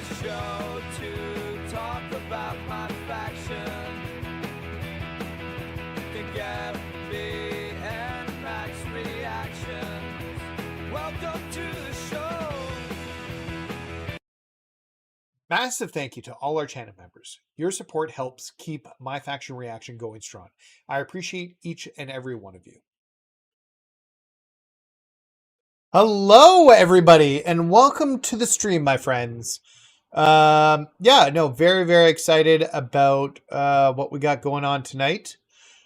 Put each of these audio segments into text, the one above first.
show to talk about my faction. You can get me and Max reactions. Welcome to the show. Massive thank you to all our channel members. Your support helps keep MyFaction Reaction going strong. I appreciate each and every one of you. Hello, everybody, and welcome to the stream, my friends. Very, very excited about what we got going on tonight.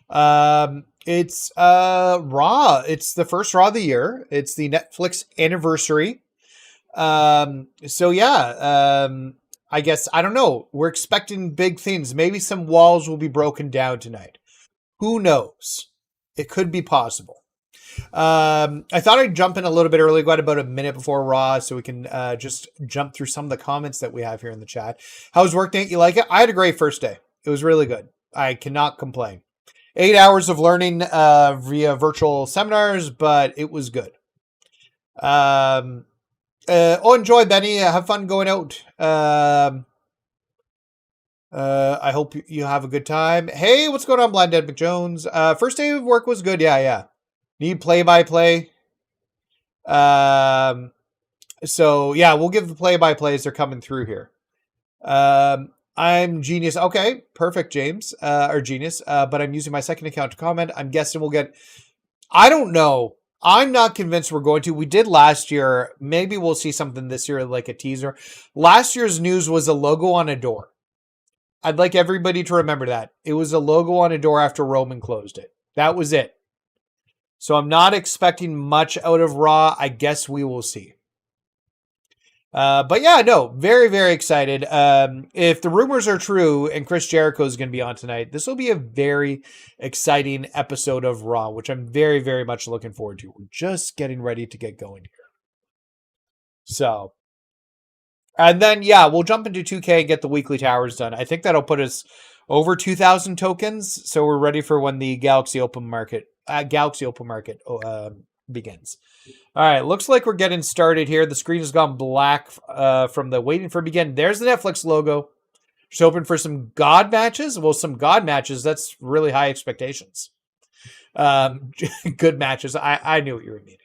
It's Raw. It's the first Raw of the year. It's the Netflix anniversary. I guess, I don't know. We're expecting big things. Maybe some walls will be broken down tonight. Who knows? It could be possible. I thought I'd jump in a little bit early. Got about a minute before Raw, so we can just jump through some of the comments that we have here in the chat. How's work, Nate? You like it? I had a great first day. It was really good. I cannot complain. 8 hours of learning via virtual seminars, but it was good. Enjoy, Benny. Have fun going out. I hope you have a good time. Hey, what's going on, Blinded McJones? First day of work was good. Yeah. Need play-by-play. We'll give the play-by-plays. They're coming through here. I'm Genius. Okay, perfect, James. Or Genius. But I'm using my second account to comment. I'm guessing we'll get... I don't know. I'm not convinced we're going to. We did last year. Maybe we'll see something this year, like a teaser. Last year's news was a logo on a door. I'd like everybody to remember that. It was a logo on a door after Roman closed it. That was it. So I'm not expecting much out of Raw. I guess we will see. Very, very excited. If the rumors are true and Chris Jericho is going to be on tonight, this will be a very exciting episode of Raw, which I'm very, very much looking forward to. We're just getting ready to get going here. So, and then, we'll jump into 2K and get the weekly towers done. I think that'll put us over 2,000 tokens. So we're ready for when the Galaxy Open Market begins. All right, looks like we're getting started here. The screen has gone black from the waiting for begin. There's the Netflix logo. Just hoping for some God matches. Well, some God matches, that's really high expectations. Good matches. I knew what you were meaning.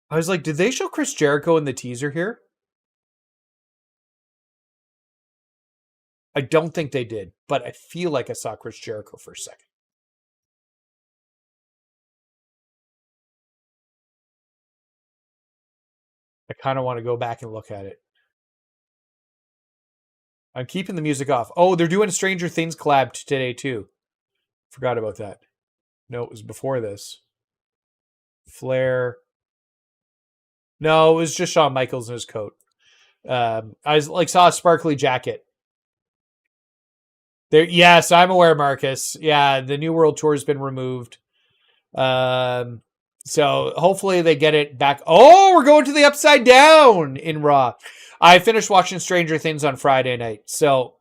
I was like, did they show Chris Jericho in the teaser here? I don't think they did, but I feel like I saw Chris Jericho for a second. I kind of want to go back and look at it. I'm keeping the music off. Oh, they're doing a Stranger Things collab today, too. Forgot about that. No, it was before this. Flair. No, it was just Shawn Michaels in his coat. I saw a sparkly jacket. There, yes, I'm aware, Marcus. Yeah, the New World Tour has been removed. So hopefully they get it back. Oh, we're going to the Upside Down in Raw. I finished watching Stranger Things on Friday night. So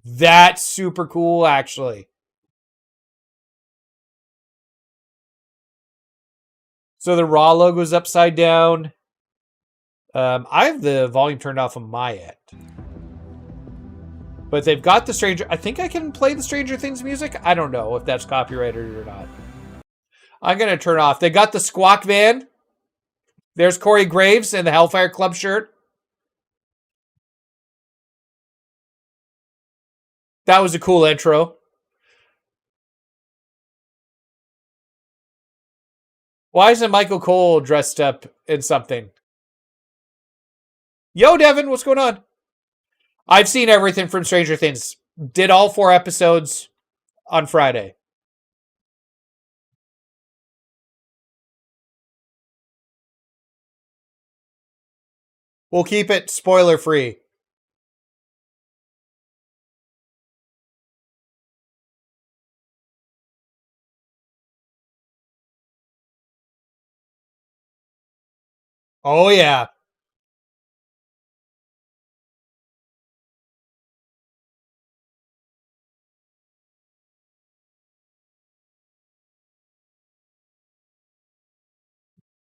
that's super cool, actually. So the Raw logo is upside down. I have the volume turned off on my end. But they've got the Stranger... I think I can play the Stranger Things music. I don't know if that's copyrighted or not. I'm going to turn off. They got the Squawk Van. There's Corey Graves in the Hellfire Club shirt. That was a cool intro. Why isn't Michael Cole dressed up in something? Yo, Devin, what's going on? I've seen everything from Stranger Things. Did all 4 episodes on Friday. We'll keep it spoiler free. Oh, yeah.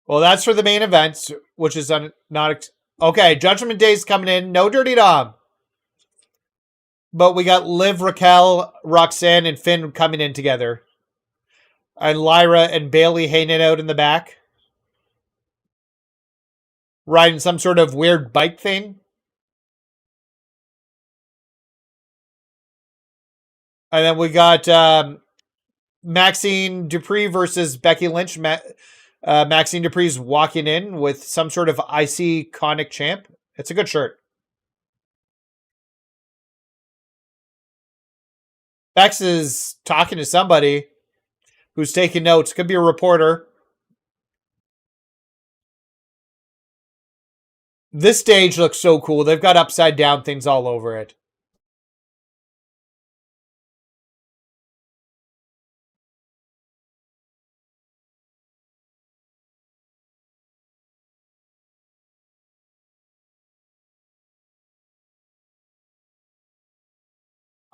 Well, that's for the main event, which is not... Okay, Judgment Day's coming in. No Dirty Dom. But we got Liv, Raquel, Roxanne, and Finn coming in together. And Lyra and Bailey hanging out in the back. Riding some sort of weird bike thing. And then we got Maxine Dupree versus Becky Lynch. Maxine Dupree's walking in with some sort of IC Conic champ. It's a good shirt. Bex is talking to somebody who's taking notes. Could be a reporter. This stage looks so cool. They've got upside down things all over it.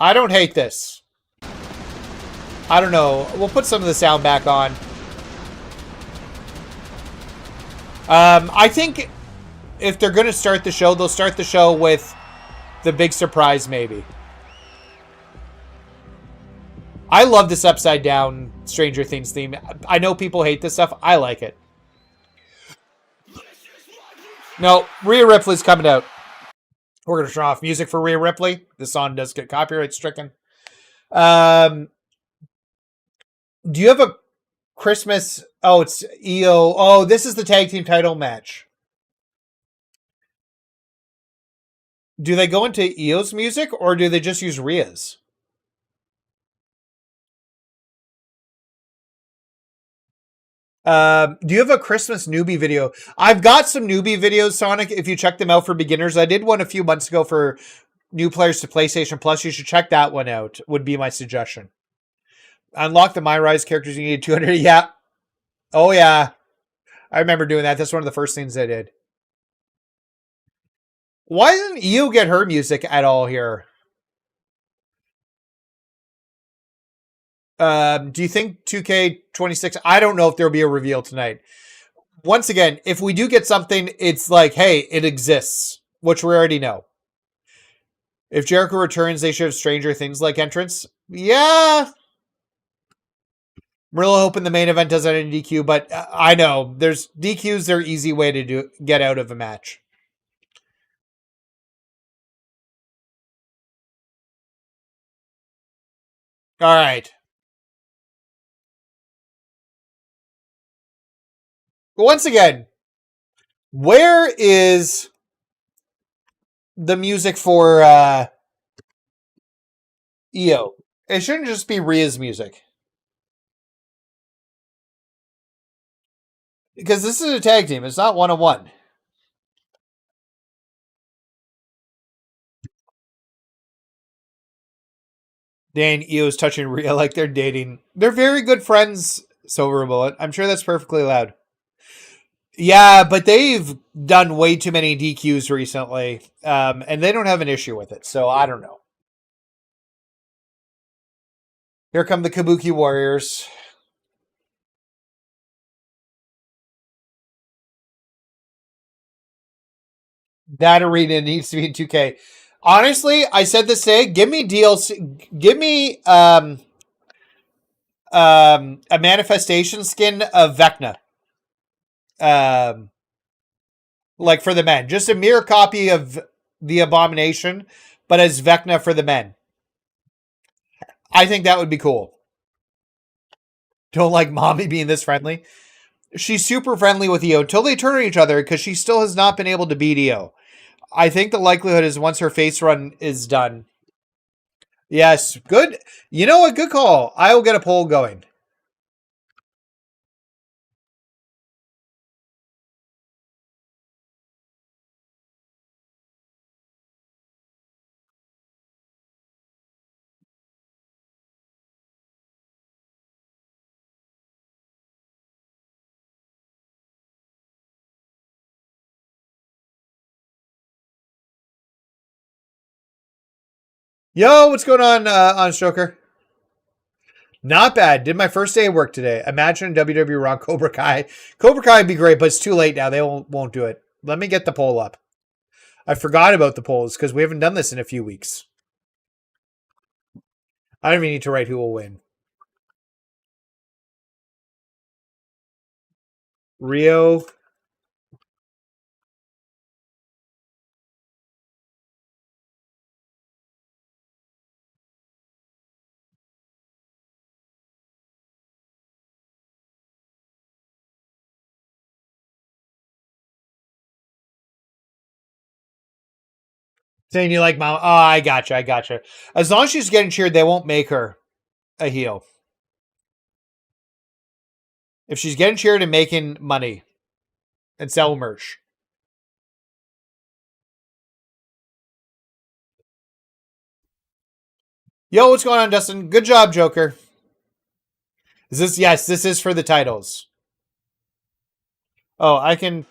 I don't hate this. I don't know. We'll put some of the sound back on. I think if they're going to start the show, they'll start the show with the big surprise, maybe. I love this upside down Stranger Things theme. I know people hate this stuff. I like it. No, Rhea Ripley's coming out. We're going to turn off music for Rhea Ripley. This song does get copyright stricken. Do you have a Christmas... Oh, it's EO. Oh, this is the tag team title match. Do they go into EO's music or do they just use Rhea's? Do you have a Christmas newbie video? I've got some newbie videos, Sonic. If you check them out for beginners, I did one a few months ago for new players to PlayStation Plus. You should check that one out, would be my suggestion. Unlock the My Rise characters. You need 200. Yeah. Oh, yeah. I remember doing that. That's one of the first things I did. Why doesn't EO get her music at all here? Do you think 2K26? I don't know if there'll be a reveal tonight. Once again, if we do get something, it's like, hey, it exists, which we already know. If Jericho returns, they should have Stranger Things like entrance. Yeah. I'm really hoping the main event does that in DQ, but I know there's DQs. They're easy way to get out of a match. All right. Once again, where is the music for EO? It shouldn't just be Rhea's music. Because this is a tag team. It's not one-on-one. Dan, EO's touching Rhea like they're dating. They're very good friends, Silver Bullet. I'm sure that's perfectly loud. Yeah, but they've done way too many DQs recently, and they don't have an issue with it, so I don't know. Here come the Kabuki Warriors. That arena needs to be in 2K. Honestly, I said this today. Give me DLC. Give me a manifestation skin of Vecna. Like for the men, just a mirror copy of the Abomination, but as Vecna for the men. I think that would be cool. Don't like mommy being this friendly. She's super friendly with EO until they turn on each other because she still has not been able to beat EO. I think the likelihood is once her face run is done. Yes, good. You know what? Good call. I will get a poll going. Yo, what's going on, Stroker? Not bad. Did my first day of work today. Imagine WWE Raw Cobra Kai. Cobra Kai would be great, but it's too late now. They won't do it. Let me get the poll up. I forgot about the polls because we haven't done this in a few weeks. I don't even need to write who will win. Rio. Saying you like Mama. Oh, I gotcha. As long as she's getting cheered, they won't make her a heel. If she's getting cheered and making money and sell merch. Yo, what's going on, Dustin? Good job, Joker. Is this? Yes, this is for the titles. Oh, I can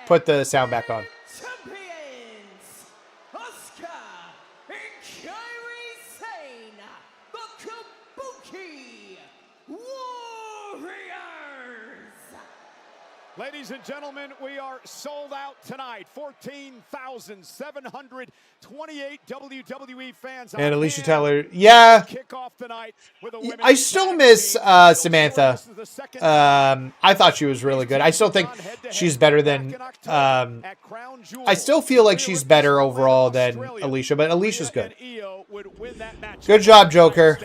put the sound back on. Champions, Asuka and Kairi Sane, the Kabuki Warriors. Ladies and gentlemen, we are sold out tonight. 14,728 WWE fans. And Alicia Tyler. Yeah. Kick off the night with I still miss Samantha. I thought she was really good. I still think she's better than... I still feel like she's better overall than Alicia, but Alicia's good. Good job, Joker.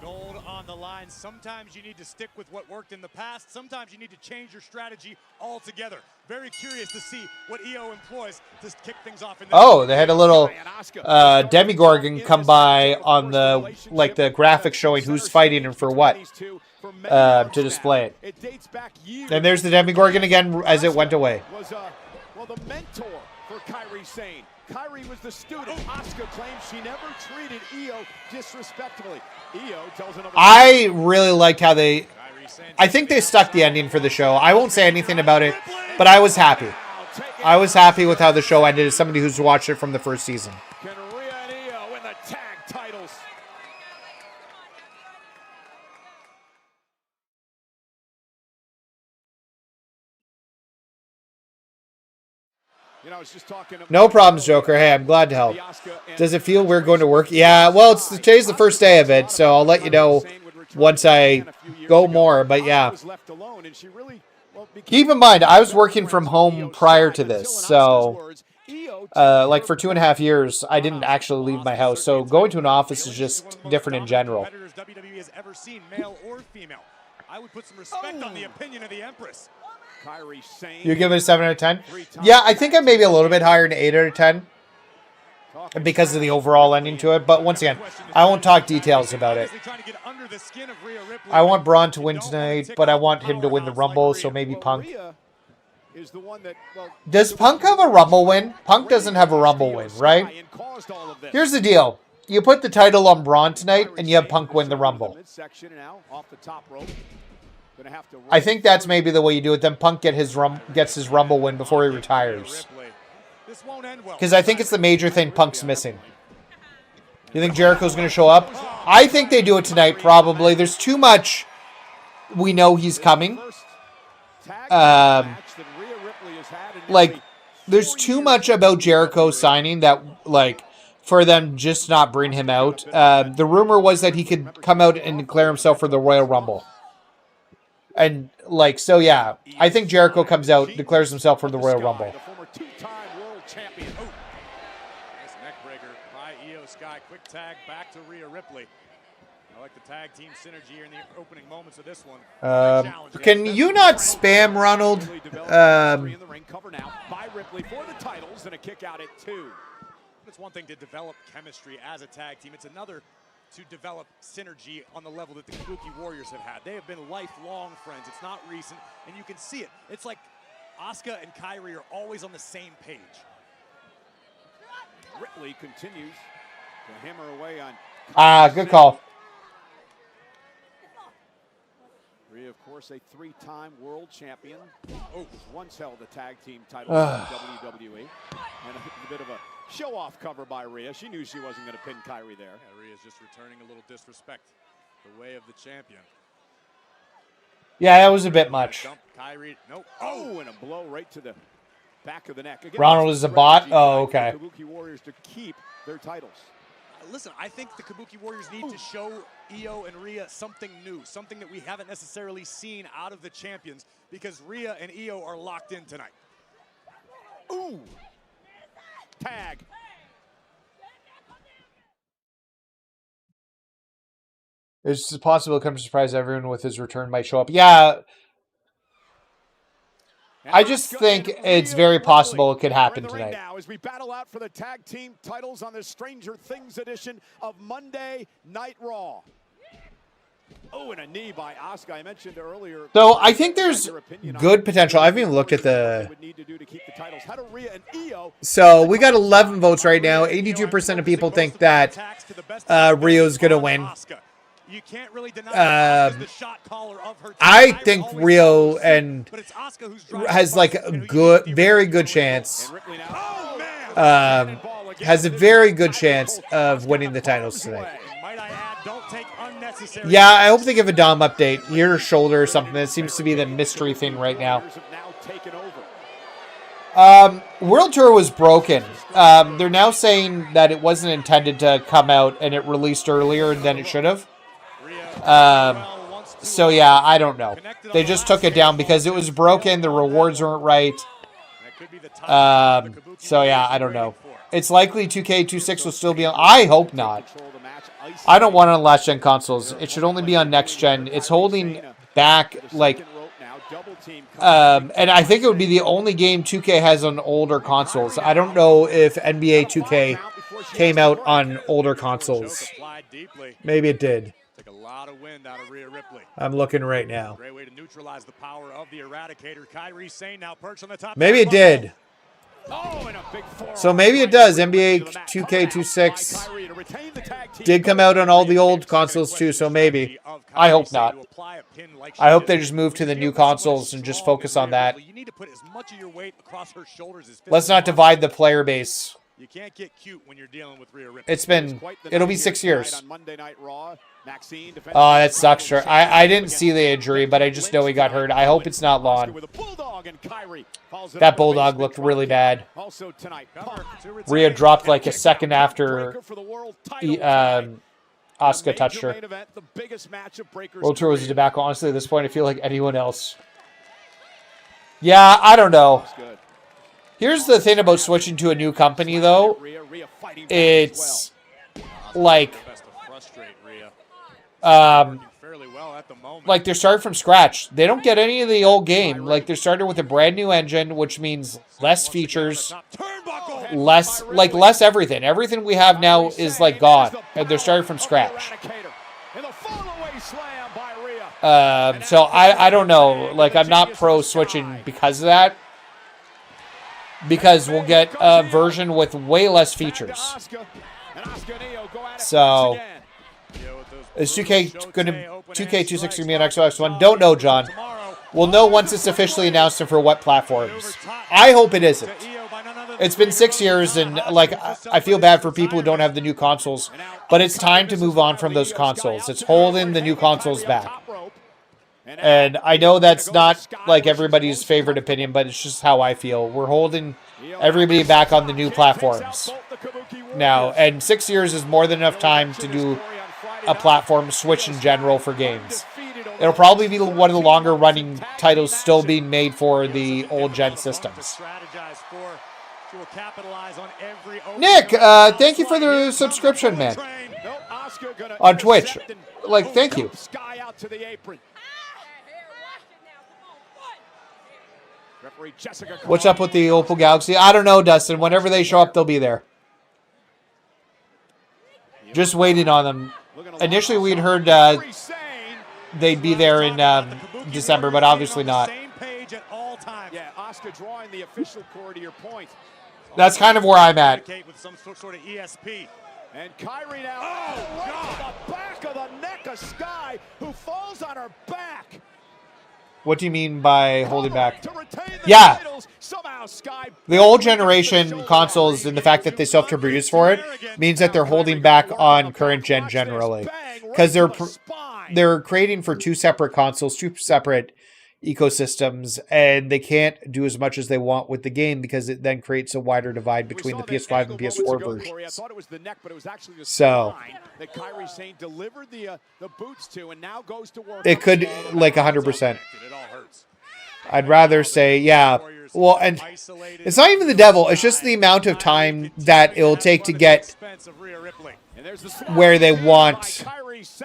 Gold on the line. Sometimes you need to stick with what worked in the past. Sometimes you need to change your strategy altogether. Very curious to see what EO employs to kick things off. In Oh, they had a little Demigorgon come by on the the graphics showing who's fighting and for what to display it. And there's the Demigorgon again as it went away. Well, the mentor for Kairi Sane. Kairi was the student. Asuka claims she never treated Io disrespectfully. Io tells another. I really liked how they... I think they stuck the ending for the show. I won't say anything about it, but I was happy. I was happy with how the show ended as somebody who's watched it from the first season. Can Rhea and Io win the tag titles? You know, I was just talking about No problems, Joker. Hey, I'm glad to help. Does it feel weird going to work? Yeah, well, today's the first day of it, so I'll let you know once I go more, but yeah. Keep in mind, I was working from home prior to this, so like for 2.5 years, I didn't actually leave my house, so going to an office is just different in general. WWE has ever seen, male or female. I would put some respect on the opinion of the Empress. You give it a 7 out of 10? Yeah, I think I'm maybe a little bit higher than 8 out of 10 because of the overall ending to it. But once again, I won't talk details about it. I want Braun to win tonight, but I want him to win the Rumble, so maybe Punk. Does Punk have a Rumble win? Punk doesn't have a Rumble win, right? Here's the deal. You put the title on Braun tonight, and you have Punk win the Rumble. I think that's maybe the way you do it. Then Punk gets his Rumble win before he retires. Because I think it's the major thing Punk's missing. You think Jericho's going to show up? I think they do it tonight, probably. There's too much. We know he's coming. There's too much about Jericho signing that, for them just not bring him out. The rumor was that he could come out and declare himself for the Royal Rumble. And, so yeah, I think Jericho comes out, declares himself for the Royal Rumble. The former two-time world champion. Oh, nice neck breaker by Io Sky. Quick tag back to Rhea Ripley. I like the tag team synergy here in the opening moments of this one. Can you not spam, Ronald? It's one thing to develop chemistry as a tag team. It's another to develop synergy on the level that the Kabuki Warriors have had. They have been lifelong friends. It's not recent, and you can see it. It's like Asuka and Kairi are always on the same page. Ripley continues to hammer away on. Good call. Rhea, of course, a three-time world champion. Once held the tag team title in WWE. And a bit of a show-off cover by Rhea. She knew she wasn't going to pin Kairi there. Yeah, Rhea's just returning a little disrespect. The way of the champion. Yeah, that was a bit much. Dump Kyrie. Nope. Oh, and a blow right to the back of the neck. Again, Ronald is a bot? Oh, okay. The Kabuki Warriors to keep their titles. Listen, I think the Kabuki Warriors need to show Io and Rhea something new, something that we haven't necessarily seen out of the champions, because Rhea and Io are locked in tonight. Ooh. Tag. It's possible to come to surprise everyone with his return might show up. Yeah. I just think it's very possible it could happen tonight. Now as we battle out for the tag team titles on the Stranger Things edition of Monday Night Raw. Oh, and a knee by Asuka. I mentioned earlier. So I think there's good potential. I haven't even looked at the. So we got 11 votes right now. 82% of people think that Rio's gonna win. You can't really deny the shot caller of her. I think Rio and has like a good, very good chance. Has a very good chance of winning the titles tonight. Yeah, I hope they give a Dom update, ear or shoulder or something. That seems to be the mystery thing right now. World Tour was broken. They're now saying that it wasn't intended to come out and it released earlier than it should have. So yeah, I don't know. They just took it down because it was broken. The rewards weren't right. So yeah, I don't know. It's likely 2K26 will still be on. I hope not. I don't want it on last gen consoles. It should only be on next gen. It's holding back like, and I think it would be the only game 2K has on older consoles. I don't know if NBA 2K came out on older consoles. Maybe it did. Took a lot of wind out of Rhea Ripley. I'm looking right now. Great way to neutralize the power of the Eradicator. Kairi Sane now perched on the top. Maybe it did. Oh, and a big So maybe it does. NBA 2K26 did come out on all the old consoles too, so maybe. I hope not. I hope they just move to the new consoles and just focus on that. Let's not divide the player base. You can't get cute when you're dealing with Rhea Ripley. It'll be 6 years. Oh, that sucks. Sure. I didn't see the injury, but I just know he got hurt. I hope it's not long. That Bulldog looked really bad. Rhea dropped like a second after Asuka touched her. World Tour was a debacle. Honestly, at this point, I feel like anyone else. Yeah, I don't know. Here's the thing about switching to a new company, though. It's like they're starting from scratch. They don't get any of the old game. Like, they're starting with a brand new engine, which means less features, less everything. Everything we have now is like gone, and they're starting from scratch. So I don't know. Like, I'm not pro switching because of that. Because we'll get a version with way less features. So, is 2K26 going to be on Xbox One? Don't know, John. We'll know once it's officially announced and for what platforms. I hope it isn't. It's been 6 years, and like I feel bad for people who don't have the new consoles. But it's time to move on from those consoles. It's holding the new consoles back. And I know that's not like everybody's favorite opinion, but it's just how I feel. We're holding everybody back on the new platforms now. And 6 years is more than enough time to do a platform switch in general for games. It'll probably be one of the longer running titles still being made for the old gen systems. Nick, thank you for the subscription, man. On Twitch. Like, thank you. What's up with the Opal Galaxy? I don't know, Dustin. Whenever they show up, they'll be there. Just waiting on them. Initially, we'd heard they'd be there in December, but obviously not. That's kind of where I'm at. And Kairi now, right to the back of the neck of Sky, who falls on her back. What do you mean by holding back? Yeah. The old generation consoles and the fact that they still have to produce for it means that they're holding back on current gen generally. Because they're creating for two separate consoles, two separate ecosystems, and they can't do as much as they want with the game because it then creates a wider divide between the PS5 and PS4 versions. So that Kairi Sane delivered the boots to, and now goes to work. it could, like, 100%. I'd rather say, yeah. Well, and it's not even the devil. It's just the amount of time that it'll take to get where they want,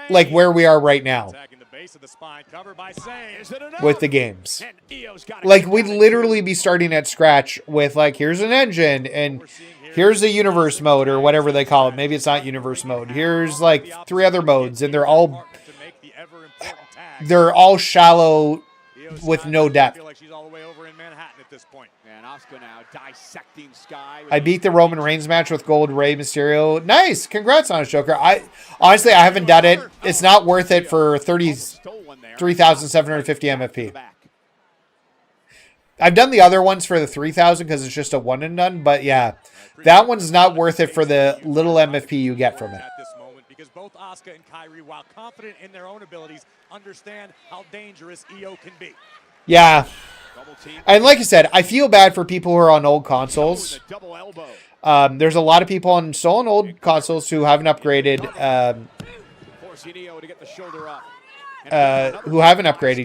like where we are right now with the games. Like, we'd literally be starting at scratch with, like, here's an engine and here's a universe mode or whatever they call it. Maybe it's not universe mode. Here's like 3 other modes, and they're all shallow with no depth. I beat the Roman Reigns match with Gold Rey Mysterio. Nice. Congrats on it, Joker. Honestly, I haven't done it. It's not worth it for 3,750 MFP. I've done the other ones for the 3,000 because it's just a one and done. But yeah, that one's not worth it for the little MFP you get from it. Because both Asuka and Kairi, while confident in their own abilities, understand how dangerous EO can be. Yeah. And like I said, I feel bad for people who are on old consoles. There's a lot of people still on old consoles who haven't upgraded,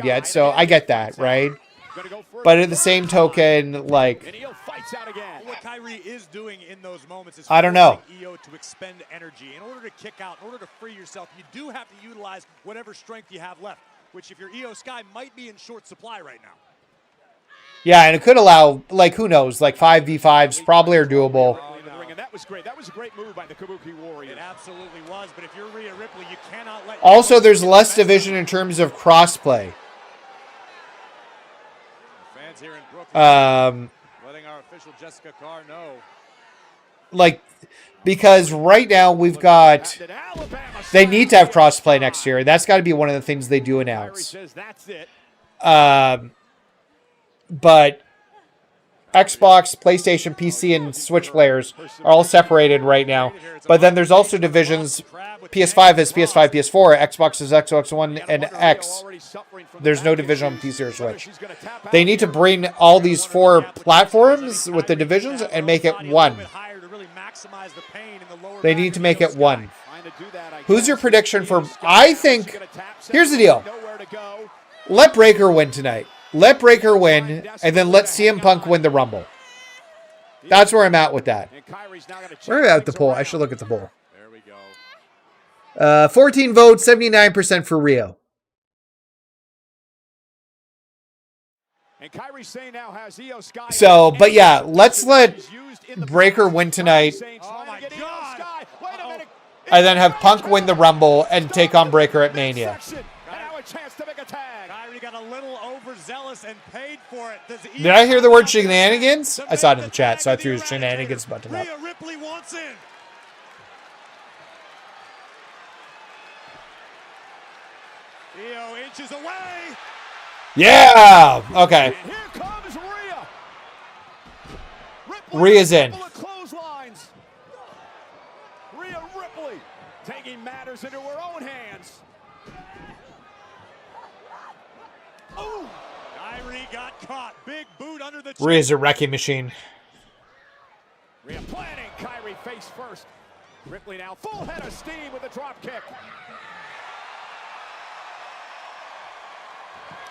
yet. So I get that, right? But at the same token, like, what Kairi is doing in those moments is I don't know. EO to expend energy. In order to kick out, in order to free yourself, you do have to utilize whatever strength you have left, which if you're EO Sky might be in short supply right now. Yeah, and it could allow, like, who knows, like 5v5s probably are doable. That was great. That was a great move by the Kabuki Warrior. It absolutely was, but if you're Rhea Ripley, you cannot let... Also, there's less division in terms of crossplay. Fans here in Brooklyn letting our official Jessica Carr know. Like, because right now we've got... They need to have crossplay next year. That's got to be one of the things they do announce. But Xbox, PlayStation, PC, and Switch players are all separated right now. But then there's also divisions. PS5 is PS5, PS4. Xbox is Xbox One and X. There's no division on PC or Switch. They need to bring all these 4 platforms with the divisions and make it one. They need to make it one. Who's your prediction for... I think... Here's the deal. Let Breaker win tonight. Let Breaker win, and then let CM Punk win the Rumble. That's where I'm at with that. Where am I at the poll? I should look at the poll. There we go. 14 votes, 79% for Rio. So, but yeah, let's let Breaker win tonight. Oh my God. And then have Punk win the Rumble and take on Breaker at Mania. Kairi got a little overzealous and paid for it. Did I hear the word shenanigans? I saw it in the chat, so I threw the shenanigans button up. Rhea Ripley wants in. EO inches away. Yeah! Okay. Here comes Rhea. Rhea's in. Rhea Ripley taking matters into her own hands. Oh! Kairi got caught. Big boot under the chin. Rhea's a wrecking machine. Rhea planning. Kairi face first. Ripley now full head of steam with a drop kick.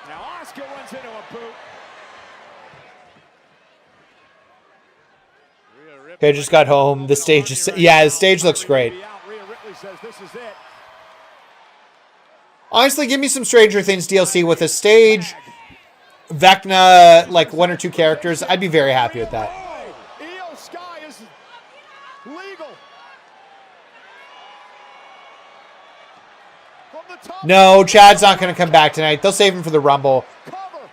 Now Asuka runs into a boot. Okay, just got home. The stage is... Yeah, the stage looks great. Rhea Ripley says this is it. Honestly, give me some Stranger Things DLC with a stage, Vecna, like 1 or 2 characters. I'd be very happy with that. EO Sky is legal. From the top. No, Chad's not going to come back tonight. They'll save him for the Rumble.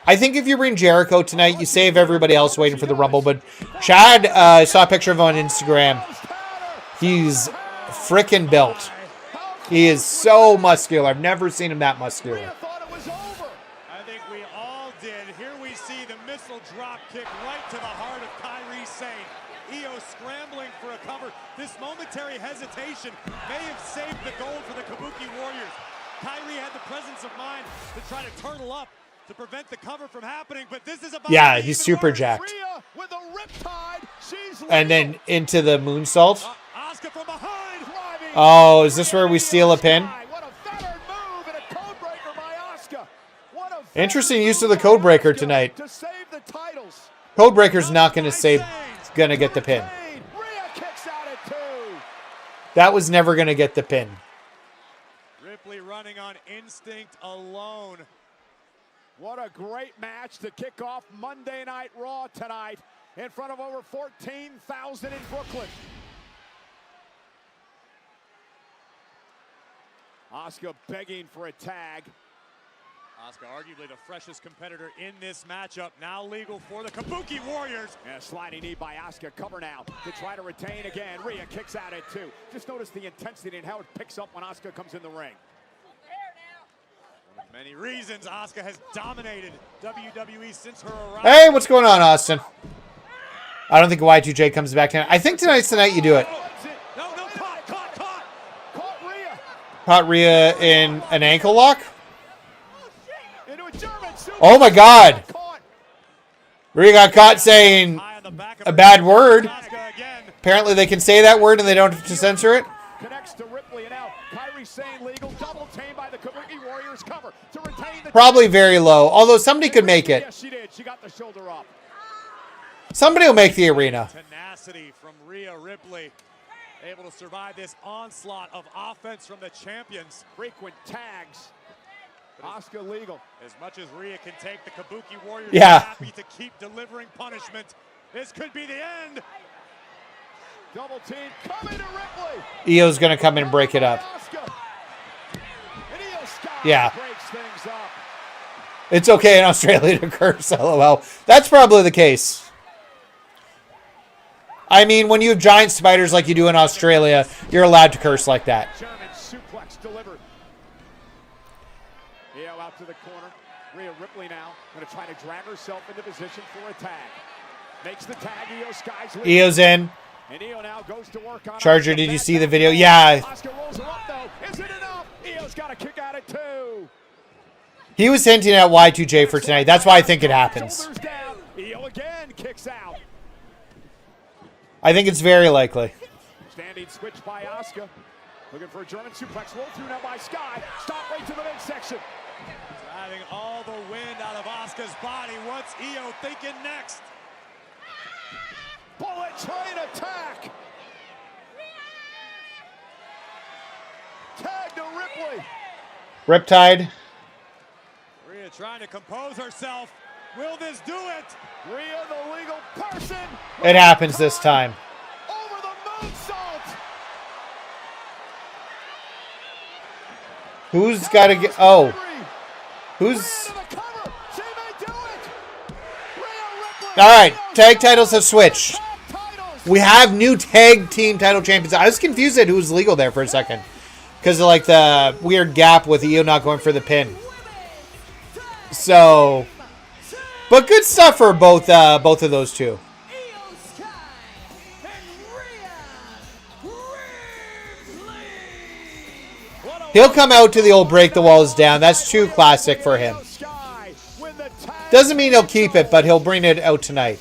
I think if you bring Jericho tonight, you save everybody else waiting for the Rumble. But Chad, I saw a picture of him on Instagram. He's freaking built. He is so muscular. I've never seen him that muscular. I think we all did. Here we see the missile drop kick right to the heart of Kairi Sane. EO scrambling for a cover. This momentary hesitation may have saved the gold for the Kabuki Warriors. Kyrie had the presence of mind to try to turtle up to prevent the cover from happening, but this is about Yeah, he's super jacked. Rhea with a riptide. She's And then into the moonsault. Asuka from behind. driving. Oh, is this where we steal a pin? What a veteran move and a code breaker by Asuka. What a Interesting use of the code breaker tonight. to save the titles. Code breaker's not going to save. Going to get the pin. Rhea kicks out at 2. That was never going to get the pin. Ripley running on instinct alone. What a great match to kick off Monday Night Raw tonight in front of over 14,000 in Brooklyn. Asuka begging for a tag. Asuka, arguably the freshest competitor in this matchup, now legal for the Kabuki Warriors. And a sliding knee by Asuka. Cover now to try to retain again. Rhea kicks out at 2. Just notice the intensity and how it picks up when Asuka comes in the ring. One of many reasons Asuka has dominated WWE since her arrival. Hey, what's going on, Austin? I don't think Y2J comes back tonight. I think tonight's the night you do it. No, caught. Caught Rhea. Caught Rhea in an ankle lock. Into a German suplex. Oh my God. Caught. Rhea got caught saying High on the back of a her. bad word. Asuka again. Apparently they can say that word and they don't have to censor it. Connects to Ripley and now Kyrie Sane legal. Double tame by the Kabuki Warriors. Cover to retain the. Probably very low. Although somebody could make it. Yes, she did. She got the shoulder up. Somebody will make the arena. Tenacity from Rhea Ripley. Able to survive this onslaught of offense from the champions. Frequent tags. Asuka legal. As much as Rhea can take, the Kabuki Warriors Yeah. are happy to keep delivering punishment. This could be the end. Double team coming to Ripley. Io's going to come in and break it up. Asuka. And Io Sky Yeah. breaks things up. It's okay in Australia to curse, lol. That's probably the case. I mean, when you have giant spiders like you do in Australia, you're allowed to curse like that. German suplex delivered. Io out to the corner. Rhea Ripley now going to try to drag herself into position for a tag. Makes the tag. Io Sky's lead. Io's in. And Io now goes to work on Charger, Asuka. did you Back see the back video? down. Yeah. Asuka rolls her up though. Is it enough? Io's got a kick out at 2. He was hinting at Y2J for tonight. That's why I think it happens. Shoulders down. Io again kicks out. I think it's very likely. Standing switch by Asuka. Looking for a German suplex. Roll through now by Sky. Stop right to the midsection. Driving all the wind out of Asuka's body. What's Io thinking next? Bullet train attack. Tag to Ripley. Riptide. Rhea trying to compose herself. Will this do it? Rhea the legal person. It happens this time. Over the moonsault. Who's got to get... Oh. Who's... Rhea to the cover. She may do it. Rhea Ripley. All right. Tag titles have switched. Tag titles. We have new tag team title champions. I was confused at who was legal there for a second. Because of like the weird gap with Io not going for the pin. So... But good stuff for both of those two. Io Sky and Rhea Ripley. He'll come out to the old break the walls down. That's too classic for him. Sky with the tag. Doesn't mean he'll keep it, but he'll bring it out tonight.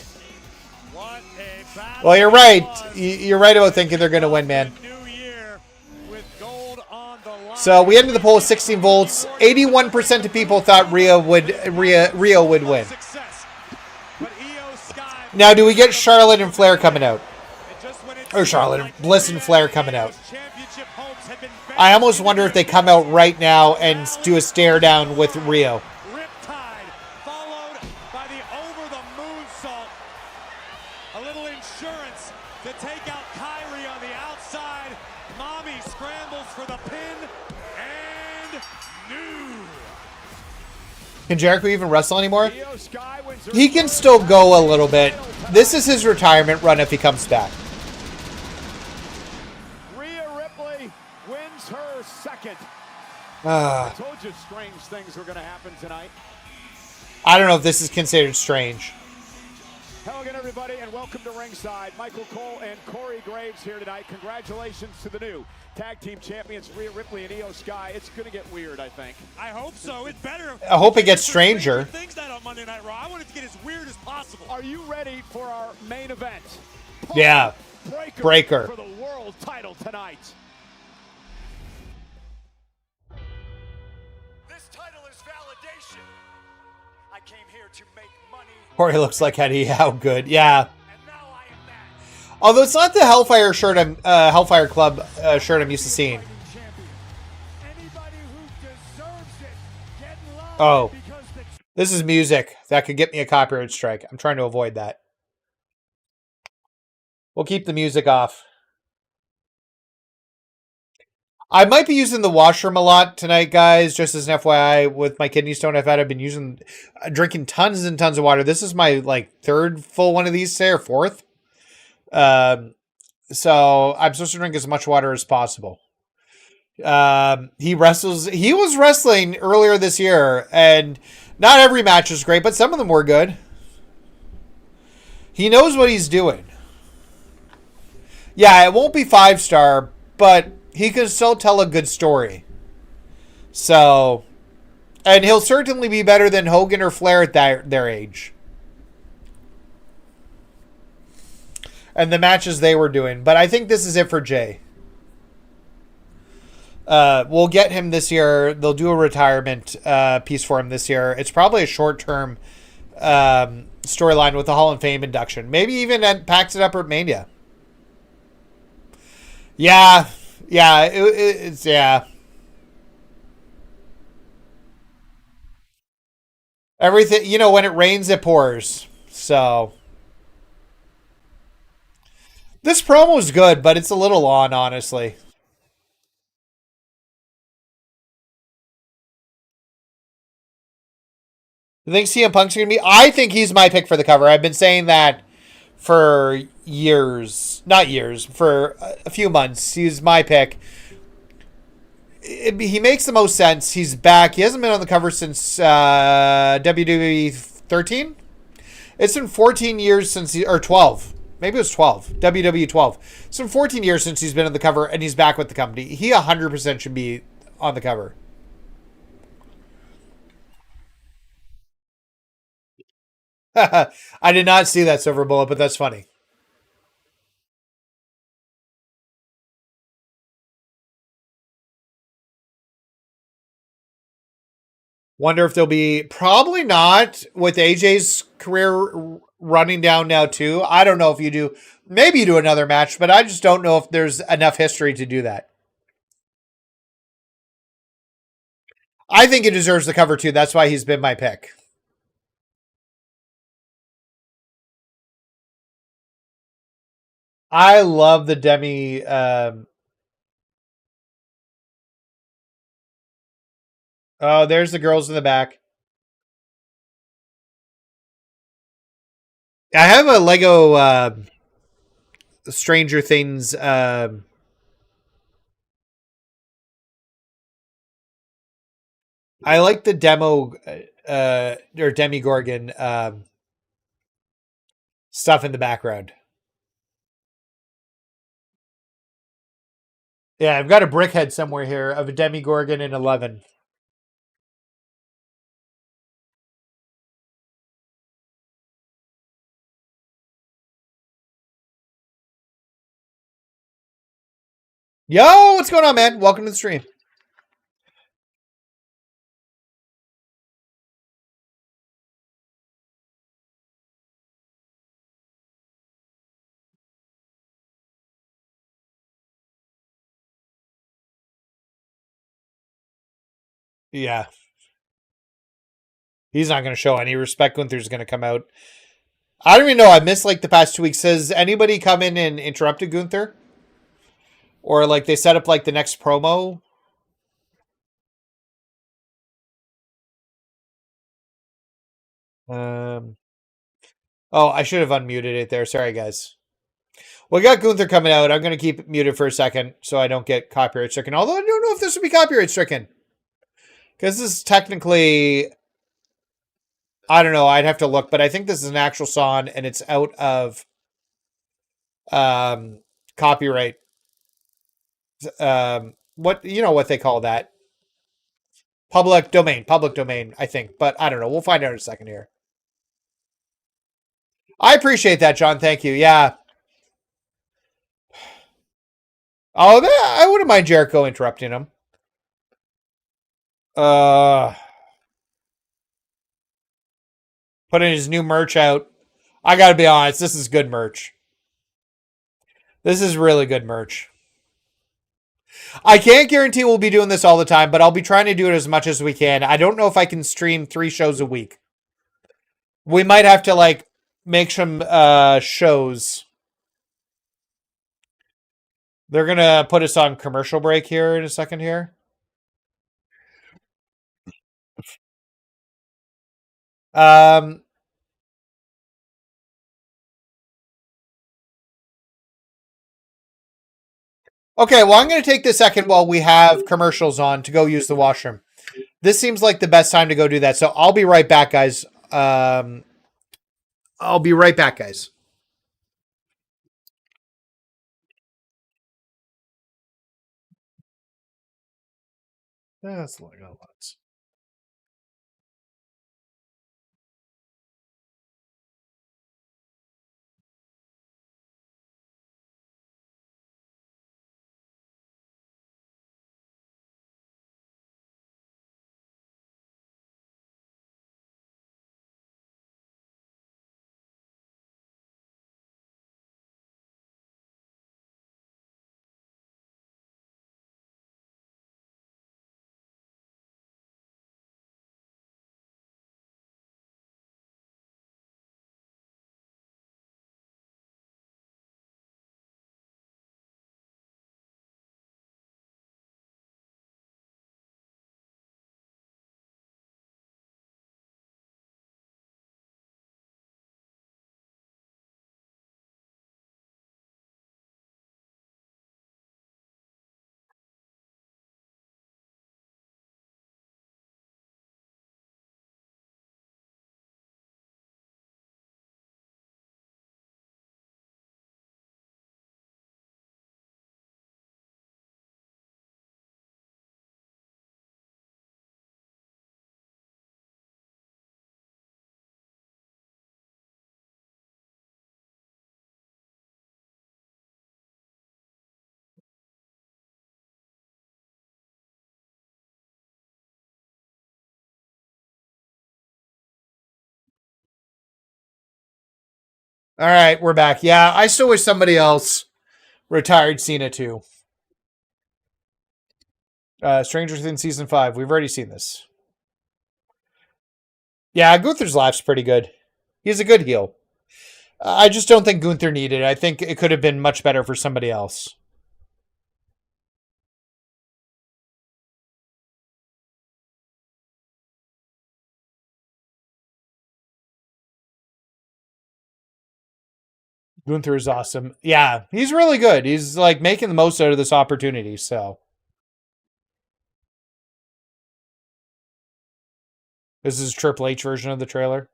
What a battle Well, you're right. it was. You're right about thinking they're going to win, man. New year with gold on the line. So we ended the poll with 16 votes. 81% of people thought Rio would win. Success. But Io Sky Now, do we get Charlotte and Flair coming out? and just when it Or Charlotte, seemed Bliss and Flair coming out. championship hopes had been I almost wonder if they come out right now and do a stare down with Rio. Riptide, followed by the over-the moonsault. A little insurance to take out Kyrie on the outside. Mommy scrambles for the pin, and new. Can Jericho even wrestle anymore? Io Sky wins her He can still go a little bit. This is his retirement run if he comes back. Rhea Ripley wins her second. Ah. I told you strange things were going to happen tonight. I don't know if this is considered strange. Hello again, everybody, and welcome to Ringside. Michael Cole and Corey Graves here tonight. Congratulations to the new tag team champions, Rhea Ripley and Io Sky. It's going to get weird, I think. I hope so. It's better. I hope it gets stranger. Things that on Monday Night Raw. I want it to get as weird as possible. Are you ready for our main event? Yeah. Breaker. For the world title tonight. This title is validation. I came here to make money. Or he looks like Eddie. How good. Yeah. And now I am that. Although it's not the Hellfire shirt Hellfire Club shirt I'm used to seeing. Anybody who deserves it, get in line. Oh. Because the This is music. That could get me a copyright strike. I'm trying to avoid that. We'll keep the music off. I might be using the washroom a lot tonight, guys. Just as an FYI, with my kidney stone I've had, I've been drinking tons and tons of water. This is my third full one of these today, or fourth. So I'm supposed to drink as much water as possible. He was wrestling earlier this year, and not every match was great, but some of them were good. He knows what he's doing. Yeah, it won't be 5-star, but he can still tell a good story. So, and he'll certainly be better than Hogan or Flair at their age. And the matches they were doing. But I think this is it for Jay. We'll get him this year. They'll do a retirement piece for him this year. It's probably a short-term storyline with the Hall of Fame induction. Maybe even packs it up at Mania. Yeah. Yeah, it's yeah. Everything, when it rains, it pours. So this promo's good, but it's a little on, honestly. You think CM Punk's gonna be? I think he's my pick for the cover. I've been saying that for years, not years, for a few months. He's my pick. He makes the most sense. He's back. He hasn't been on the cover since WWE 13. It's been 14 years since or 12. Maybe it was 12. WWE 12. It's been 14 years since he's been on the cover, and he's back with the company. He 100% should be on the cover. I did not see that, Silver Bullet, but that's funny. Wonder if there'll be, probably not, with AJ's career running down now too. I don't know if you do. Maybe you do another match, but I just don't know if there's enough history to do that. I think he deserves the cover too. That's why he's been my pick. I love the Demi. Oh, there's the girls in the back. I have a Lego Stranger Things. I like the demo or Demigorgon stuff in the background. Yeah, I've got a brickhead somewhere here of a Demigorgon in 11. Yo, what's going on, man? Welcome to the stream. Yeah. He's not going to show any respect. Gunther's going to come out. I don't even know. I missed the past 2 weeks. Has anybody come in and interrupted Gunther? Or they set up the next promo? Oh, I should have unmuted it there. Sorry, guys. We got Gunther coming out. I'm going to keep it muted for a second so I don't get copyright stricken. Although I don't know if this would be copyright stricken. Because this is technically I don't know. I'd have to look, but I think this is an actual song and it's out of copyright. What what they call that? Public domain, I think. But I don't know. We'll find out in a second here. I appreciate that, John. Thank you. Yeah. Oh, I wouldn't mind Jericho interrupting him. Putting his new merch out. I gotta be honest, this is good merch. This is really good merch. I can't guarantee we'll be doing this all the time, but I'll be trying to do it as much as we can. I don't know if I can stream 3 shows a week. We might have to like make some shows. They're gonna put us on commercial break here in a second here. Okay, well, I'm going to take this second while we have commercials on to go use the washroom. This seems like the best time to go do that. So I'll be right back, guys. I'll be right back, guys. That's like a lot. All right, we're back. Yeah, I still wish somebody else retired Cena too. Stranger Things season 5. We've already seen this. Yeah, Gunther's laugh's pretty good. He's a good heel. I just don't think Gunther needed it. I think it could have been much better for somebody else. Gunther is awesome. Yeah, he's really good. He's like making the most out of this opportunity. So this is Triple H version of the trailer.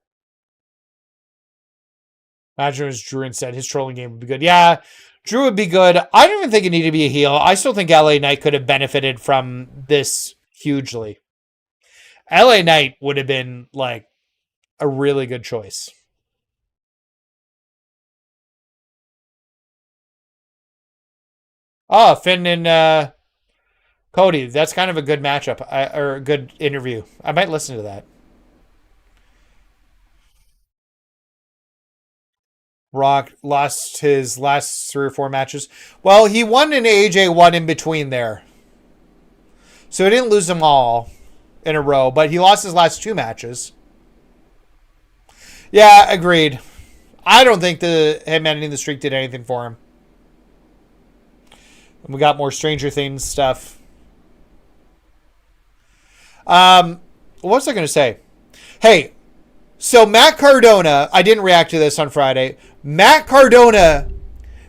Imagine it was Drew instead. His trolling game would be good. Yeah, Drew would be good. I don't even think it needed to be a heel. I still think LA Knight could have benefited from this hugely. LA Knight would have been like a really good choice. Oh, Finn and Cody. That's kind of a good matchup or a good interview. I might listen to that. Rock lost his last 3 or 4 matches. Well, he won and AJ won in between there. So he didn't lose them all in a row, but he lost his last 2 matches. Yeah, agreed. I don't think him ending the streak did anything for him. And we got more Stranger Things stuff. What was I going to say? Hey, so Matt Cardona, I didn't react to this on Friday. Matt Cardona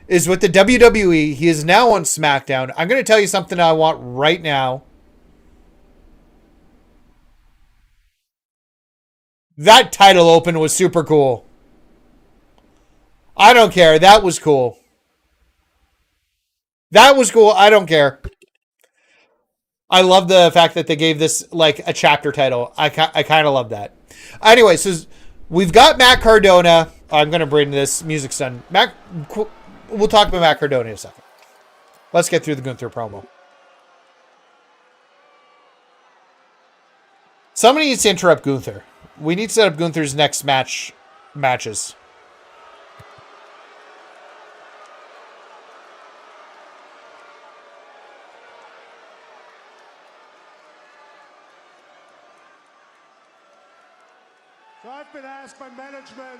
is with the WWE. He is now on SmackDown. I'm going to tell you something I want right now. That title open was super cool. I don't care. That was cool. That was cool. I don't care. I love the fact that they gave this like a chapter title. I kind of love that. Anyway, so we've got Matt Cardona. I'm going to bring this. Music's done. We'll talk about Matt Cardona in a second. Let's get through the Gunther promo. Somebody needs to interrupt Gunther. We need to set up Gunther's next matches. So I've been asked by management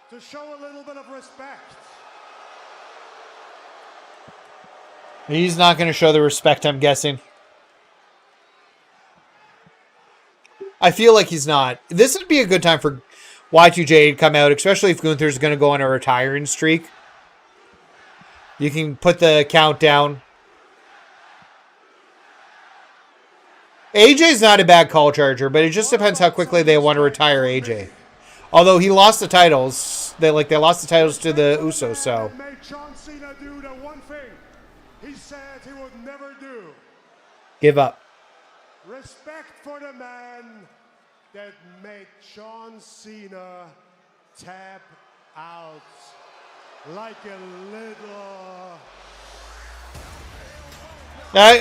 to show a little bit of respect. He's not going to show the respect, I'm guessing. I feel like he's not. This would be a good time for Y2J to come out, especially if Gunther's going to go on a retiring streak. You can put the countdown. AJ's not a bad call charger, but it just depends how quickly they want to retire AJ. Although he lost the titles, they lost the titles to the Usos. So Made John Cena do the one thing he said he would never do. give up. Respect for the man that made John Cena tap out like a little.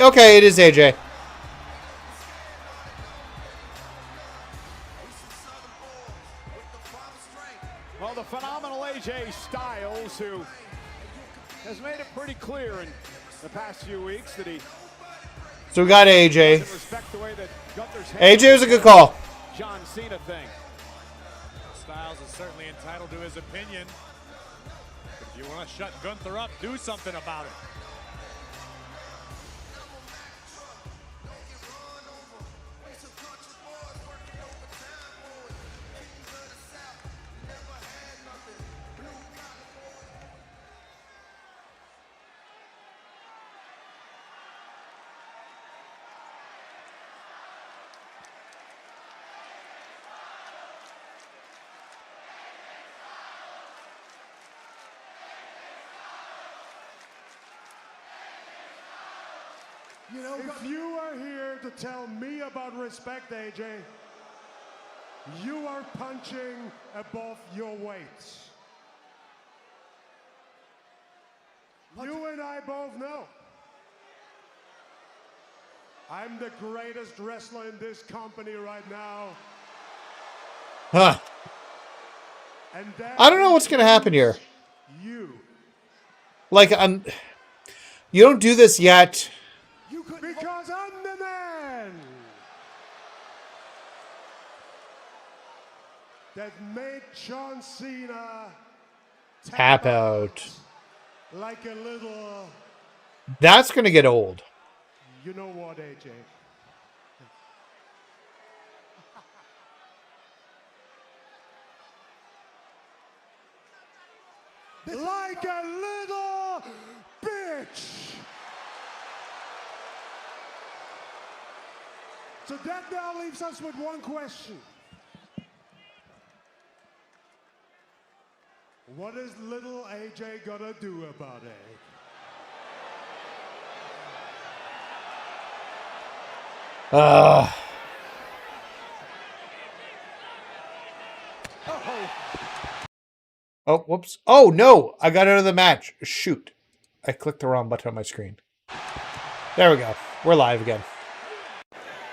Okay, it is AJ. Well, the phenomenal AJ Styles, who has made it pretty clear in the past few weeks that he So we got AJ. doesn't respect the way that Gunther's AJ was a good call. John Cena thing. Styles is certainly entitled to his opinion. If you want to shut Gunther up, do something about it. You know, if you are here to tell me about respect, AJ, you are punching above your weight. You and I both know. I'm the greatest wrestler in this company right now. Huh. And that I don't know what's going to happen here. You. Like, you don't do this yet. Because I'm the man that made John Cena Tap out. like a little. That's going to get old. You know what, AJ? Like a little bitch. So that now leaves us with one question. What is little AJ gonna do about it? Oh, whoops. Oh, no. I got out of the match. Shoot. I clicked the wrong button on my screen. There we go. We're live again.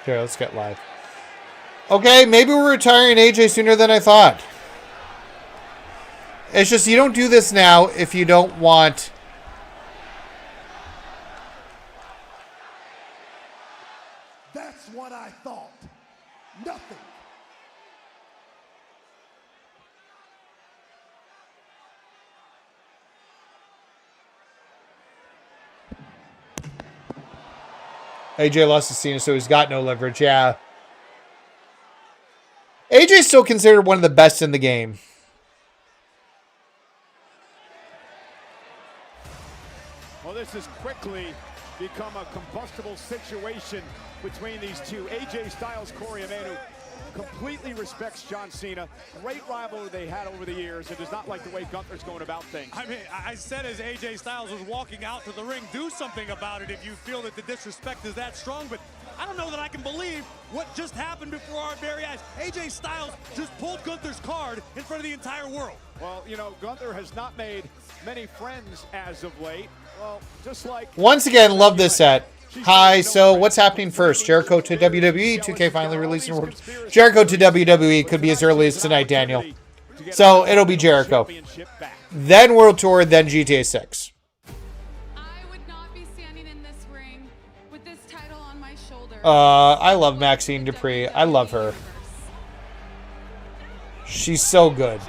Here, let's get live. Okay, maybe we're retiring AJ sooner than I thought. It's just you don't do this now if you don't want... That's what I thought. Nothing. AJ lost to Cena, so he's got no leverage. Yeah. AJ's still considered one of the best in the game. Well, this has quickly become a combustible situation between these two. AJ Styles, Corey, a man who completely respects John Cena. Great rivalry they had over the years and does not like the way Gunther's going about things. I mean, I said as AJ Styles was walking out to the ring, do something about it if you feel that the disrespect is that strong, but I don't know that I can believe what just happened before our very eyes. AJ Styles just pulled Gunther's card in front of the entire world. Well, you know, Gunther has not made many friends as of late. Well, just like... Once again, love this set. Hi, so what's happening first? Jericho to WWE, 2K finally releasing Jericho to WWE could be as early as tonight, Daniel. So it'll be Jericho. Then World Tour, then GTA 6. I would not be standing in this ring with this title on my shoulder. I love Maxine Dupree. I love her. She's so good.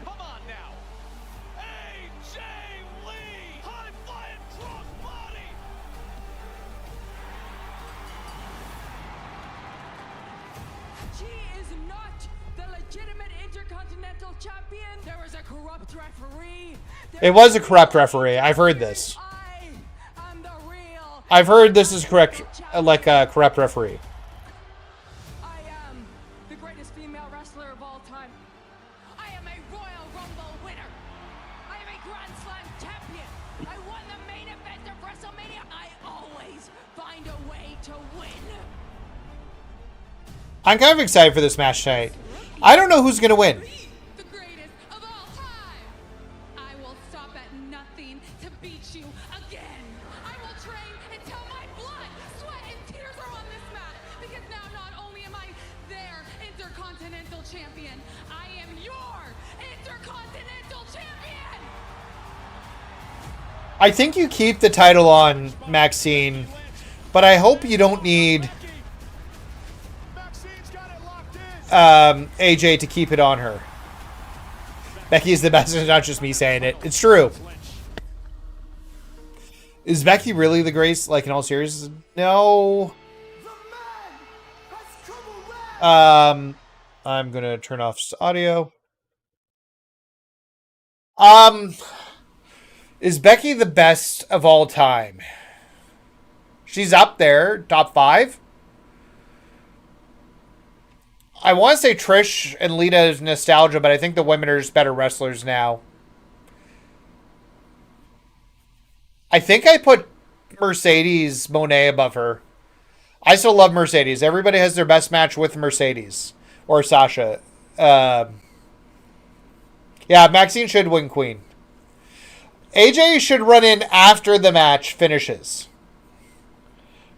Come on now. AJ Lee. High flying cross body. She is not the legitimate Intercontinental Champion. There was a corrupt referee. It was a corrupt referee. I've heard this. I am the real. I've heard this is correct, like a corrupt referee. I am the greatest female wrestler of all time. I am a Royal Rumble winner. I am a Grand Slam champion. I won the main event of WrestleMania. I always find a way to win. I'm kind of excited for this match tonight. I don't know who's going to win. The greatest of all time. I will stop at nothing to beat you again. I will train until my blood, sweat, and tears are on this mat. Because now not only am I their Intercontinental Champion, I am your Intercontinental Champion. I think you keep the title on Maxine, but I hope you don't need AJ to keep it on her. Becky is the best. It's not just me saying it. It's true. Is Becky really the greatest, like, in all seriousness? No. I'm gonna turn off audio. Is Becky the best of all time? She's up there, top 5. I want to say Trish and Lita is nostalgia, but I think the women are just better wrestlers now. I think I put Mercedes Moné above her. I still love Mercedes. Everybody has their best match with Mercedes or Sasha. Yeah, Maxine should win Queen. AJ should run in after the match finishes.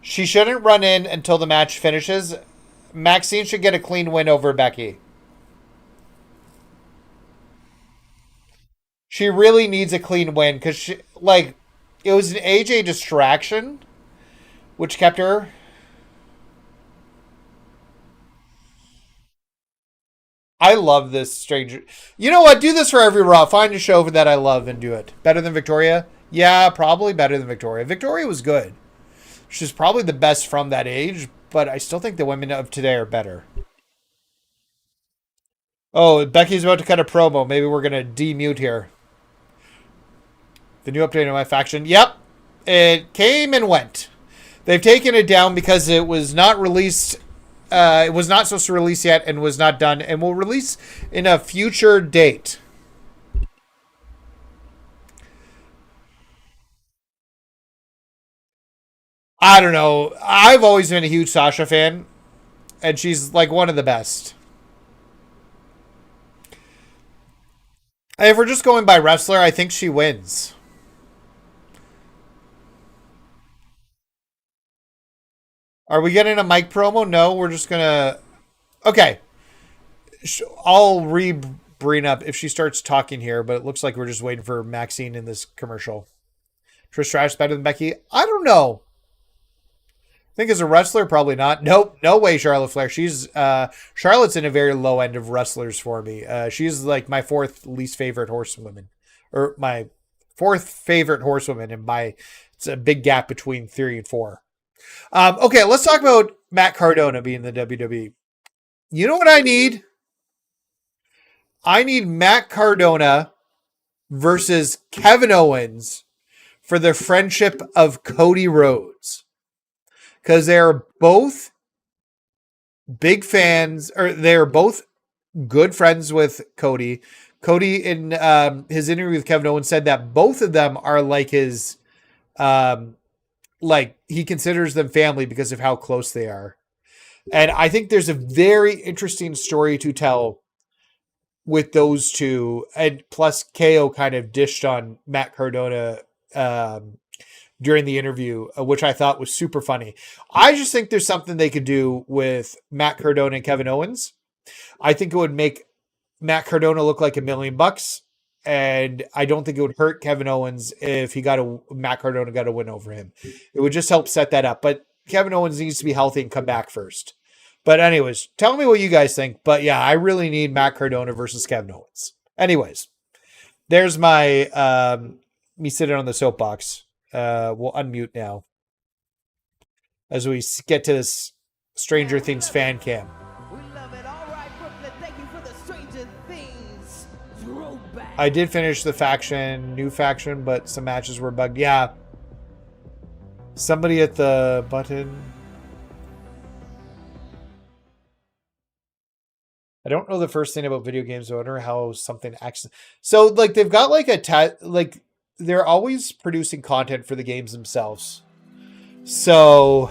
She shouldn't run in until the match finishes. Maxine should get a clean win over Becky. She really needs a clean win because she, like, it was an AJ distraction, which kept her. I love this stranger. You know what? Do this for every Raw. Find a show that I love and do it. Better than Victoria? Yeah, probably better than Victoria. Victoria was good. She's probably the best from that age, but I still think the women of today are better. Oh, Becky's about to cut a promo. Maybe we're going to demute here. The new update on MyFaction. Yep. It came and went. They've taken it down because it was not released. It was not supposed to release yet and was not done. And will release in a future date. I don't know. I've always been a huge Sasha fan. And she's like one of the best. And if we're just going by wrestler, I think she wins. Are we getting a mic promo? No, we're just going to... Okay. I'll bring up if she starts talking here, but it looks like we're just waiting for Maxine in this commercial. Trish Stratus better than Becky? I don't know. I think as a wrestler, probably not. Nope, no way Charlotte Flair. She's Charlotte's in a very low end of wrestlers for me. She's like my 4th least favorite horsewoman. Or my 4th favorite horsewoman, and it's a big gap between 3 and 4. Okay, let's talk about Matt Cardona being the WWE. You know what I need? I need Matt Cardona versus Kevin Owens for the friendship of Cody Rhodes. Because they're both big fans, or they're both good friends with Cody. Cody, in his interview with Kevin Owens, said that both of them are like his, like he considers them family because of how close they are. And I think there's a very interesting story to tell with those two. And plus, KO kind of dished on Matt Cardona during the interview, which I thought was super funny. I just think there's something they could do with Matt Cardona and Kevin Owens. I think it would make Matt Cardona look like $1 million, and I don't think it would hurt Kevin Owens if Matt Cardona got a win over him. It would just help set that up. But Kevin Owens needs to be healthy and come back first. But anyways, tell me what you guys think. But yeah, I really need Matt Cardona versus Kevin Owens. Anyways, there's my me sitting on the soapbox. We'll unmute now as we get to this Stranger Things fan cam. We love it. All right, Brooklyn, thank you for the Stranger Things throwback. I did finish the new faction, but some matches were bugged. Yeah. Somebody at the button. I don't know the first thing about video games. I wonder how something actually. So, like, they've got like they're always producing content for the games themselves. So,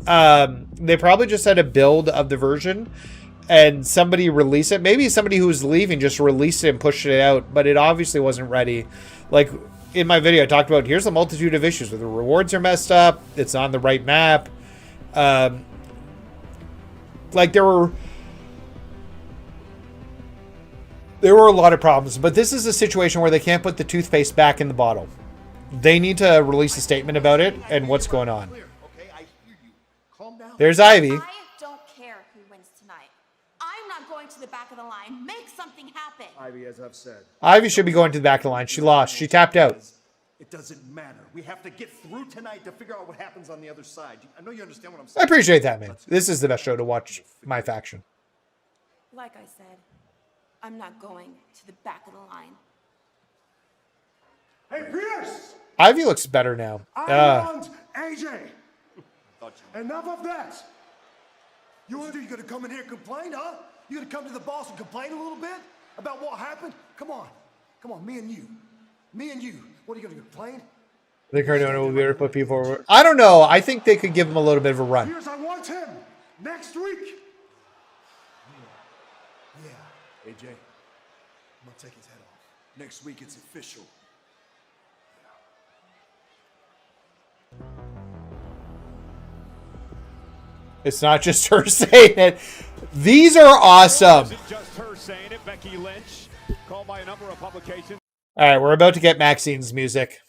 they probably just had a build of the version and somebody released it. Maybe somebody who was leaving just released it and pushed it out, but it obviously wasn't ready. Like in my video, I talked about here's a multitude of issues where the rewards are messed up. It's on the right map. Like there were a lot of problems, but this is a situation where they can't put the toothpaste back in the bottle. They need to release a statement about it and what's going on. There's Ivy. I don't care who wins tonight. I'm not going to the back of the line. Make something happen. Ivy, as I've said, Ivy should be going to the back of the line. She lost. She tapped out. It doesn't matter. We have to get through tonight to figure out what happens on the other side. I know you understand what I'm I saying. appreciate that, man. This is the best show to watch. MyFaction. Like I said, I'm not going to the back of the line. hey, Pierce! Ivy looks better now. I want AJ. Enough of that. You want to do? You gonna come in here and complain, huh? You gonna come to the boss and complain a little bit about what happened? Come on, me and you. What are you gonna complain? I think Cardona will be able to put people over. I don't know. I think they could give him a little bit of a run. Pierce, I want him next week. Yeah, AJ, I'm gonna take his head off. Next week it's official. It's not just her saying it. These are awesome. Isn't just her saying it. Becky Lynch, called by a number of publications. All right, we're about to get Maxine's music.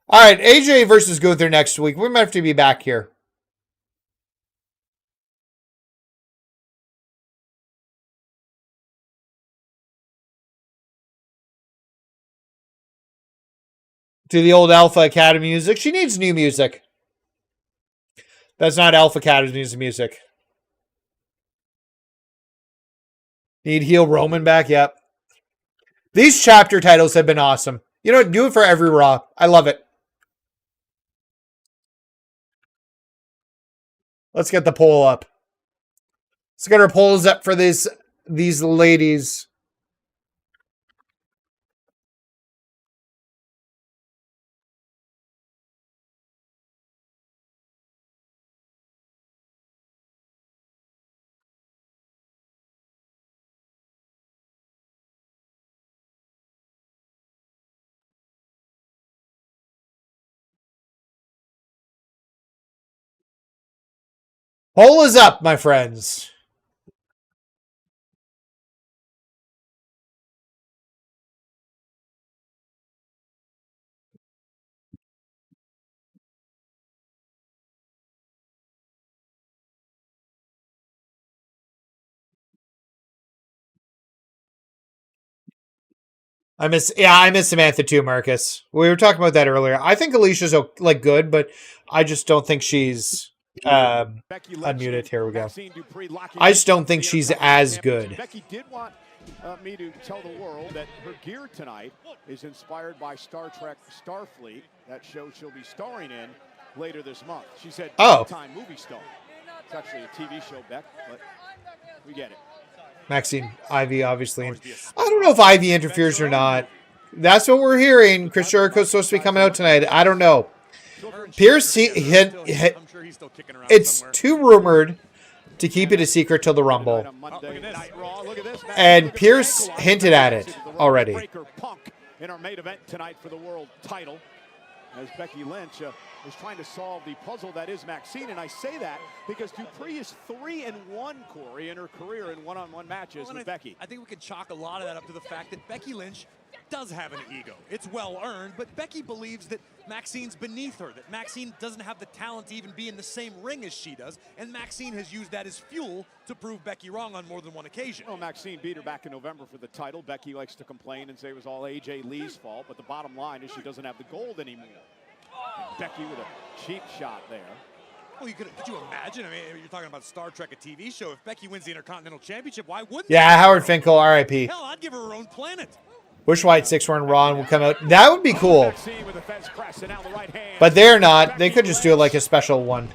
All right, AJ versus Gunther next week. We might have to be back here. To the old Alpha Academy music. She needs new music. That's not Alpha Academy's music. Need heel Roman back? Yep. These chapter titles have been awesome. You know what? Do it for every Raw. I love it. Let's get the poll up. Let's get our polls up for these ladies. Poll is up, my friends. I miss Samantha too, Marcus. We were talking about that earlier. I think Alicia's like good, but I just don't think she's Becky Lynch unmuted. and Here we go. Maxine Dupree locking I just in don't think the she's Intercontinental as Championship. good. Becky did want me to tell the world that her gear tonight is inspired by Star Trek Starfleet, that show she'll be starring in later this month. She said, time movie star. It's actually a TV show, Beck, but we get it. Maxine, Ivy, obviously. I don't know if Ivy interferes or not. That's what we're hearing. Chris Jericho's supposed to be coming out tonight. I don't know. Pierce, it's too rumored to keep it a secret till the Rumble. And Pierce hinted at it already. In our main event tonight for the world title, as Becky Lynch is trying to solve the puzzle that is Maxine, and I say that because Dupree is 3-1, Corey, in her career in one-on-one matches with Becky. I think we can chalk a lot of that up to the fact that Becky Lynch does have an ego. It's well earned, but Becky believes that Maxine's beneath her, that Maxine doesn't have the talent to even be in the same ring as she does, and Maxine has used that as fuel to prove Becky wrong on more than one occasion. Well, Maxine beat her back in November for the title. Becky likes to complain and say it was all AJ Lee's fault, but the bottom line is she doesn't have the gold anymore. And Becky with a cheap shot there. Well, could you imagine? I mean, you're talking about Star Trek, a TV show. If Becky wins the Intercontinental Championship, why wouldn't Yeah, Howard Finkel, R.I.P. Hell, I'd give her own planet. Wish White 6 were in Raw and would come out. That would be cool. But they're not. They could just do it like a special one.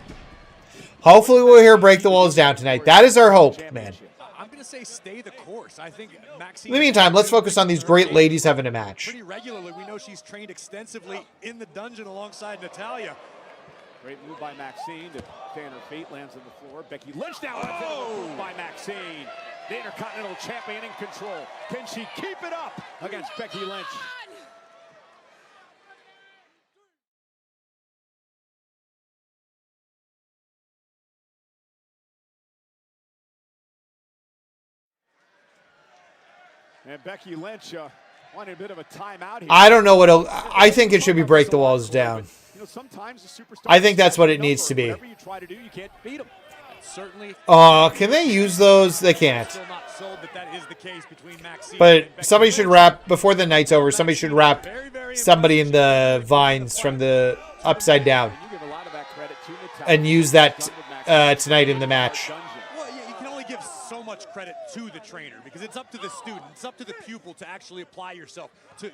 Hopefully we'll hear Break the Walls Down tonight. That is our hope, man. I'm going to say stay the course. I think Maxine... In the meantime, let's focus on these great ladies having a match. Pretty regularly. We know she's trained extensively in the dungeon alongside Natalya. Great move by Maxine to stay on her feet, lands on the floor. Becky Lynch down move by Maxine. The Intercontinental Champion in control. Can she keep it up against Becky Lynch? And Becky Lynch wanted a bit of a timeout here. I don't know what I think it should be Break the Walls Down. You know, sometimes the superstar I think that's what it needs to be. Whatever you try to do, you can't beat them. Certainly. Can they use those? They can't. Still not sold that is the case between Maxine But and Becky. somebody should wrap, before the night's over, somebody should wrap somebody in the vines from the upside down. You give a lot of that credit to Natalya. And use that tonight in the match. Well, yeah, you can only give so much credit to the trainer because it's up to the student, it's up to the pupil to actually apply yourself, to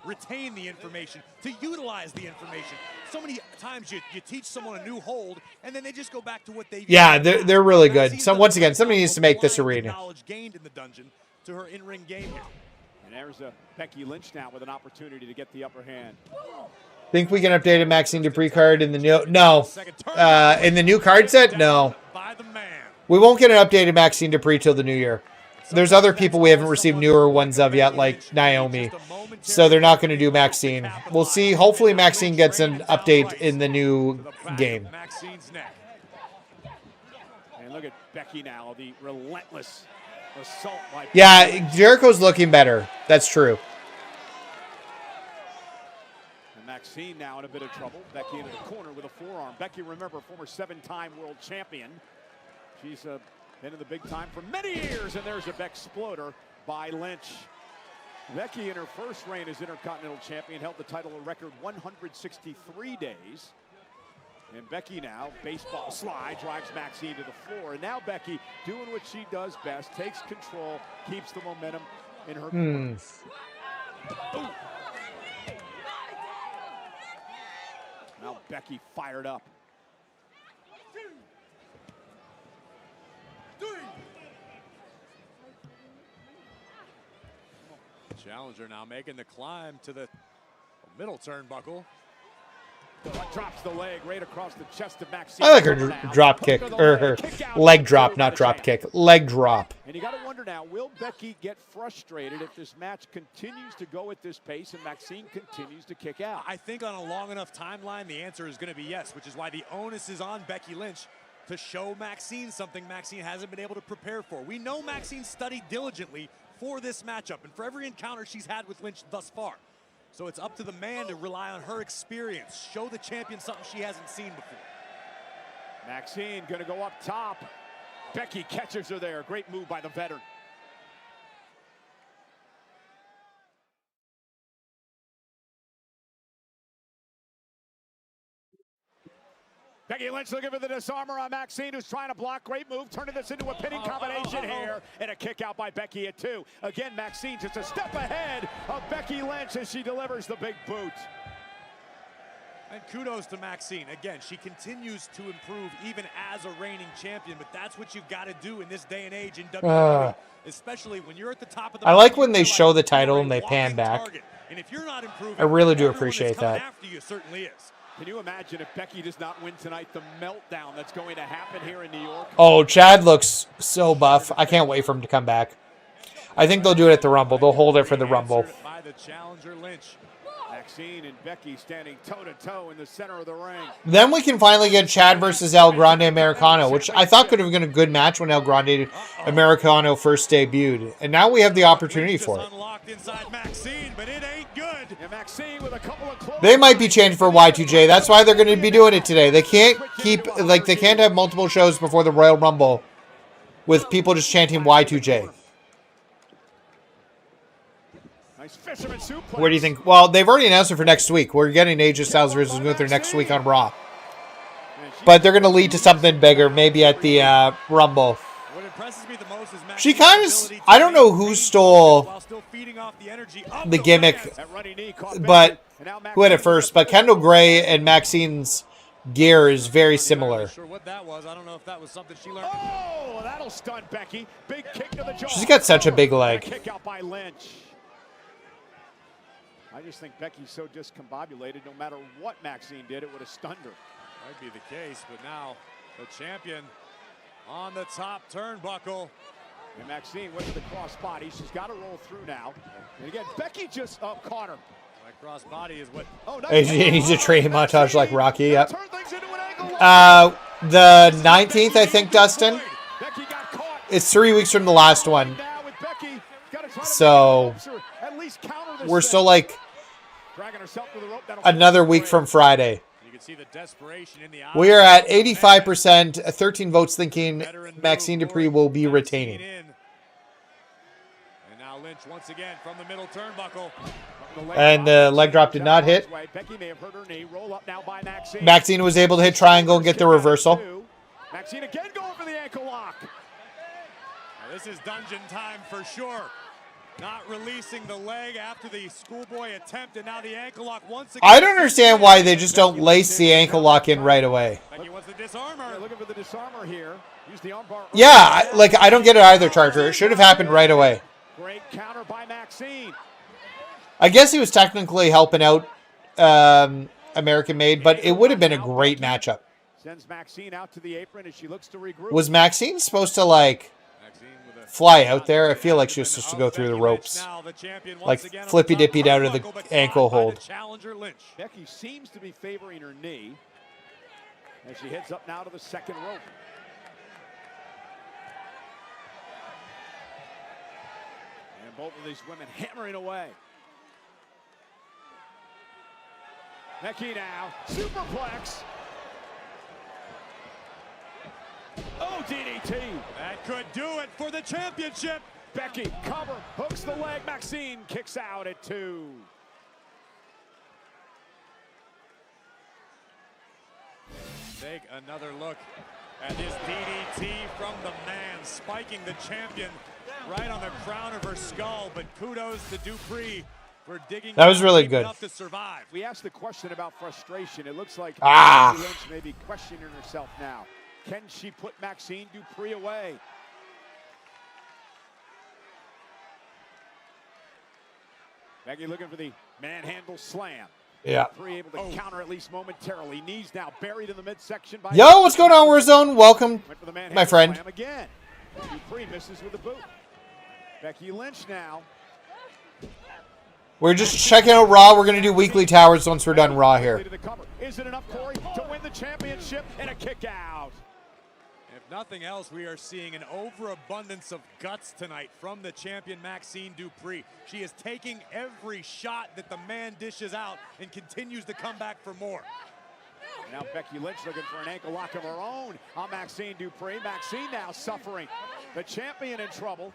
retain the information, to utilize the information. So many times you teach someone a new hold, and then they just go back to what they... Yeah, they're really good. So once again, somebody needs to make this arena. Knowledge gained in the dungeon to her in-ring game here. And there's a Becky Lynch now with an opportunity to get the upper hand. Think we can update a Maxine Dupree card in the new... No. In the new card set? No. By the man. We won't get an updated Maxine Dupree till the new year. There's other people we haven't received newer ones of yet, like Naomi. So they're not going to do Maxine. We'll see. Hopefully Maxine gets an update in the new game. Maxine's neck. And look at Becky now, the relentless assault by... Yeah, Jericho's looking better. That's true. And Maxine now in a bit of trouble. Becky into the corner with a forearm. Becky, remember, former 7-time world champion. She's been in the big time for many years, and there's a Beck-sploder by Lynch. Becky, in her first reign as Intercontinental Champion, held the title a record 163 days. And Becky now, baseball slide, drives Maxine to the floor. And now Becky, doing what she does best, takes control, keeps the momentum in her corner. Now Becky fired up. Challenger now making the climb to the middle turnbuckle. Drops the leg right across the chest of Maxine. I like her drop kick, or her leg drop, not drop kick. Leg drop. And you got to wonder now, will Becky get frustrated if this match continues to go at this pace and Maxine continues to kick out? I think on a long enough timeline, the answer is going to be yes, which is why the onus is on Becky Lynch to show Maxine something Maxine hasn't been able to prepare for. We know Maxine studied diligently for this matchup and for every encounter she's had with Lynch thus far. So it's up to the man to rely on her experience, show the champion something she hasn't seen before. Maxine gonna go up top. Becky catches her there. Great move by the veteran. Becky Lynch looking for the disarmer on Maxine, who's trying to block. Great move, turning this into a pinning combination here. And a kick out by Becky at 2. Again, Maxine just a step ahead of Becky Lynch as she delivers the big boot. And kudos to Maxine. Again, she continues to improve even as a reigning champion, but that's what you've got to do in this day and age in WWE, especially when you're at the top of the I like when they show the title and they pan back. And if you're not improving, I really do everyone appreciate that's coming that. after you certainly is. Can you imagine if Becky does not win tonight, the meltdown that's going to happen here in New York? Oh, Chad looks so buff. I can't wait for him to come back. I think they'll do it at the Rumble. They'll hold it for the Rumble. By the challenger Lynch. Maxine and Becky standing toe-to-toe in the center of the ring. Then we can finally get Chad versus El Grande Americano, which I thought could have been a good match when El Grande Americano first debuted. And now we have the opportunity for it. Unlocked inside Maxine, but it ain't good. And Maxine with a couple of They might be changed for Y2J. That's why they're going to be doing it today. They can't they can't have multiple shows before the Royal Rumble with people just chanting Y2J. fisherman suplex. What do you think? Well, they've already announced it for next week. We're getting AJ Styles versus Gunther next week on Raw. But they're going to lead to something bigger, maybe at the Rumble. What impresses me the most is She kind of, I don't know who stole the gimmick, but who had it first. But Kendall Gray and Maxine's gear is very similar. Sure what that was. I don't know if that was something she learned. Oh, that'll stun Becky. Big kick to the jaw. She's got such a big leg. Kick out by Lynch. I just think Becky's so discombobulated. No matter what Maxine did, it would have stunned her. Might be the case, but now the champion on the top turnbuckle. And Maxine went to the crossbody. She's got to roll through now. And again, Becky just caught her. That crossbody is what. Oh, nice. AJ needs a training montage like Rocky. Yep. The 19th, I think, Dustin. It's 3 weeks from the last one. So we're still like another week from Friday. We are at 85%, 13 votes thinking Maxine Dupree will be retaining. And now Lynch once again from the middle turnbuckle. And the leg drop did not hit. Maxine was able to hit triangle and get the reversal. Maxine again going for the ankle lock. Now this is dungeon time for sure. Not releasing the leg after the schoolboy attempt, and now the ankle lock once again. I don't understand why they just don't lace the ankle lock in right away. Becky wants the disarmer. Looking for the disarmer here. Use the armbar. Yeah, I don't get it either, Charger. It should have happened right away. Great counter by Maxine. I guess he was technically helping out American Made, but it would have been a great matchup. Sends Maxine out to the apron as she looks to regroup. Was Maxine supposed to, like, fly out there? I feel like she was supposed to go through the ropes. Like, flippy-dippy down to the ankle hold. Becky seems to be favoring her knee as she heads up now to the second rope. And both of these women hammering away. Becky now, superplex. Oh, DDT. That could do it for the championship. Becky, cover, hooks the leg. Maxine kicks out at 2. Take another look at this DDT from the man, spiking the champion right on the crown of her skull. But kudos to Dupree for digging. That was really good. To survive. We asked the question about frustration. It looks like Becky Lynch may be questioning herself now. Can she put Maxine Dupree away? Becky looking for the manhandle slam. Yeah. Dupree able to counter at least momentarily. Knees now buried in the midsection. By Yo, what's going on, Warzone? Welcome, my friend. Slam again. Dupree misses with the boot. Becky Lynch now. We're just checking out Raw. We're going to do weekly towers once we're done Raw here. Is it enough, Corey, to win the championship and a kick out? If nothing else, we are seeing an overabundance of guts tonight from the champion Maxine Dupree. She is taking every shot that the man dishes out and continues to come back for more. Now Becky Lynch looking for an ankle lock of her own on Maxine Dupree. Maxine now suffering. The champion in trouble.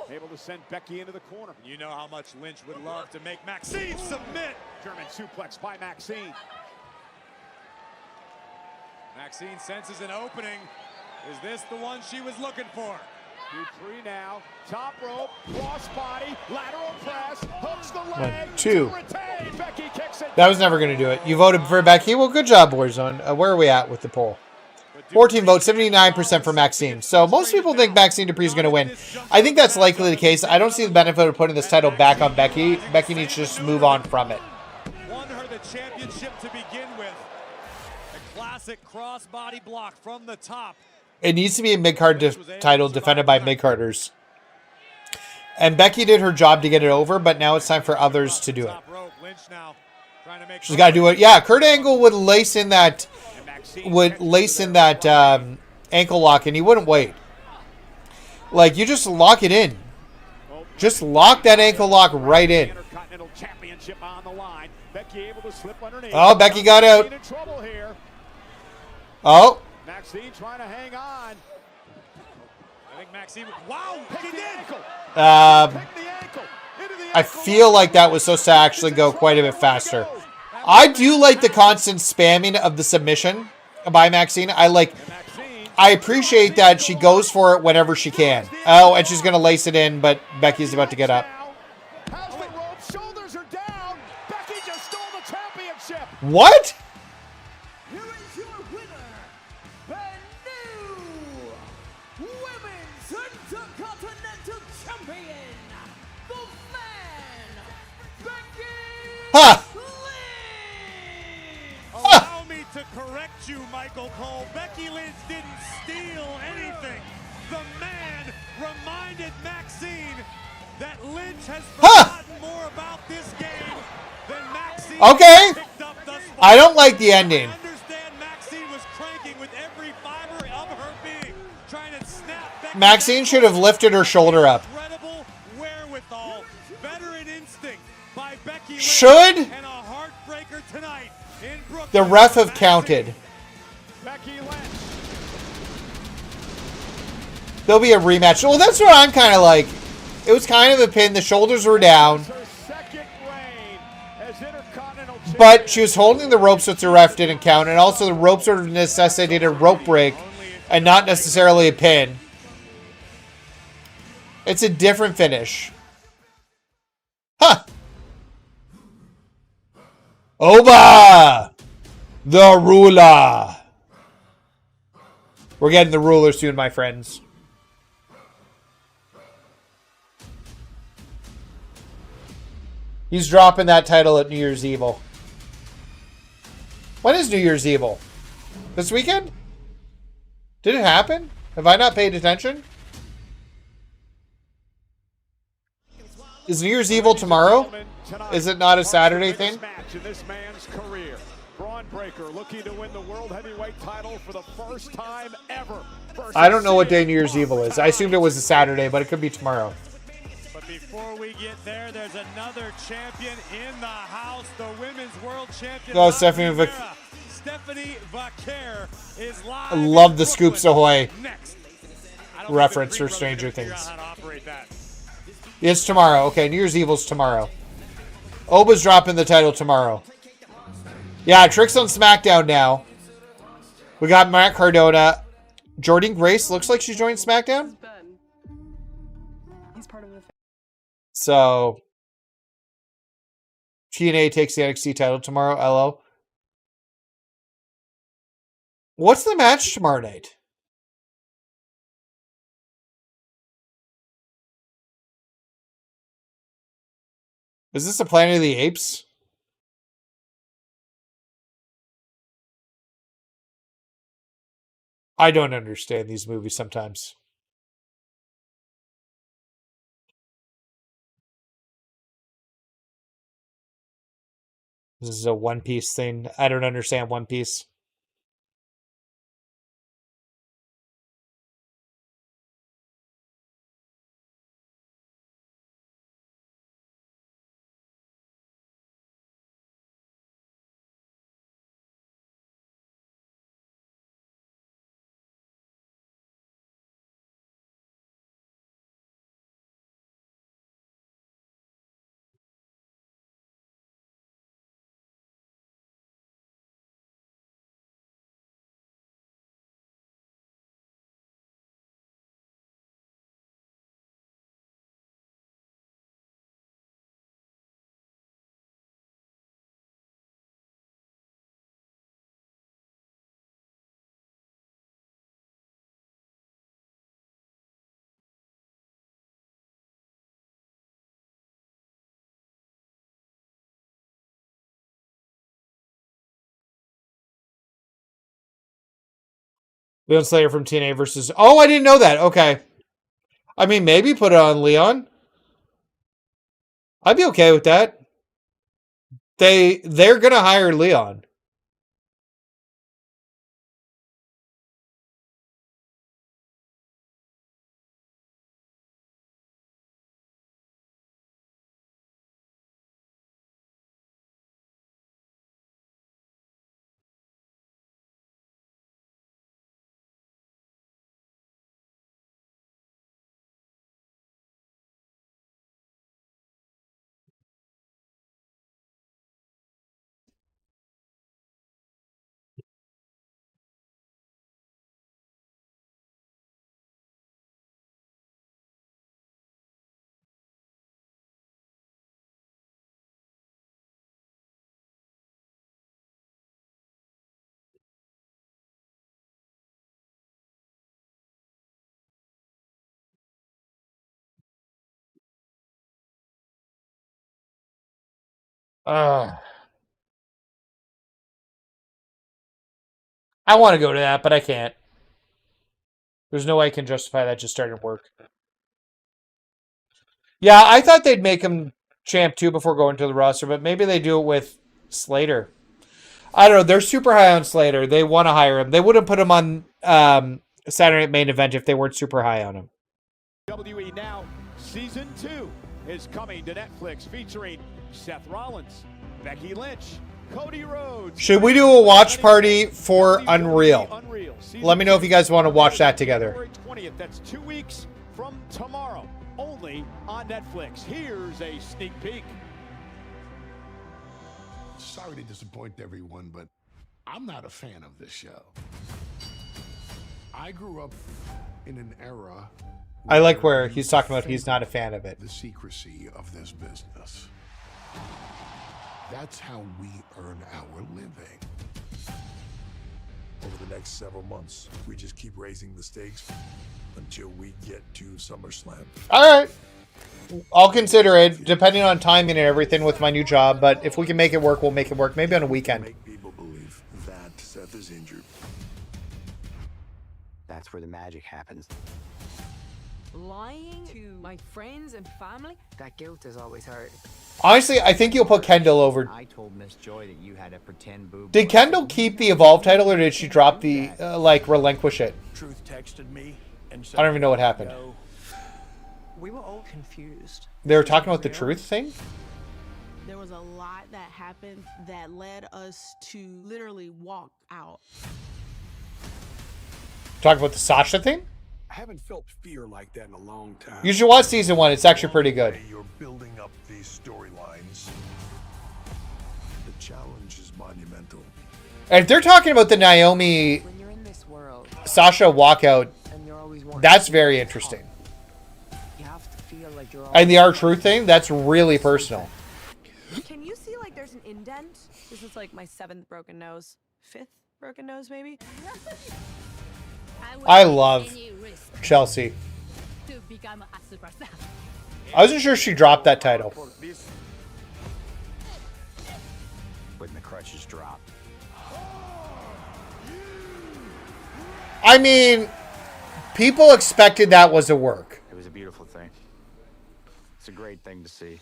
Able to send Becky into the corner. You know how much Lynch would love to make Maxine submit. German suplex by Maxine. Maxine senses an opening. Is this the one she was looking for? 2-3 now. Top rope, crossbody, lateral press, hooks the leg. 1, 2. Retain. Becky kicks it. That was never going to do it. You voted for Becky. Well, good job, Warzone. Where are we at with the poll? 14 votes, 79% for Maxine. So most people think Maxine Dupree is going to win. I think that's likely the case. I don't see the benefit of putting this title back on Becky. Becky needs to just move on from it. Won her the championship to begin with. A classic crossbody block from the top. It needs to be a mid-card title defended by mid-carders. And Becky did her job to get it over, but now it's time for others to do it. She's got to do it. Yeah, Kurt Angle would lace in that ankle lock, and he wouldn't wait. Like, you just lock it in. Just lock that ankle lock right in. Oh, Becky got out. Oh. Maxine trying to hang on. I think Maxine. Wow, she did. I feel like that was supposed to actually go quite a bit faster. I do like the constant spamming of the submission by Maxine. I appreciate that she goes for it whenever she can. Oh, and she's going to lace it in, but Becky's about to get up. Has the rope, shoulders are down. Becky just stole the championship. What? Here is your winner, the new Women's Intercontinental Champion, the man, Becky Ha! Allow me to correct you, Michael Cole. Becky Lynch didn't steal anything. The man reminded Maxine that Lynch has forgotten more about this game than Maxine Okay. picked up thus far. I don't like the ending. I understand Maxine was cranking with every fiber of her being, trying to snap Becky Maxine back. should have lifted her shoulder up. Incredible wherewithal, veteran instinct by Becky Lynch, Should and a heartbreaker tonight in Brooklyn. the ref have counted? Becky Lynch. There'll be a rematch. Well, that's what I'm kind of like. It was kind of a pin. The shoulders were down. Her second reign as Intercontinental But she was holding the ropes, so the ref didn't count. And also the ropes sort of necessitated a rope break and not necessarily a pin. It's a different finish. Huh. Oba! The ruler. We're getting the ruler soon, my friends. He's dropping that title at New Year's Evil. When is New Year's Evil? This weekend? Did it happen? Have I not paid attention? Is New Year's Evil tomorrow? Is it not a Saturday thing? Match in this man's career. Braun Breaker looking to win the World Heavyweight title for the first time ever. I don't know what day New Year's Evil is. I assumed it was a Saturday, but it could be tomorrow. But before we get there, there's another champion in the house, the Women's World Champion. Oh, Stephanie Stephanie Vaquer is live. I love the Scoops Ahoy Next. reference for Stranger Things. It's tomorrow. Okay, New Year's Evil's tomorrow. Oba's dropping the title tomorrow. Yeah, Trick's on SmackDown now. We got Matt Cardona. Jordynne Grace looks like she joined SmackDown. So, TNA takes the NXT title tomorrow. LO. What's the match tomorrow night? Is this a Planet of the Apes? I don't understand these movies sometimes. This is a One Piece thing. I don't understand One Piece. Leon Slater from TNA versus... Oh, I didn't know that. Okay. I mean, maybe put it on Leon. I'd be okay with that. They're going to hire Leon. I want to go to that, but I can't. There's no way I can justify that just starting work. Yeah, I thought they'd make him champ too before going to the roster, but maybe they do it with Slater. I don't know. They're super high on Slater. They want to hire him. They wouldn't put him on Saturday Night Main Event if they weren't super high on him. WWE Now Season 2 is coming to Netflix, featuring Seth Rollins, Becky Lynch, Cody Rhodes. Should we do a watch party for Unreal? Let me know if you guys want to watch that together. February 20th. That's 2 weeks from tomorrow. Only on Netflix. Here's a sneak peek. Sorry to disappoint everyone, but I'm not a fan of this show. I grew up in an era... I like where he's talking about he's not a fan of it. The secrecy of this business. That's how we earn our living. Over the next several months, we just keep raising the stakes until we get to SummerSlam. All right. I'll consider it, depending on timing and everything with my new job. But if we can make it work, we'll make it work. Maybe on a weekend. Make people believe that Seth is injured. That's where the magic happens. Lying to my friends and family? That guilt is always hard. Honestly, I think you'll put Kendall over. I told Miss Joy that you had a pretend boob. Did Kendall keep the Evolve title, or did she drop the, relinquish it? Truth texted me and said, I don't even know what happened. No. We were all confused. They were talking about the truth thing? There was a lot that happened that led us to literally walk out. Talk about the Sasha thing? I haven't felt fear like that in a long time. You should watch season 1. It's actually pretty good. You're building up these storylines. The challenge is monumental. And if they're talking about the Naomi When you're in this world, Sasha walkout, and you're always wanting that's to very be interesting. top, you have to feel like you're And the R-Truth thing, that's really personal. Can you see like there's an indent? This is like my 7th broken nose. 5th broken nose, maybe? I love Chelsea. To become a superstar. I wasn't sure she dropped that title. When the crutches drop. I mean, people expected that was a work. It was a beautiful thing. It's a great thing to see.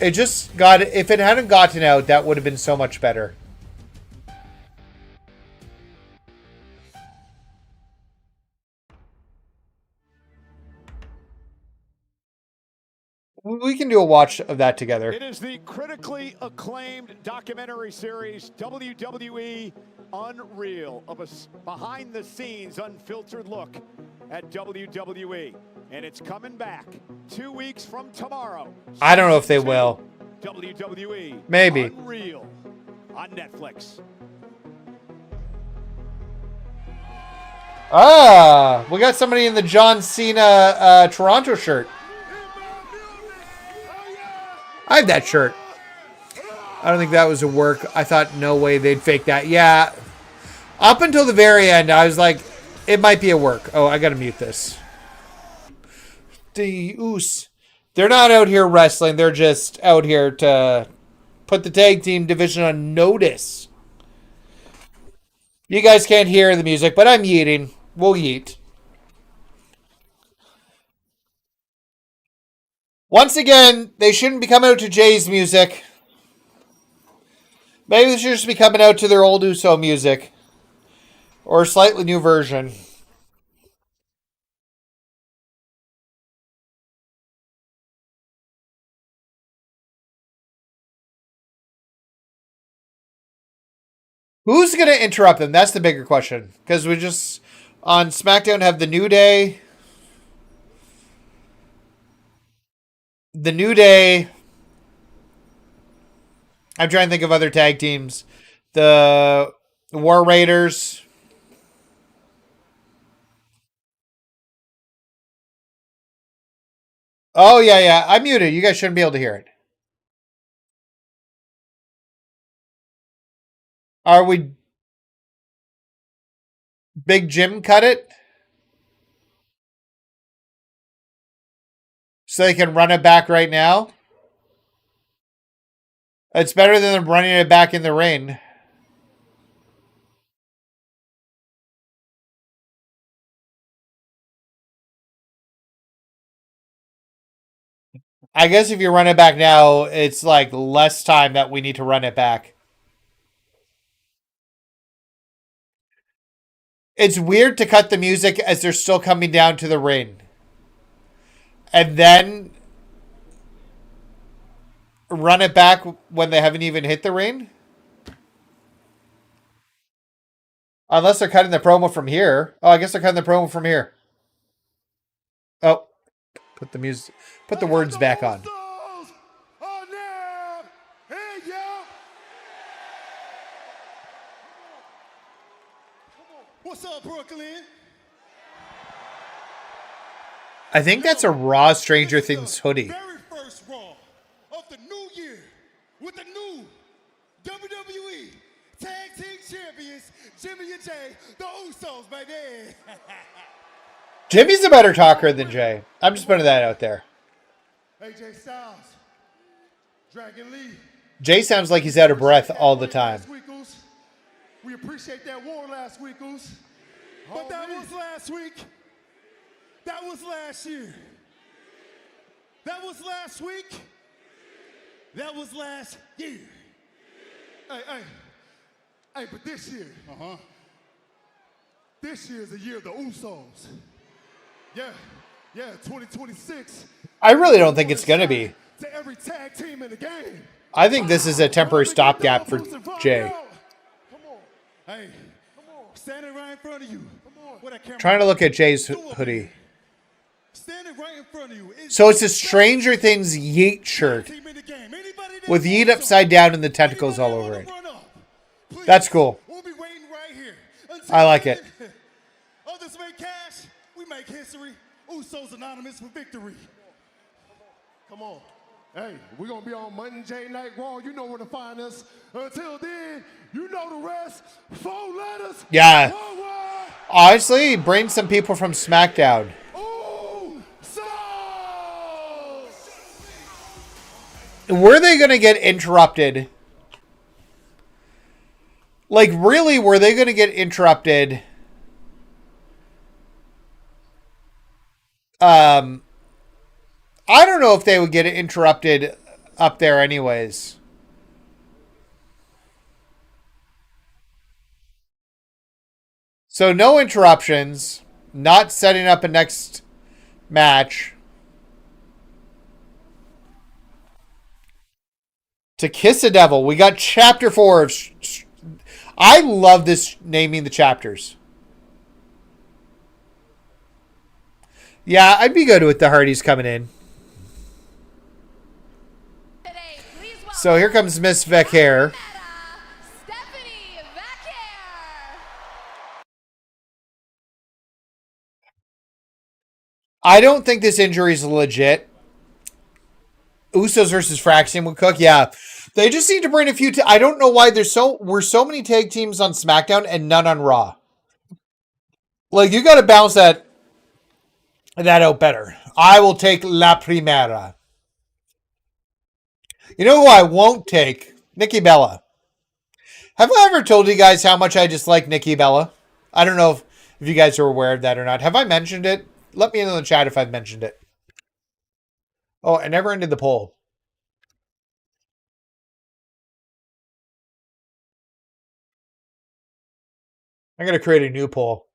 It just got, if it hadn't gotten out, that would have been so much better. We can do a watch of that together. It is the critically acclaimed documentary series, WWE Unreal, of a behind-the-scenes, unfiltered look at WWE. And it's coming back 2 weeks from tomorrow. I don't know if they will. WWE Maybe. Unreal on Netflix. Ah, we got somebody in the John Cena Toronto shirt. I have that shirt. I don't think that was a work. I thought no way they'd fake that. Yeah. Up until the very end, I was like, it might be a work. Oh, I gotta mute this. Deus. They're not out here wrestling. They're just out here to put the tag team division on notice. You guys can't hear the music, but I'm eating. We'll yeet. Once again, they shouldn't be coming out to Jay's music. Maybe they should just be coming out to their old Uso music. Or a slightly new version. Who's going to interrupt them? That's the bigger question. Because we just, on SmackDown, have the New Day. The New Day. I'm trying to think of other tag teams. The War Raiders. Oh, yeah. I'm muted. You guys shouldn't be able to hear it. Are we... Big Jim cut it? So they can run it back right now? It's better than them running it back in the ring. I guess if you run it back now, it's like less time that we need to run it back. It's weird to cut the music as they're still coming down to the ring. And then run it back when they haven't even hit the ring. Unless they're cutting the promo from here. Oh, I guess they're cutting the promo from here. Oh. Put the music, put the words back on. What's up, Brooklyn? I think that's a Raw Stranger Things hoodie. Very first Raw of the new year with the new WWE Tag Team Champions, Jimmy and Jay, the Usos, baby. Jimmy's a better talker than Jay. I'm just putting that out there. AJ Styles, Dragon Lee. Jay sounds like he's out of breath all the time. We appreciate that war last week, Oos. But that was last week. That was last year. That was last week. That was last year. Hey, but this year, this year is the year of the Usos. Yeah, 2026. I really don't think it's going to be. To every tag team in the game. I think this is a temporary stopgap for Jay. Hey, standing right in front of you. Trying to look at Jay's hoodie. Standing right in front of you. So it's a Stranger Things Yeet shirt with Yeet upside down and the tentacles all over it. That's cool. We'll be waiting right here. I like it. Others make cash, we make history. Usos Anonymous for victory. Come on. Hey, we're going to be on Monday Night Raw. You know where to find us. Until then, you know the rest. 4 letters. Yeah. Forward. Honestly, bring some people from SmackDown. Were they going to get interrupted? Like, really, were they going to get interrupted? I don't know if they would get interrupted up there anyways. So no interruptions. Not setting up a next match. To Kiss a Devil. We got chapter 4 of... I love this naming the chapters. Yeah, I'd be good with the Hardys coming in. So here comes Miss Vacare. I don't think this injury is legit. Usos versus Fraction would cook. Yeah. They just need to bring a few... I don't know why there's so many tag teams on SmackDown and none on Raw. Like, you got to balance that out better. I will take La Primera. You know who I won't take? Nikki Bella. Have I ever told you guys how much I dislike Nikki Bella? I don't know If you guys are aware of that or not. Have I mentioned it? Let me know in the chat if I've mentioned it. Oh, I never ended the poll. I'm going to create a new poll.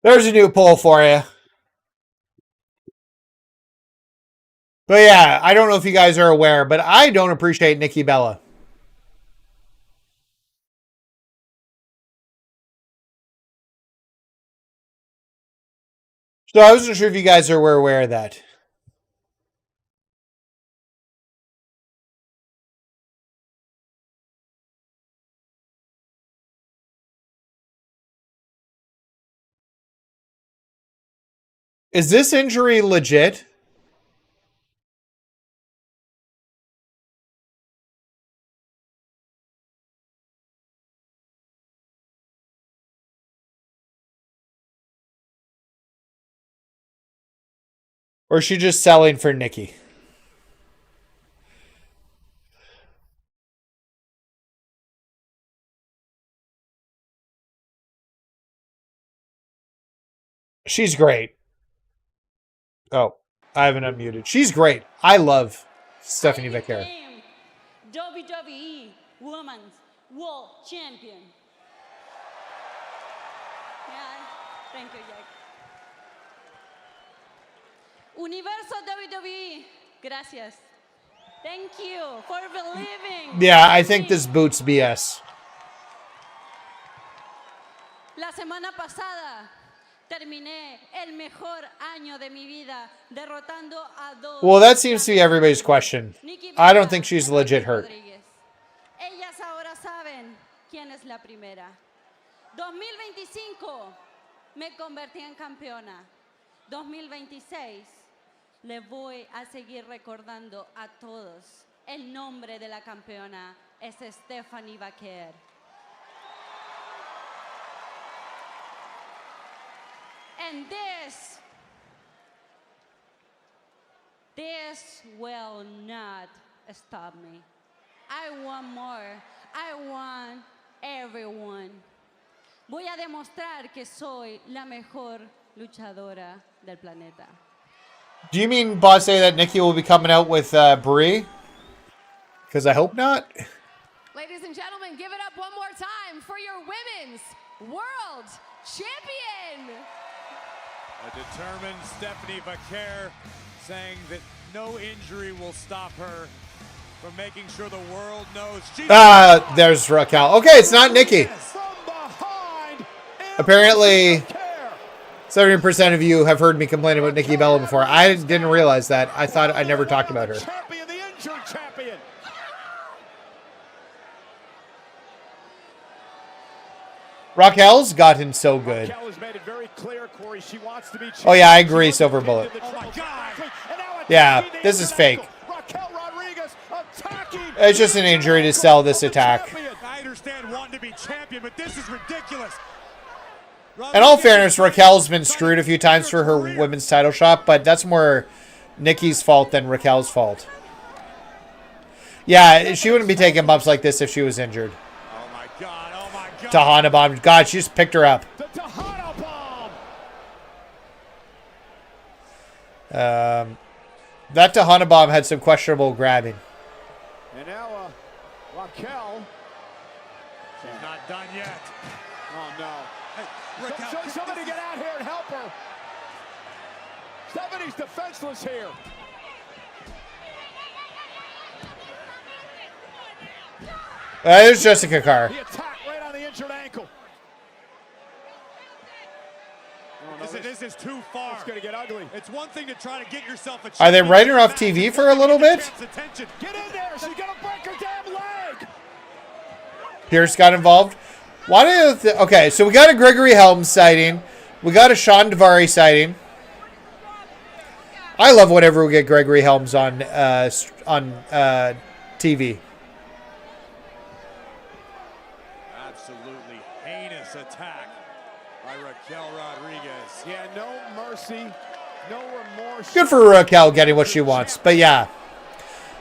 There's a new poll for you. But yeah, I don't know if you guys are aware, but I don't appreciate Nikki Bella. So I wasn't sure if you guys were aware of that. Is this injury legit? Or is she just selling for Nikki? She's great. Oh, I haven't unmuted. She's great. I love Stephanie Becker. WWE Women's World Champion. Yeah, thank you, Jack. Universo WWE, gracias. Thank you for believing. Yeah, I think this boots BS. La semana pasada terminé el mejor año de mi vida derrotando a dos. Well, that seems to be everybody's question. I don't think she's legit hurt. Ellas ahora saben quién es la primera. 2025 me convertí en campeona. 2026 le voy a seguir recordando a todos. El nombre de la campeona es Stephanie Becker. And this will not stop me. I want more. I want everyone. Voy a demostrar que soy la mejor luchadora del planeta. Do you mean, Boss, say that Nikki will be coming out with Brie? Because I hope not. Ladies and gentlemen, give it up one more time for your Women's World Champion. A determined Stephanie Becker saying that no injury will stop her from making sure the world knows she's... There's Raquel. Okay, it's not Nikki. Apparently, 70% of you have heard me complain about Nikki Bella before. I didn't realize that. I thought I never talked about her. Champion, the injured champion. Raquel's gotten so good. Raquel has made it very clear, Corey, she wants to be Oh yeah, I agree, Silver Bullet. Yeah, this is fake. It's just an injury to sell this attack. I understand wanting to be champion, but this is ridiculous. In all fairness, Raquel's been screwed a few times for her women's title shot, but that's more Nikki's fault than Raquel's fault. Yeah, she wouldn't be taking bumps like this if she was injured. Oh my God, oh my God. Tahana bomb. God, she just picked her up. The Tahana bomb. That Tahana bomb had some questionable grabbing. And now Raquel. She's not done yet. Oh no. Hey, Raquel, somebody get out here and help her. Stephanie's defenseless here. There's Jessica Carr. The attack right on the injured ankle. Oh, no, this is too far. It's going to get ugly. It's one thing to try to get yourself a Are they writing her off TV for a little bit? Get in there. She's going to break her damn leg. Pierce got involved. Why do okay, so we got a Gregory Helms sighting. We got a Sean Daivari sighting. I love whenever we get Gregory Helms on TV. Absolutely. by Raquel Rodriguez. Yeah, no mercy, no remorse. Good for Raquel getting what she wants. But yeah,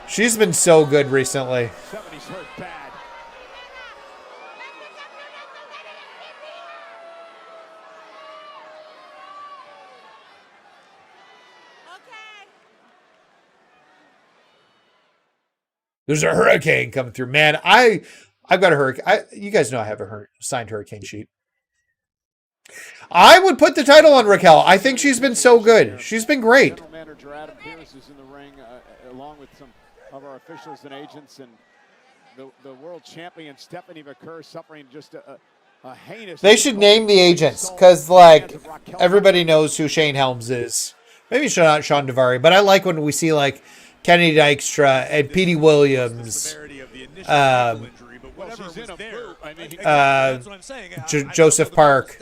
she's been so good recently. Stephanie's hurt bad. There's a hurricane coming through. Man, I've got a hurricane. You guys know I have a signed hurricane sheet. I would put the title on Raquel. I think she's been so good. She's been great. General Manager Adam Pearce is in the ring along with some of our officials and agents, and the world champion Stephanie McCurr suffering just a heinous. They should name the agents because, like, everybody knows who Shane Helms is. Maybe not Sean Daivari, but I like when we see, like, Kenny Dykstra and Petey Williams, Joseph Park.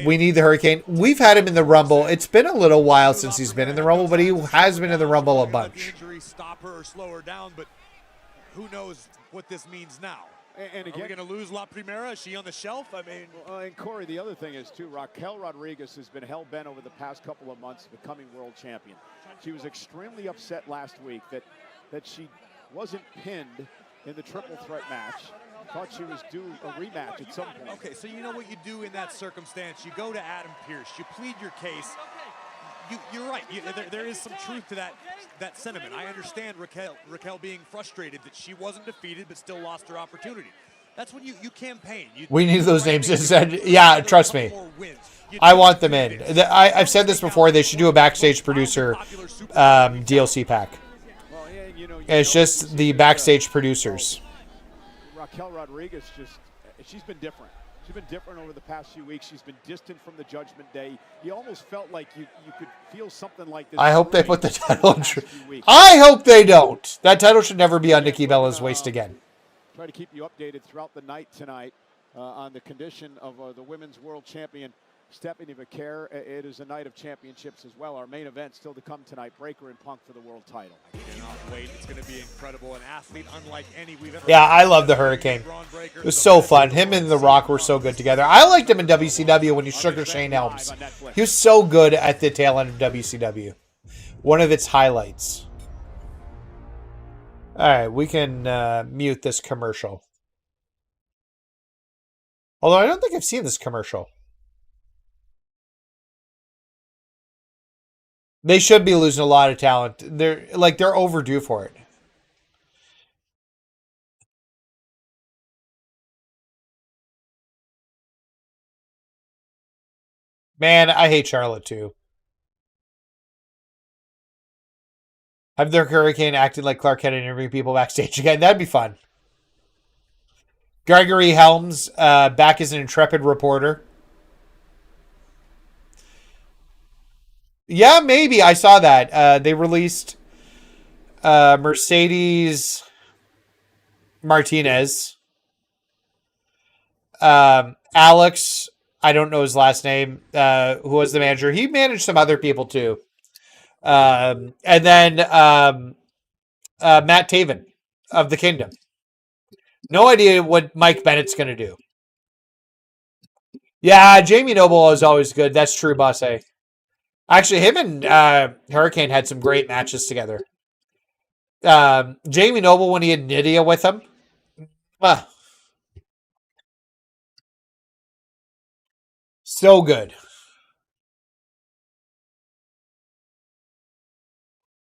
We need the Hurricane. We've had him in the Rumble. It's been a little while since he's been in the Rumble, but he has been in the Rumble a bunch. Stop her or slow her down, but who knows what this means now? And again, are we going to lose La Primera? Is she on the shelf? I mean, and Corey, the other thing is too, Raquel Rodriguez has been hell bent over the past couple of months becoming world champion. She was extremely upset last week that she wasn't pinned in the triple threat match. Thought she was due a rematch at some point. Okay, so you know what you do in that circumstance? You go to Adam Pearce. You plead your case. You're right. There is some truth to that sentiment. I understand Raquel being frustrated that she wasn't defeated but still lost her opportunity. That's when you campaign. We need those names. Yeah, trust me. I want them in. I've said this before. They should do a backstage producer DLC pack. It's just the backstage producers. Raquel Rodriguez she's been different. She's been different over the past few weeks. She's been distant from the Judgment Day. You almost felt like you could feel something like this. I hope they put the title on. I hope they don't. That title should never be on Nikki Bella's waist again. Try to keep you updated throughout the night tonight on the condition of the women's world champion, Stephanie McCurr. It is a night of championships as well. Our main event still to come tonight, Breaker and Punk for the world title. I cannot wait. It's going to be incredible. An athlete unlike any we've ever. Yeah, I love the Hurricane. It was so fun. Him and The Rock were so good together. I liked him in WCW when he sugar Shane Helms. He was so good at the tail end of WCW. One of its highlights. All right, we can mute this commercial. Although I don't think I've seen this commercial. They should be losing a lot of talent. They're overdue for it. Man, I hate Charlotte too. Have their Hurricane acted like Clark Kent and interviewing people backstage again. That'd be fun. Gregory Helms back as an intrepid reporter. Yeah, maybe. I saw that. They released Mercedes Martinez. Alex, I don't know his last name, who was the manager. He managed some other people too. And then Matt Taven of the Kingdom. No idea what Mike Bennett's going to do. Yeah, Jamie Noble is always good. That's true, Boss A. Actually, him and Hurricane had some great matches together. Jamie Noble, when he had Nydia with him. So good.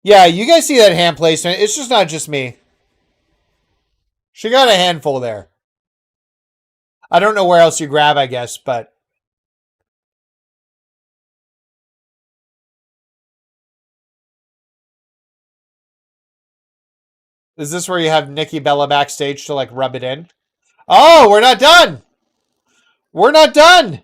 Yeah, you guys see that hand placement. It's just not just me. She got a handful there. I don't know where else you grab, I guess, but... Is this where you have Nikki Bella backstage to, like, rub it in? Oh, we're not done! We're not done!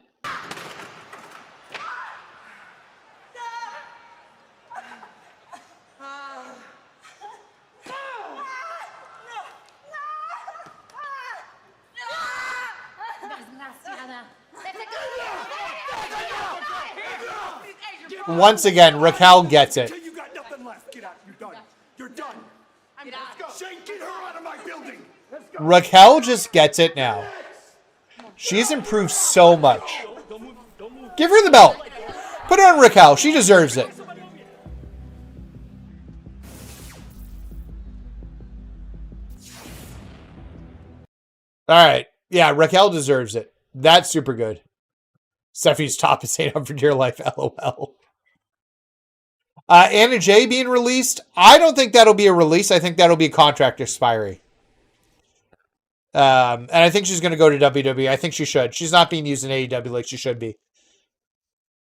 Once again, Raquel gets it. You got nothing left. Get out. You're done. You're done. Let's go. Shane, get her out of my building. Let's go. Raquel just gets it now. She's improved so much. Give her the belt. Put her on Raquel. She deserves it. All right. Yeah, Raquel deserves it. That's super good. Steffi's top is 8 up for dear life. LOL. Anna Jay being released. I don't think that'll be a release. I think that'll be a contract expiry. And I think she's going to go to WWE. I think she should. She's not being used in AEW like she should be.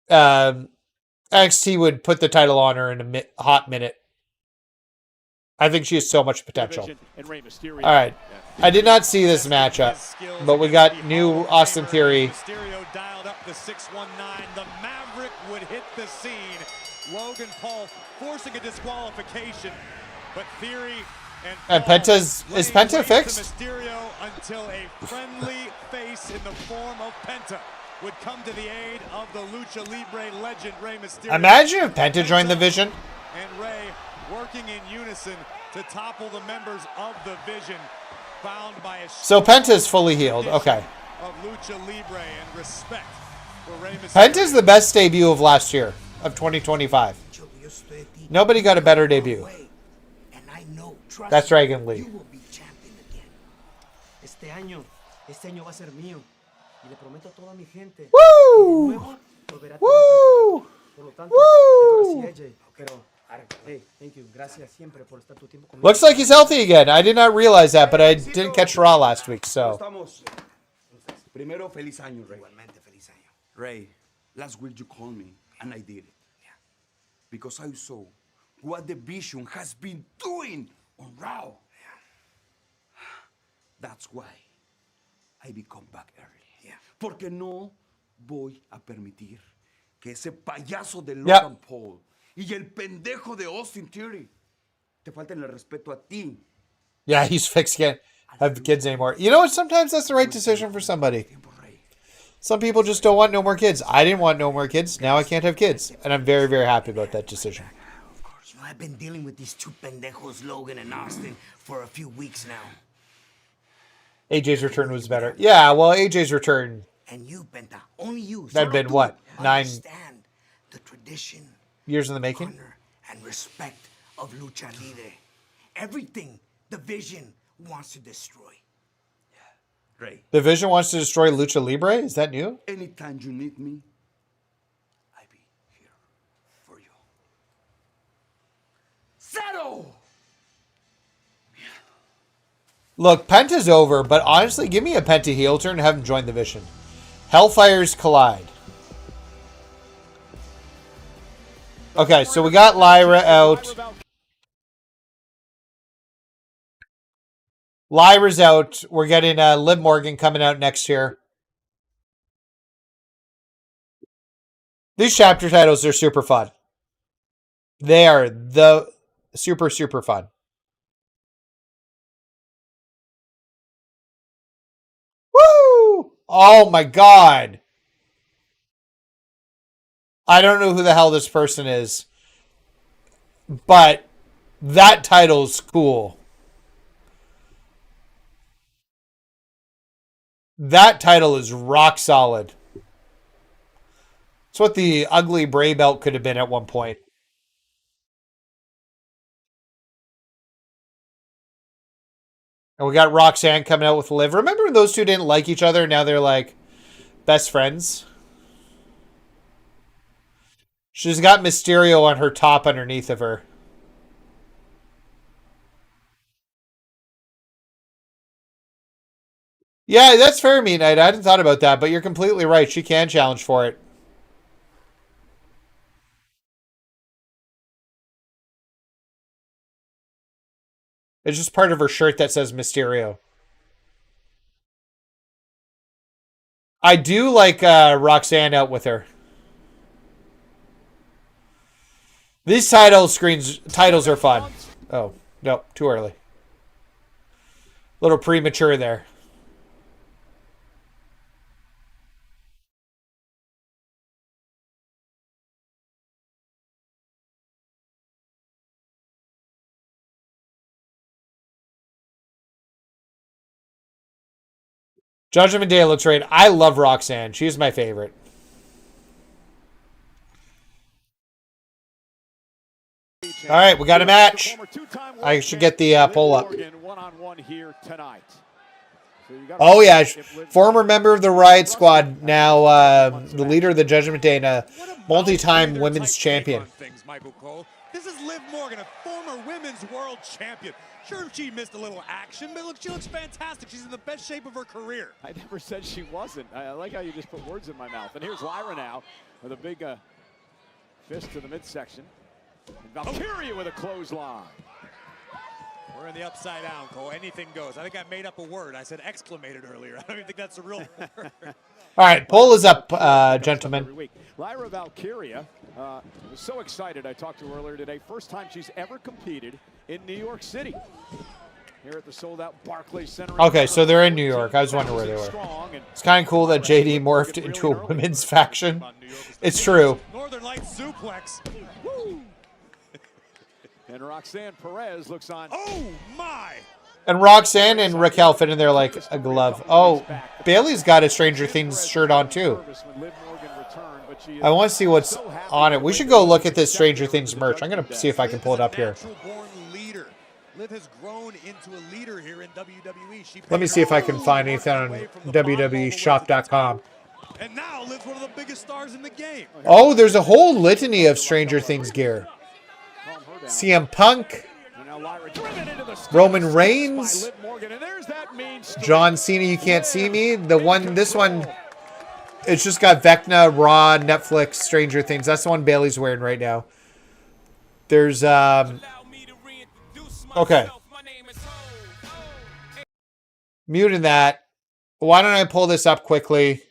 NXT would put the title on her in a hot minute. I think she has so much potential. All right. I did not see this matchup, but we got new Austin Theory. Mysterio dialed up the 619. The Maverick would hit the scene. Logan Paul forcing a disqualification, but Theory and Penta's is Penta fixed? Mysterio until a friendly face in the form of Penta would come to the aid of the Lucha Libre legend Rey Mysterio. Imagine if Penta joined the Vision. And Rey working in unison to topple the members of the Vision, bound by a so Penta's fully healed. Okay. Of Lucha Libre and respect for Rey Mysterio. Penta's the best debut of last year, of 2025. Nobody got a better debut. That's Dragon Lee. Woo! Woo! Woo! Looks like he's healthy again. I did not realize that, but I didn't catch Raw last week, so. Primero, feliz año, Rey. Igualmente, feliz año. Rey, last week you called me, and I did it. Yeah. Because I saw what the Vision has been doing on Raw. Yeah. That's why I become back early. Yeah. Porque no voy a permitir que ese payaso de Logan Paul y el pendejo de Austin Theory te falten el respeto a ti. Yeah, he's fixed. Can't have kids anymore. You know what? Sometimes that's the right decision for somebody. Some people just don't want no more kids. I didn't want no more kids. Now I can't have kids. And I'm very, very happy about that decision. You know, I've been dealing with these two pendejos, Logan and Austin, for a few weeks now. AJ's return was better. Yeah, well, AJ's return. And you, Penta, only you. That'd been what? 9 the tradition, years in the making? Honor and respect of Lucha Libre. Everything the Vision wants to destroy. Rey. The Vision wants to destroy Lucha Libre? Is that new? Anytime you need me, I be here for you. Settle! Look, Penta's over, but honestly, give me a Penta heel turn and have him join the Vision. Hellfires collide. Okay, so we got Lyra out. Lyra's out. We're getting Liv Morgan coming out next year. These chapter titles are super fun. They are the super, super fun. Woo! Oh my god. I don't know who the hell this person is, but that title's cool. That title is rock solid. It's what the ugly Bray belt could have been at one point. And we got Roxanne coming out with Liv. Remember when those two didn't like each other? Now they're like best friends. She's got Mysterio on her top underneath of her. Yeah, that's fair, Meat Knight. I hadn't thought about that, but you're completely right. She can challenge for it. It's just part of her shirt that says Mysterio. I do like Roxanne out with her. These titles are fun. Oh, no, too early. A little premature there. Judgment Day looks great. I love Roxanne. She's my favorite. All right, we got a match. I should get the poll up. Oh, yeah. Former member of the Riot Squad, now the leader of the Judgment Day and a multi-time women's champion. This is Liv Morgan, a former women's world champion. Sure, she missed a little action, but look, she looks fantastic. She's in the best shape of her career. I never said she wasn't. I like how you just put words in my mouth. And here's Lyra now with a big fist to the midsection. And Valkyria with a clothesline. We're in the upside down, Cole. Anything goes. I think I made up a word. I said exclamated earlier. I don't even think that's a real word. All right, poll is up, gentlemen. Lyra Valkyria was so excited. I talked to her earlier today. First time she's ever competed in New York City. Here at the sold-out Barclays Center. Okay, so they're in New York. I was wondering where they were. It's kind of cool that JD morphed into a women's faction. It's true. Northern Lights suplex. And Roxanne Perez looks on. Oh, my! And Roxanne and Raquel fit in there like a glove. Oh, Bailey's got a Stranger Things shirt on, too. I want to see what's on it. We should go look at this Stranger Things merch. I'm going to see if I can pull it up here. Liv has grown into a leader here in WWE. Let me see if I can find anything on WWEshop.com. And now Liv's one of the biggest stars in the game. Oh, there's a whole litany of Stranger Things gear. CM Punk, Roman Reigns, John Cena, You Can't See Me. This one, it's just got Vecna, Raw, Netflix, Stranger Things. That's the one Bailey's wearing right now. There's, okay. Muting that. Why don't I pull this up quickly?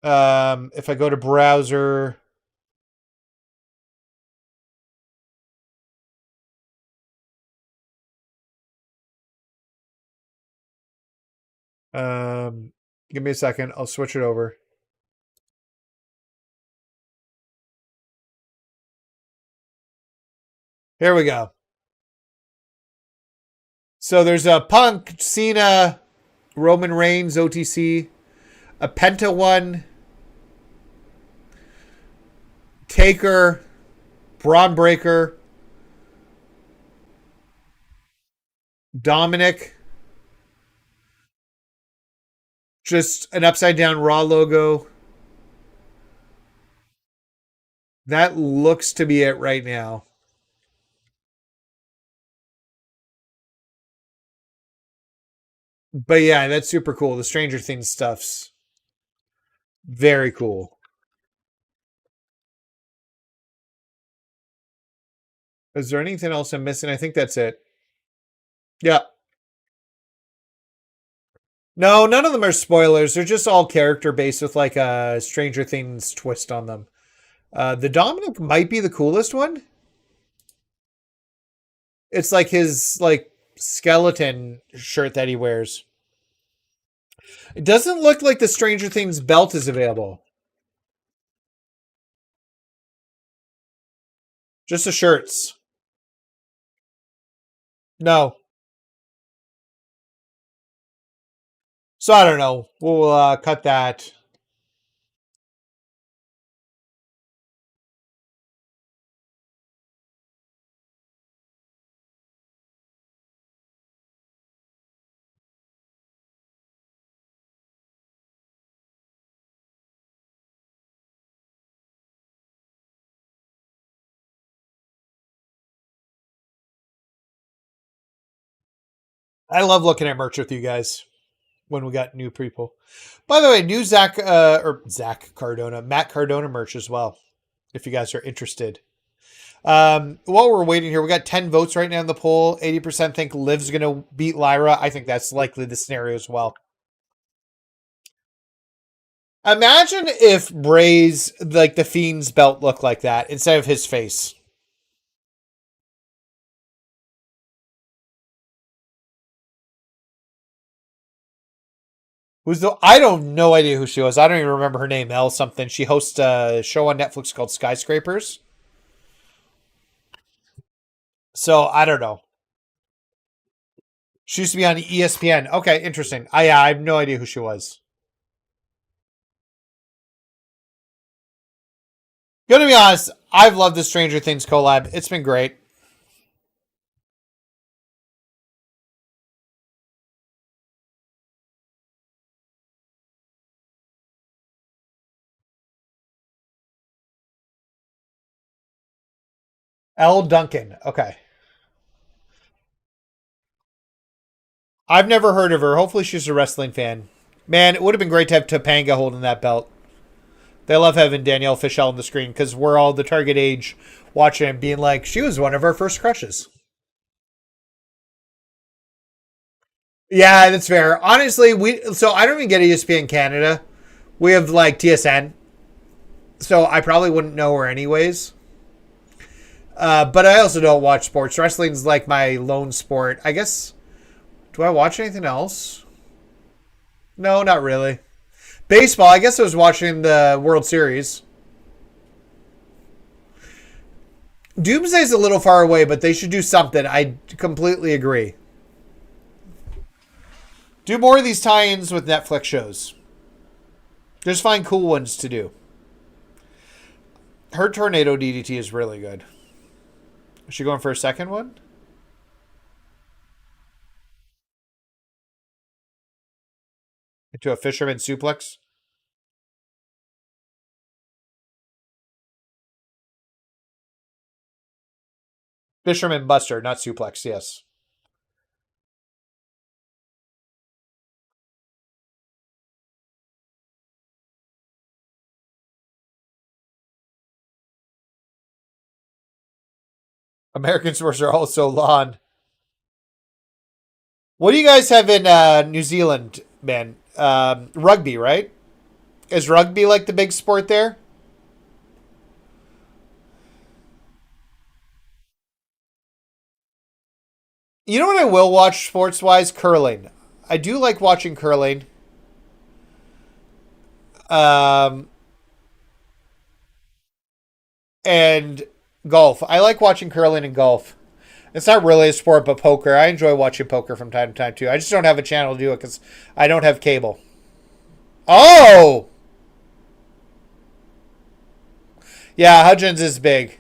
If I go to browser... give me a second. I'll switch it over. Here we go. So there's a Punk, Cena, Roman Reigns, OTC, a Penta one, Taker, Braun Breaker, Dominic. Just an upside down Raw logo. That looks to be it right now. But yeah, that's super cool. The Stranger Things stuff's very cool. Is there anything else I'm missing? I think that's it. Yeah. No, none of them are spoilers. They're just all character based with like a Stranger Things twist on them. The Dominic might be the coolest one. It's like his skeleton shirt that he wears. It doesn't look like the Stranger Things belt is available. Just the shirts. No. So I don't know. We'll cut that. I love looking at merch with you guys when we got new people. By the way, new Matt Cardona merch as well, if you guys are interested. While we're waiting here, we got 10 votes right now in the poll. 80% think Liv's going to beat Lyra. I think that's likely the scenario as well. Imagine if Bray's, the Fiend's belt looked like that instead of his face. I don't no idea who she was. I don't even remember her name. Elle something. She hosts a show on Netflix called Skyscrapers. So I don't know. She used to be on ESPN. Okay, interesting. I have no idea who she was. Gonna be honest, I've loved the Stranger Things collab. It's been great. Elle Duncan. Okay. I've never heard of her. Hopefully she's a wrestling fan. Man, it would have been great to have Topanga holding that belt. They love having Danielle Fishel on the screen because we're all the target age watching and being like, she was one of our first crushes. Yeah, that's fair. Honestly, so I don't even get ESPN Canada. We have like TSN. So I probably wouldn't know her anyways. But I also don't watch sports. Wrestling's like my lone sport. I guess, do I watch anything else? No, not really. Baseball, I guess I was watching the World Series. Doomsday's a little far away, but they should do something. I completely agree. Do more of these tie-ins with Netflix shows. Just find cool ones to do. Her Tornado DDT is really good. Is she going for a second one? Into a fisherman suplex? Fisherman buster, not suplex, yes. American sports are also lawn. What do you guys have in New Zealand, man? Rugby, right? Is rugby like the big sport there? You know what I will watch sports-wise? Curling. I do like watching curling. And golf. I like watching curling and golf. It's not really a sport, but poker. I enjoy watching poker from time to time, too. I just don't have a channel to do it because I don't have cable. Oh! Yeah, Hudgens is big.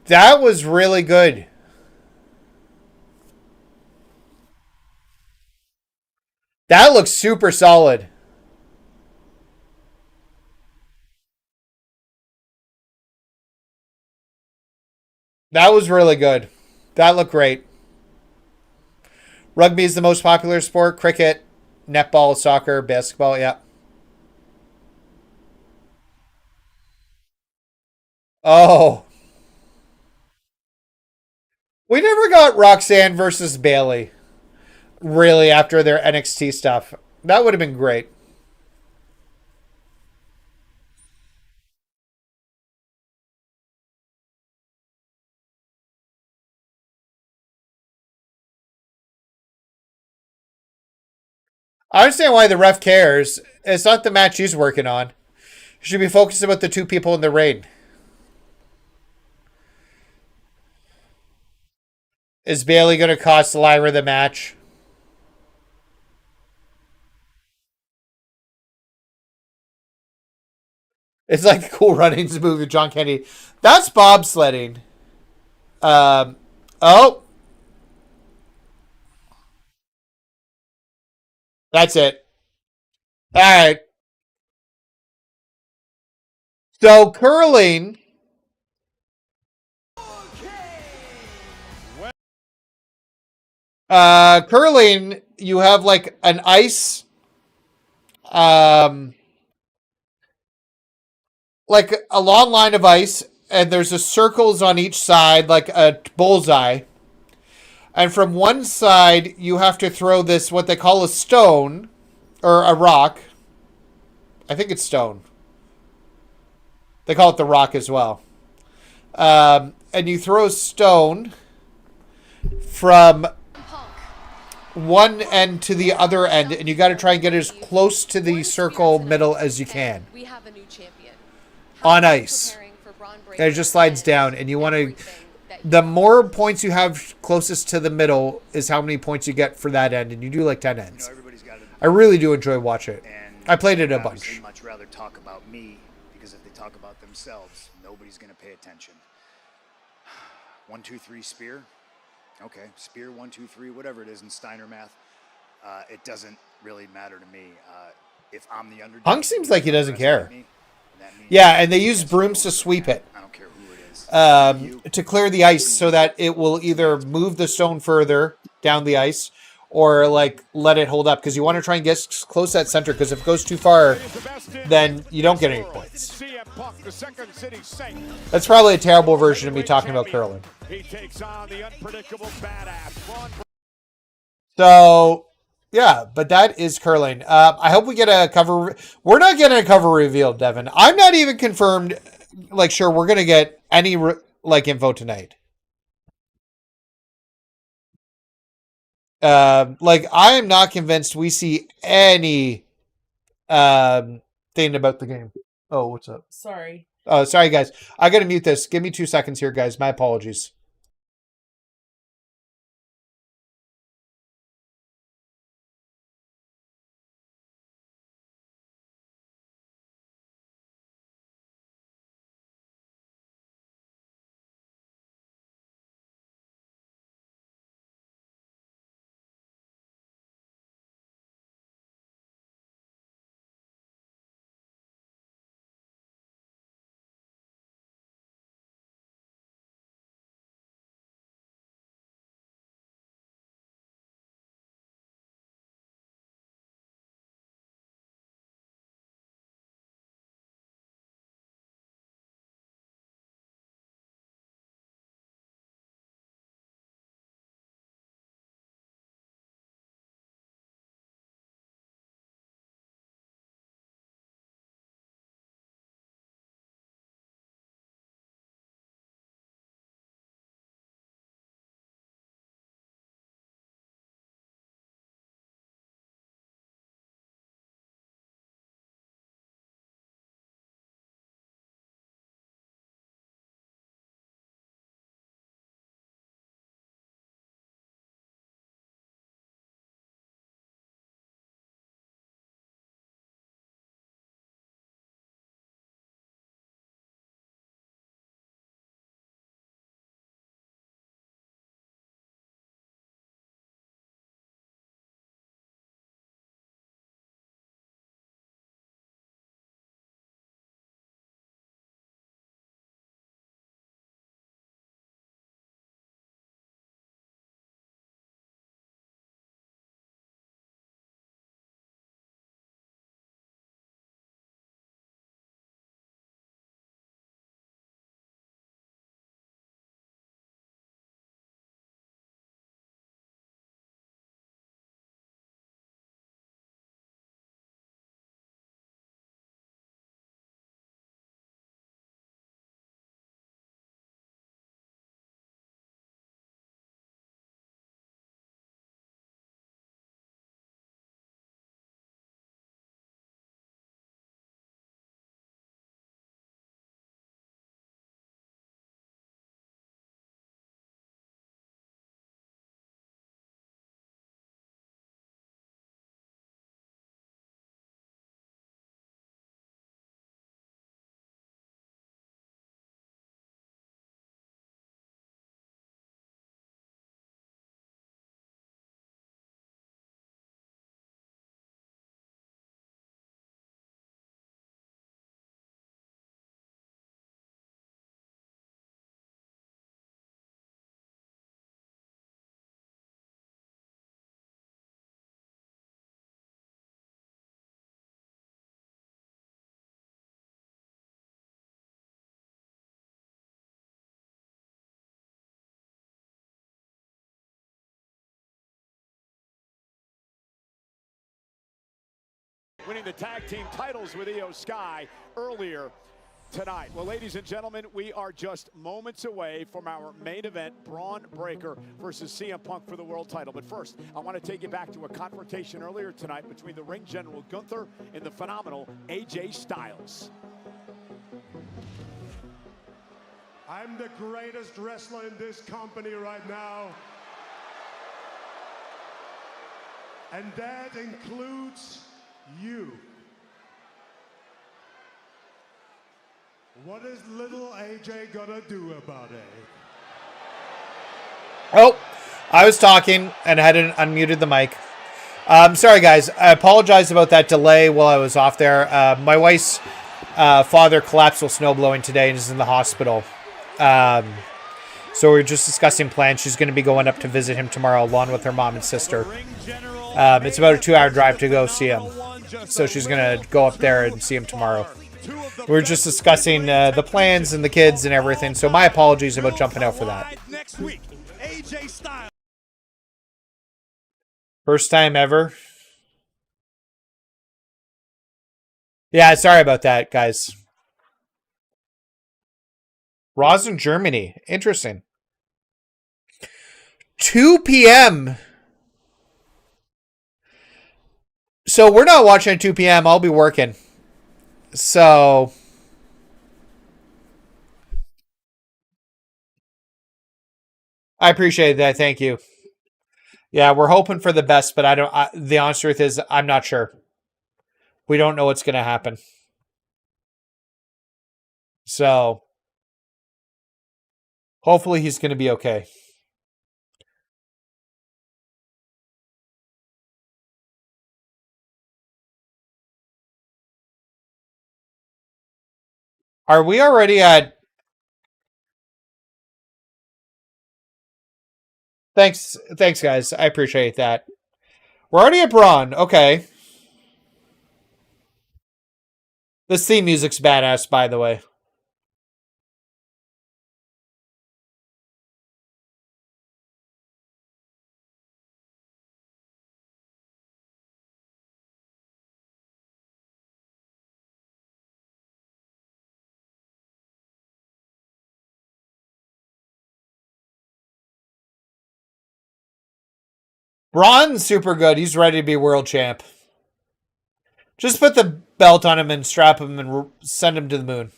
That was really good. That looks super solid. That was really good. That looked great. Rugby is the most popular sport. Cricket, netball, soccer, basketball. Yeah. Oh. We never got Roxanne versus Bailey. Really, after their NXT stuff. That would have been great. I understand why the ref cares. It's not the match he's working on. He should be focused about the two people in the ring. Is Bailey going to cost Lyra the match? It's like the Cool Runnings movie with John Kennedy. That's bobsledding. Oh. That's it. All right. So curling. Curling, you have like an ice, like a long line of ice, and there's a circles on each side, like a bullseye. And from one side, you have to throw this, what they call a stone, or a rock. I think it's stone. They call it the rock as well. And you throw a stone from one end to the other end, and you got to try and get as close to the circle middle as you can. We have a new champion. On ice. And it just slides down, and you want to the more points you have closest to the middle is how many points you get for that end, and you do like 10 ends. I really do enjoy watching it. I played it a bunch. Much rather talk about me, because if they talk about themselves, nobody's going to pay attention. 1, 2, 3 spear. Okay, spear 1, 2, 3, whatever it is in Steiner math. It doesn't really matter to me. If I'm the underdog, Hunk seems like he doesn't care. Yeah, and they use brooms to sweep it. I don't care who it is. To clear the ice so that it will either move the stone further down the ice or like let it hold up, because you want to try and get close to that center, because if it goes too far, then you don't get any points. That's probably a terrible version of me talking about curling. He takes on the unpredictable badass. So, yeah, but that is curling. I hope we get a cover. We're not getting a cover reveal, Devin. I'm not even confirmed, like, sure, we're going to get any, like, info tonight. Like, I am not convinced we see any thing about the game. Oh, what's up? Sorry. Oh, sorry, guys. I got to mute this. Give me 2 seconds here, guys. My apologies. Winning the tag team titles with Io Sky earlier tonight. Well, ladies and gentlemen, we are just moments away from our main event, Braun Breaker versus CM Punk for the world title. But first, I want to take you back to a confrontation earlier tonight between the ring general Gunther and the phenomenal AJ Styles. I'm the greatest wrestler in this company right now. And that includes you. What is little AJ gonna do about it? Oh, I was talking and hadn't unmuted the mic. Sorry, guys. I apologize about that delay while I was off there. My wife's father collapsed while snowblowing today and is in the hospital. So we were just discussing plans. She's going to be going up to visit him tomorrow along with her mom and sister. It's about a 2-hour drive to go see him. So she's going to go up there and see him tomorrow. We were just discussing the plans and the kids and everything. So my apologies about jumping out for that. First time ever. Yeah, sorry about that, guys. Raw's in Germany. Interesting. 2 p.m. So we're not watching at 2 p.m. I'll be working. So I appreciate that. Thank you. Yeah, we're hoping for the best, but the honest truth is I'm not sure. We don't know what's going to happen. So hopefully he's going to be okay. Are we already at... Thanks, guys. I appreciate that. We're already at Braun. Okay. This theme music's badass, by the way. Braun's super good. He's ready to be world champ. Just put the belt on him and strap him and send him to the moon.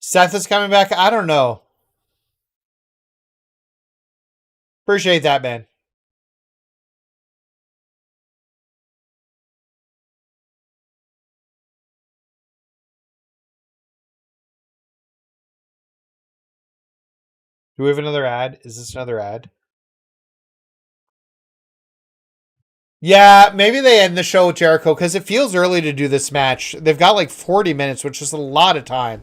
Seth is coming back. I don't know. Appreciate that, man. Do we have another ad? Is this another ad? Yeah, maybe they end the show with Jericho because it feels early to do this match. They've got like 40 minutes, which is a lot of time.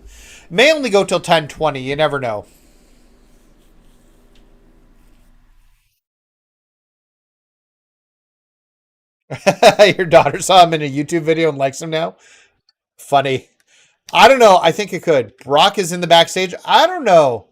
May only go till 10:20. You never know. Your daughter saw him in a YouTube video and likes him now? Funny. I don't know. I think it could. Brock is in the backstage. I don't know.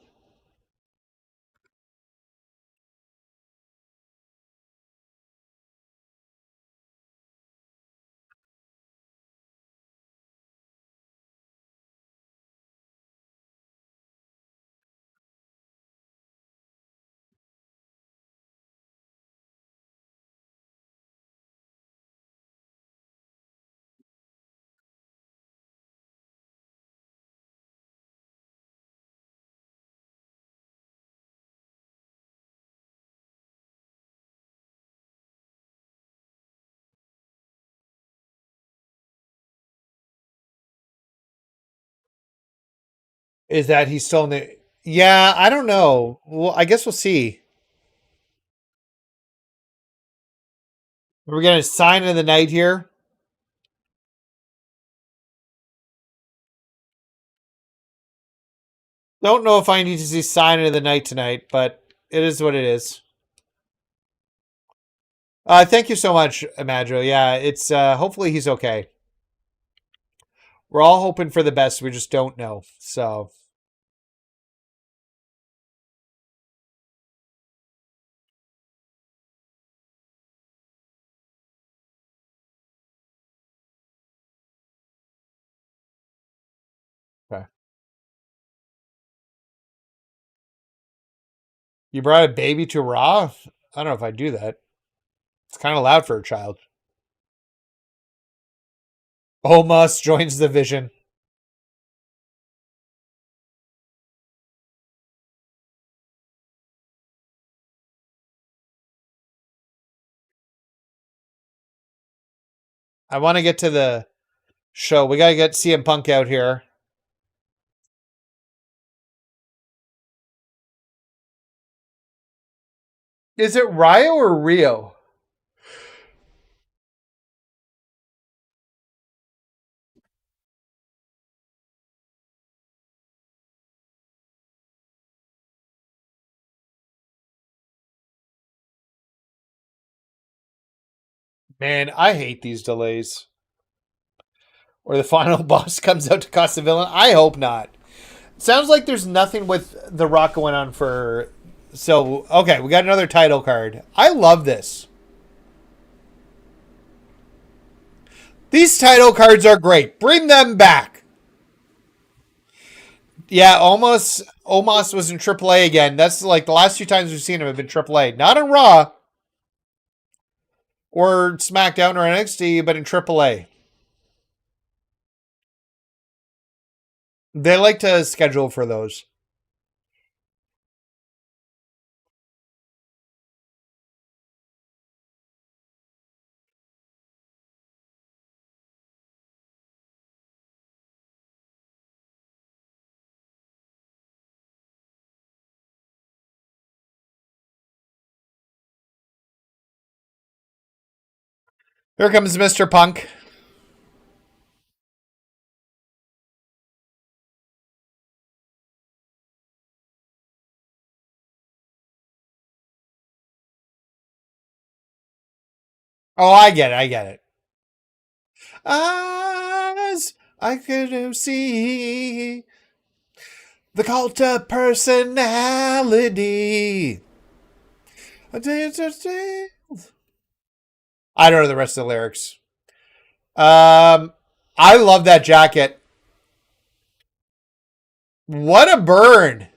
Is that he's still in the... Yeah, I don't know. Well, I guess we'll see. We're going to sign in the night here. Don't know if I need to see sign of the night tonight, but it is what it is. Thank you so much, Amadro. Yeah, it's hopefully he's okay. We're all hoping for the best. We just don't know. So... You brought a baby to Raw? I don't know if I'd do that. It's kind of loud for a child. Omos joins the Vision. I want to get to the show. We got to get CM Punk out here. Is it Rio or Rio? Man, I hate these delays. Or the final boss comes out to cost the villain. I hope not. Sounds like there's nothing with The Rock going on for... So, okay, we got another title card. I love this. These title cards are great. Bring them back. Yeah, Omos was in AAA again. That's like the last 2 times we've seen him have been AAA. Not in Raw or SmackDown or NXT, but in AAA. They like to schedule for those. Here comes Mr. Punk. Oh, I get it. I get it. As I could see the cult of personality. I don't know the rest of the lyrics. I love that jacket. What a burn.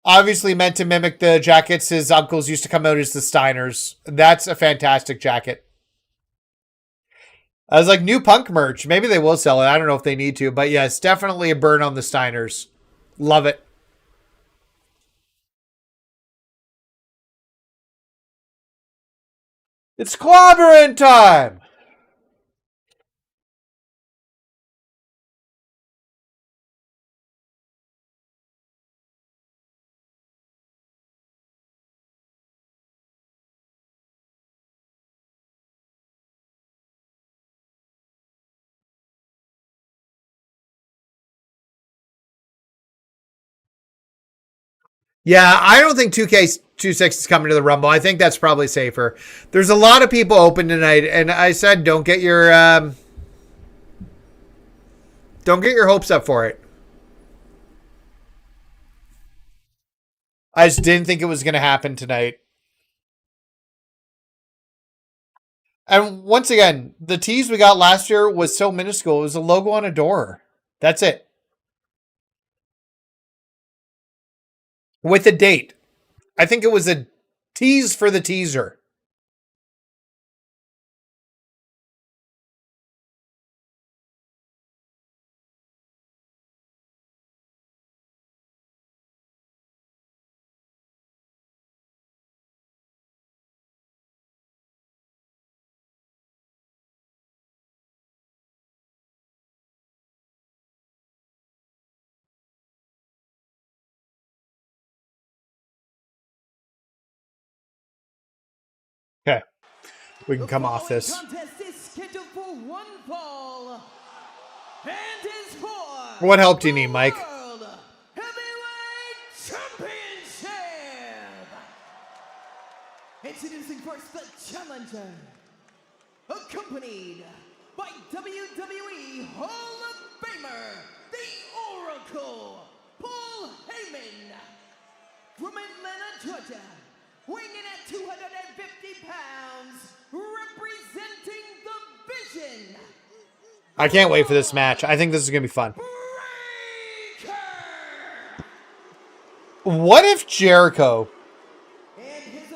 Obviously meant to mimic the jackets his uncles used to come out as the Steiners. That's a fantastic jacket. I was like, new Punk merch. Maybe they will sell it. I don't know if they need to. But yes, definitely a burn on the Steiners. Love it. It's clobbering time. Yeah, I don't think 2K26 is coming to the Rumble. I think that's probably safer. There's a lot of people open tonight, and I said don't get your hopes up for it. I just didn't think it was going to happen tonight. And once again, the tease we got last year was so minuscule. It was a logo on a door. That's it. With a date. I think it was a tease for the teaser. Okay. We can come off this. Contest is scheduled for one fall and is for What help do you need, Mike? World Heavyweight Championship. Introducing first the challenger, accompanied by WWE Hall of Famer, the Oracle, Paul Heyman, from Atlanta, Georgia. Weighing in at 250 pounds, representing the Vision. I can't wait for this match. I think this is going to be fun. What if Jericho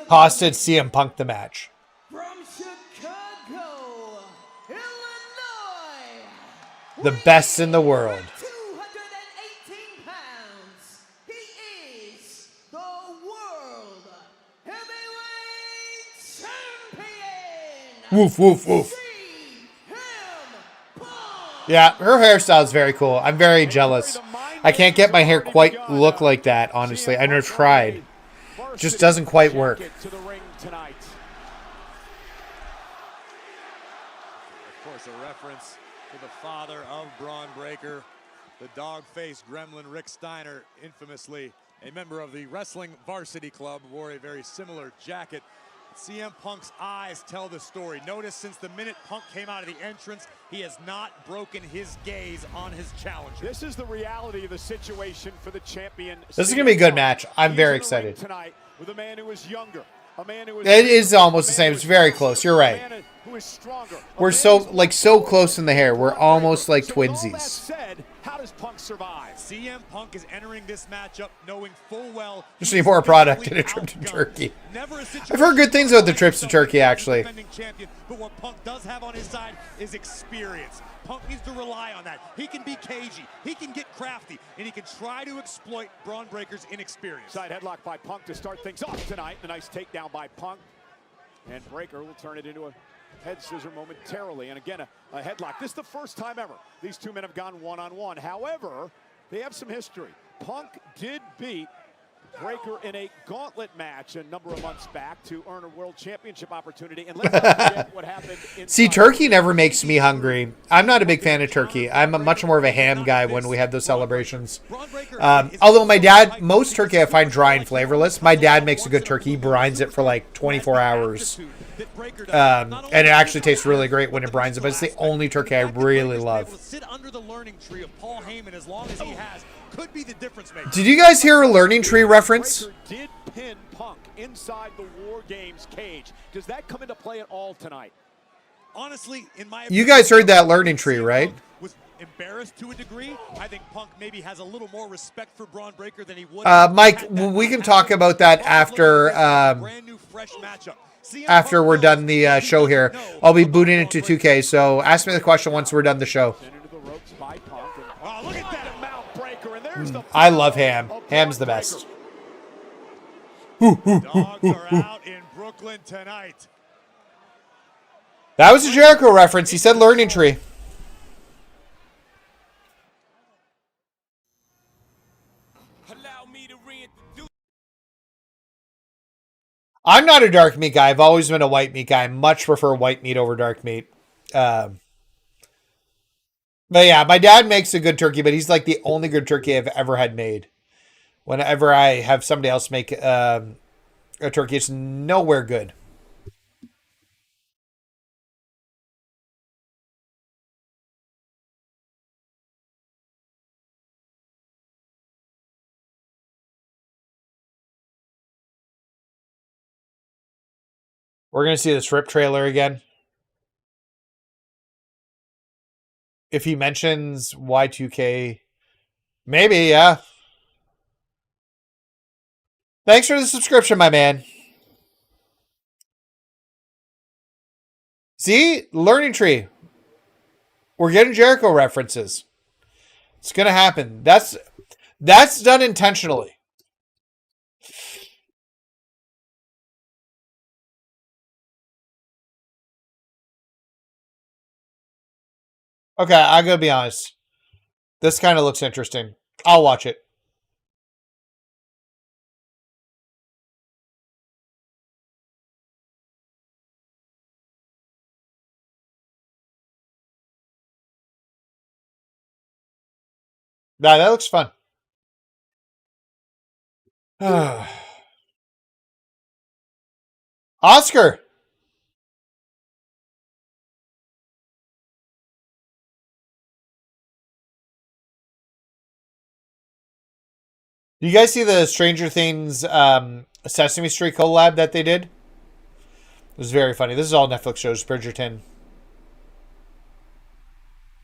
costed CM Punk the match? From Chicago, Illinois, The best in the world. 218 pounds. He is the World Heavyweight Champion. Woof, woof, woof. Yeah, her hairstyle is very cool. I'm very jealous. I can't get my hair quite look like that, honestly. I never tried. It just doesn't quite work. Of course, a reference to the father of Braun Breaker, the dog-faced gremlin Rick Steiner, infamously a member of the Wrestling Varsity Club, wore a very similar jacket. CM Punk's eyes tell the story. Notice since the minute Punk came out of the entrance, he has not broken his gaze on his challenger. This is the reality of the situation for the champion. This is going to be a good match. I'm very excited. Tonight with a man who is younger, a man who is It is almost the same. It's very close. You're right. who is stronger. We're so close in the hair. We're almost like twinsies. Said, how does Punk survive? CM Punk is entering this matchup knowing full well Just need more product and a trip to Turkey. I've heard good things about the trips to Turkey, actually. But what Punk does have on his side is experience. Punk needs to rely on that. He can be cagey, he can get crafty, and he can try to exploit Braun Breaker's inexperience. Side headlock by Punk to start things off tonight. A nice takedown by Punk. And Breaker will turn it into a head scissor momentarily. And again, a headlock. This is the first time ever these two men have gone one-on-one. However, they have some history. Punk did beat Breaker in a gauntlet match a number of months back to earn a world championship opportunity. And let's not forget what happened. See, turkey never makes me hungry. I'm not a big fan of turkey. I'm much more of a ham guy when we have those celebrations. Although my dad, most turkey I find dry and flavorless. My dad makes a good turkey. He brines it for like 24 hours. And it actually tastes really great when it brines it, but it's the only turkey I really love. Sit under the learning tree of Paul Heyman as long as he has could be the difference maker. Did you guys hear a learning tree reference? Breaker did pin Punk inside the War Games cage. Does that come into play at all tonight? Honestly, in my You guys heard that learning tree, right? was embarrassed to a degree. I think Punk maybe has a little more respect for Braun Breaker than he would. Mike, we can talk about that after brand new fresh matchup. after we're done the show here. I'll be booting into 2K, so ask me the question once we're done the show. I love Ham. Ham's the best. Dogs are out in Brooklyn tonight. That was a Jericho reference. He said learning tree. I'm not a dark meat guy. I've always been a white meat guy. I much prefer white meat over dark meat. But yeah, my dad makes a good turkey, but he's like the only good turkey I've ever had made. Whenever I have somebody else make a turkey, it's nowhere good. We're going to see the strip trailer again. If he mentions Y2K, maybe, yeah. Thanks for the subscription, my man. See? Learning tree. We're getting Jericho references. It's going to happen. That's done intentionally. Okay, I gotta be honest. This kind of looks interesting. I'll watch it. Nah, that looks fun. Oscar! You guys see the Stranger Things Sesame Street collab that they did? It was very funny. This is all Netflix shows. Bridgerton.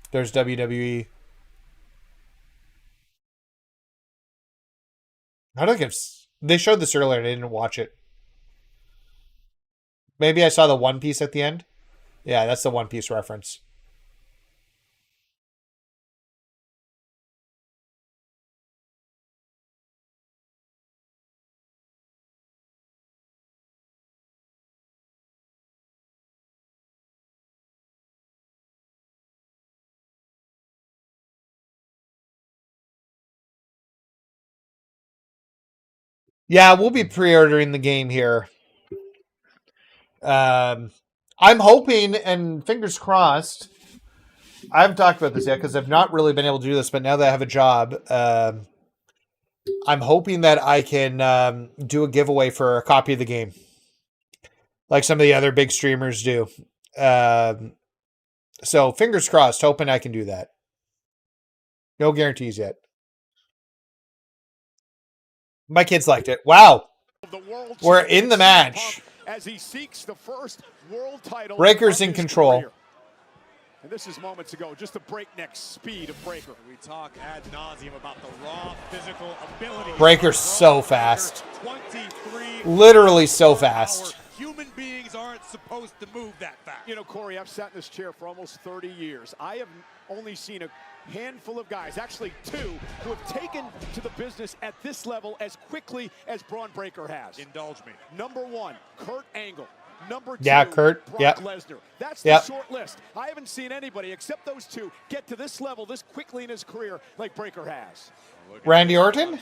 There's WWE. I don't think they showed this earlier. I didn't watch it. Maybe I saw the One Piece at the end. Yeah, that's the One Piece reference. Yeah, we'll be pre-ordering the game here. I'm hoping, and fingers crossed, I haven't talked about this yet because I've not really been able to do this, but now that I have a job, I'm hoping that I can do a giveaway for a copy of the game, like some of the other big streamers do. So fingers crossed, hoping I can do that. No guarantees yet. My kids liked it. Wow. We're in the match. As he seeks the first world title. Breaker's in control. Career. And this is moments ago, just the breakneck speed of Breaker. We talk ad nauseum about the raw physical ability. Breaker's so fast. 23. Literally so fast. Human beings aren't supposed to move that fast. You know, Corey, I've sat in this chair for almost 30 years. I have only seen a handful of guys, actually two, who have taken to the business at this level as quickly as Braun Breaker has. Indulge me. Number one, Kurt Angle. Number two, yeah, Kurt. Brock Lesnar. That's the short list. I haven't seen anybody except those two get to this level this quickly in his career like Breaker has. Randy Orton?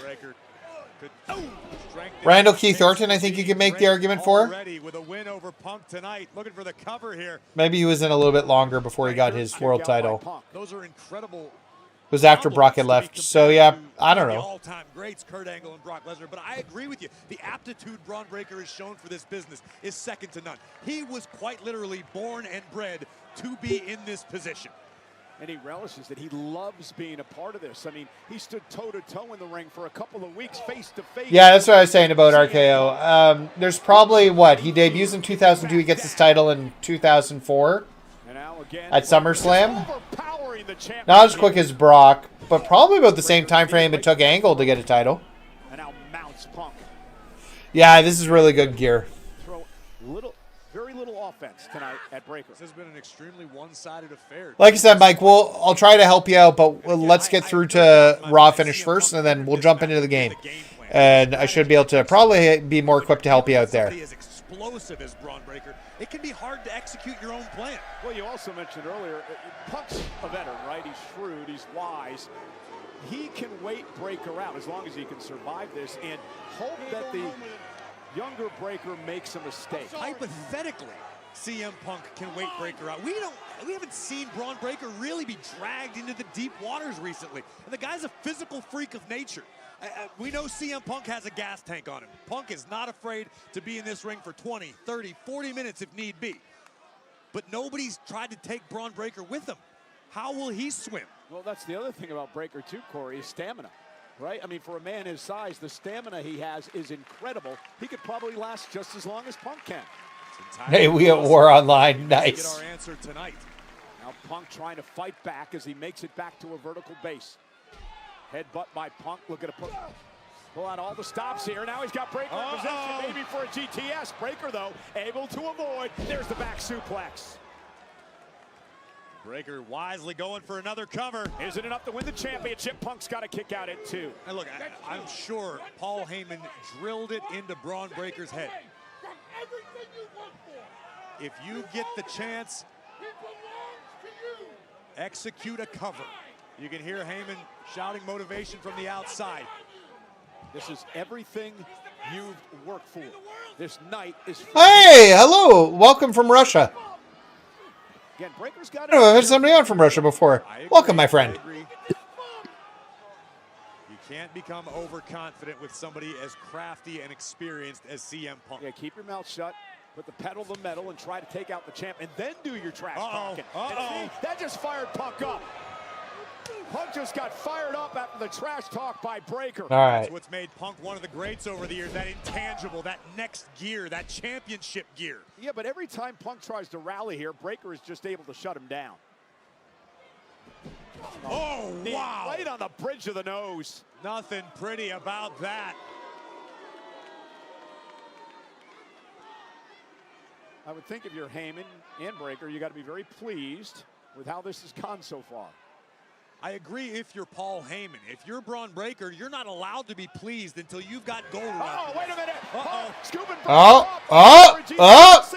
Randall Keith Orton, I think you could make the argument for. With a win over Punk tonight, looking for the cover here. Maybe he was in a little bit longer before he got his world title. Those are incredible. It was after Brock had left. So yeah, I don't know. All-time greats, Kurt Angle and Brock Lesnar. But I agree with you. The aptitude Braun Breaker has shown for this business is second to none. He was quite literally born and bred to be in this position. And he relishes that. He loves being a part of this. I mean, he stood toe-to-toe in the ring for a couple of weeks, face-to-face. Yeah, that's what I was saying about RKO. There's probably, he debuts in 2002. He gets his title in 2004 at SummerSlam. Not as quick as Brock, but probably about the same time frame it took Angle to get a title. And now mounts Punk. Yeah, this is really good gear. Throw very little offense tonight at Breaker. This has been an extremely one-sided affair. Like I said, Mike, I'll try to help you out, but let's get through to Raw finish first, and then we'll jump into the game. And I should be able to probably be more equipped to help you out there. As explosive as Braun Breaker, it can be hard to execute your own plan. Well, you also mentioned earlier, Punk's a veteran, right? He's shrewd, he's wise. He can wait Breaker out as long as he can survive this and hope that the younger Breaker makes a mistake. Hypothetically, CM Punk can wait Breaker out. We haven't seen Braun Breaker really be dragged into the deep waters recently. And the guy's a physical freak of nature. We know CM Punk has a gas tank on him. Punk is not afraid to be in this ring for 20, 30, 40 minutes if need be. But nobody's tried to take Braun Breaker with him. How will he swim? Well, that's the other thing about Breaker too, Corey, is stamina. Right? I mean, for a man his size, the stamina he has is incredible. He could probably last just as long as Punk can. Hey, we at War Online. Nice. Get our answer tonight. Now Punk trying to fight back as he makes it back to a vertical base. Headbutt by Punk, looking to pull out all the stops here. Now he's got Breaker in position, maybe for a GTS. Breaker, though, able to avoid. There's the back suplex. Breaker wisely going for another cover. Isn't enough to win the championship. Punk's got to kick out at 2. And look, I'm sure Paul Heyman drilled it into Braun Breaker's head. If you get the chance, execute a cover. You can hear Heyman shouting motivation from the outside. This is everything you've worked for. This night is... Hey, hello. Welcome from Russia. Again, Breaker's got I've had somebody on from Russia before. Welcome, my friend. You can't become overconfident with somebody as crafty and experienced as CM Punk. Yeah, keep your mouth shut. Put the pedal to the metal and try to take out the champ, and then do your trash talking. And see, that just fired Punk up. Punk just got fired up after the trash talk by Breaker. All right. That's what's made Punk one of the greats over the years, that intangible, that next gear, that championship gear. Yeah, but every time Punk tries to rally here, Breaker is just able to shut him down. Oh, wow. Right on the bridge of the nose. Nothing pretty about that. I would think if you're Heyman and Breaker, you got to be very pleased with how this has gone so far. I agree if you're Paul Heyman. If you're Braun Breaker, you're not allowed to be pleased until you've got gold around. Oh, wait a minute. Uh-oh. Scooping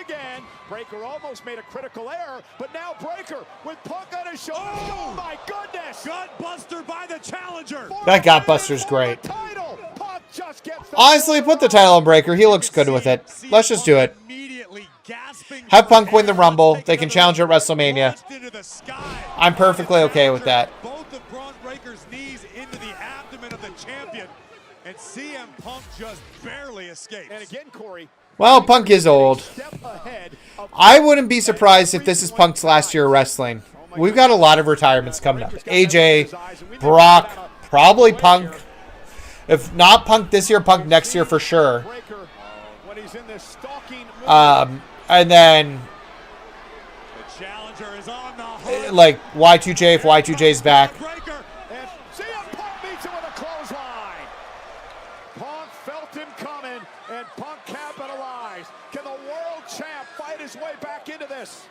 again. Breaker almost made a critical error, but now Breaker with Punk on his shoulder. Oh my goodness. Gutbuster by the challenger. That Gutbuster's great. Title. Punk just gets the Honestly, put the title on Breaker. He looks good with it. Let's just do it. Have Punk win the Rumble. They can challenge at WrestleMania. I'm perfectly okay with that. Both of Braun Breaker's knees into the abdomen of the champion, and CM Punk just barely escapes. And again, Corey. Well, Punk is old. I wouldn't be surprised if this is Punk's last year of wrestling. We've got a lot of retirements coming up. AJ, Brock, probably Punk. If not Punk this year, Punk next year for sure. And then like Y2J if Y2J's back. And CM Punk beats him with a clothesline. Punk felt him coming, and Punk capitalized. Can the world champ fight his way back into this?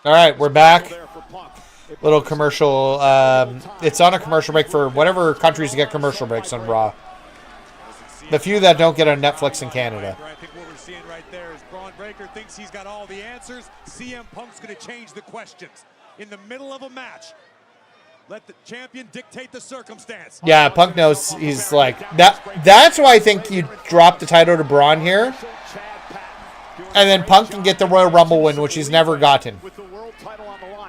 All right, we're back. Little commercial. It's on a commercial break for whatever countries get commercial breaks on Raw. The few that don't get on Netflix in Canada. I think what we're seeing right there is Braun Breaker thinks he's got all the answers. CM Punk's going to change the questions in the middle of a match. Let the champion dictate the circumstance. Yeah, Punk knows he's like that. That's why I think you drop the title to Braun here, and then Punk can get the Royal Rumble win, which he's never gotten.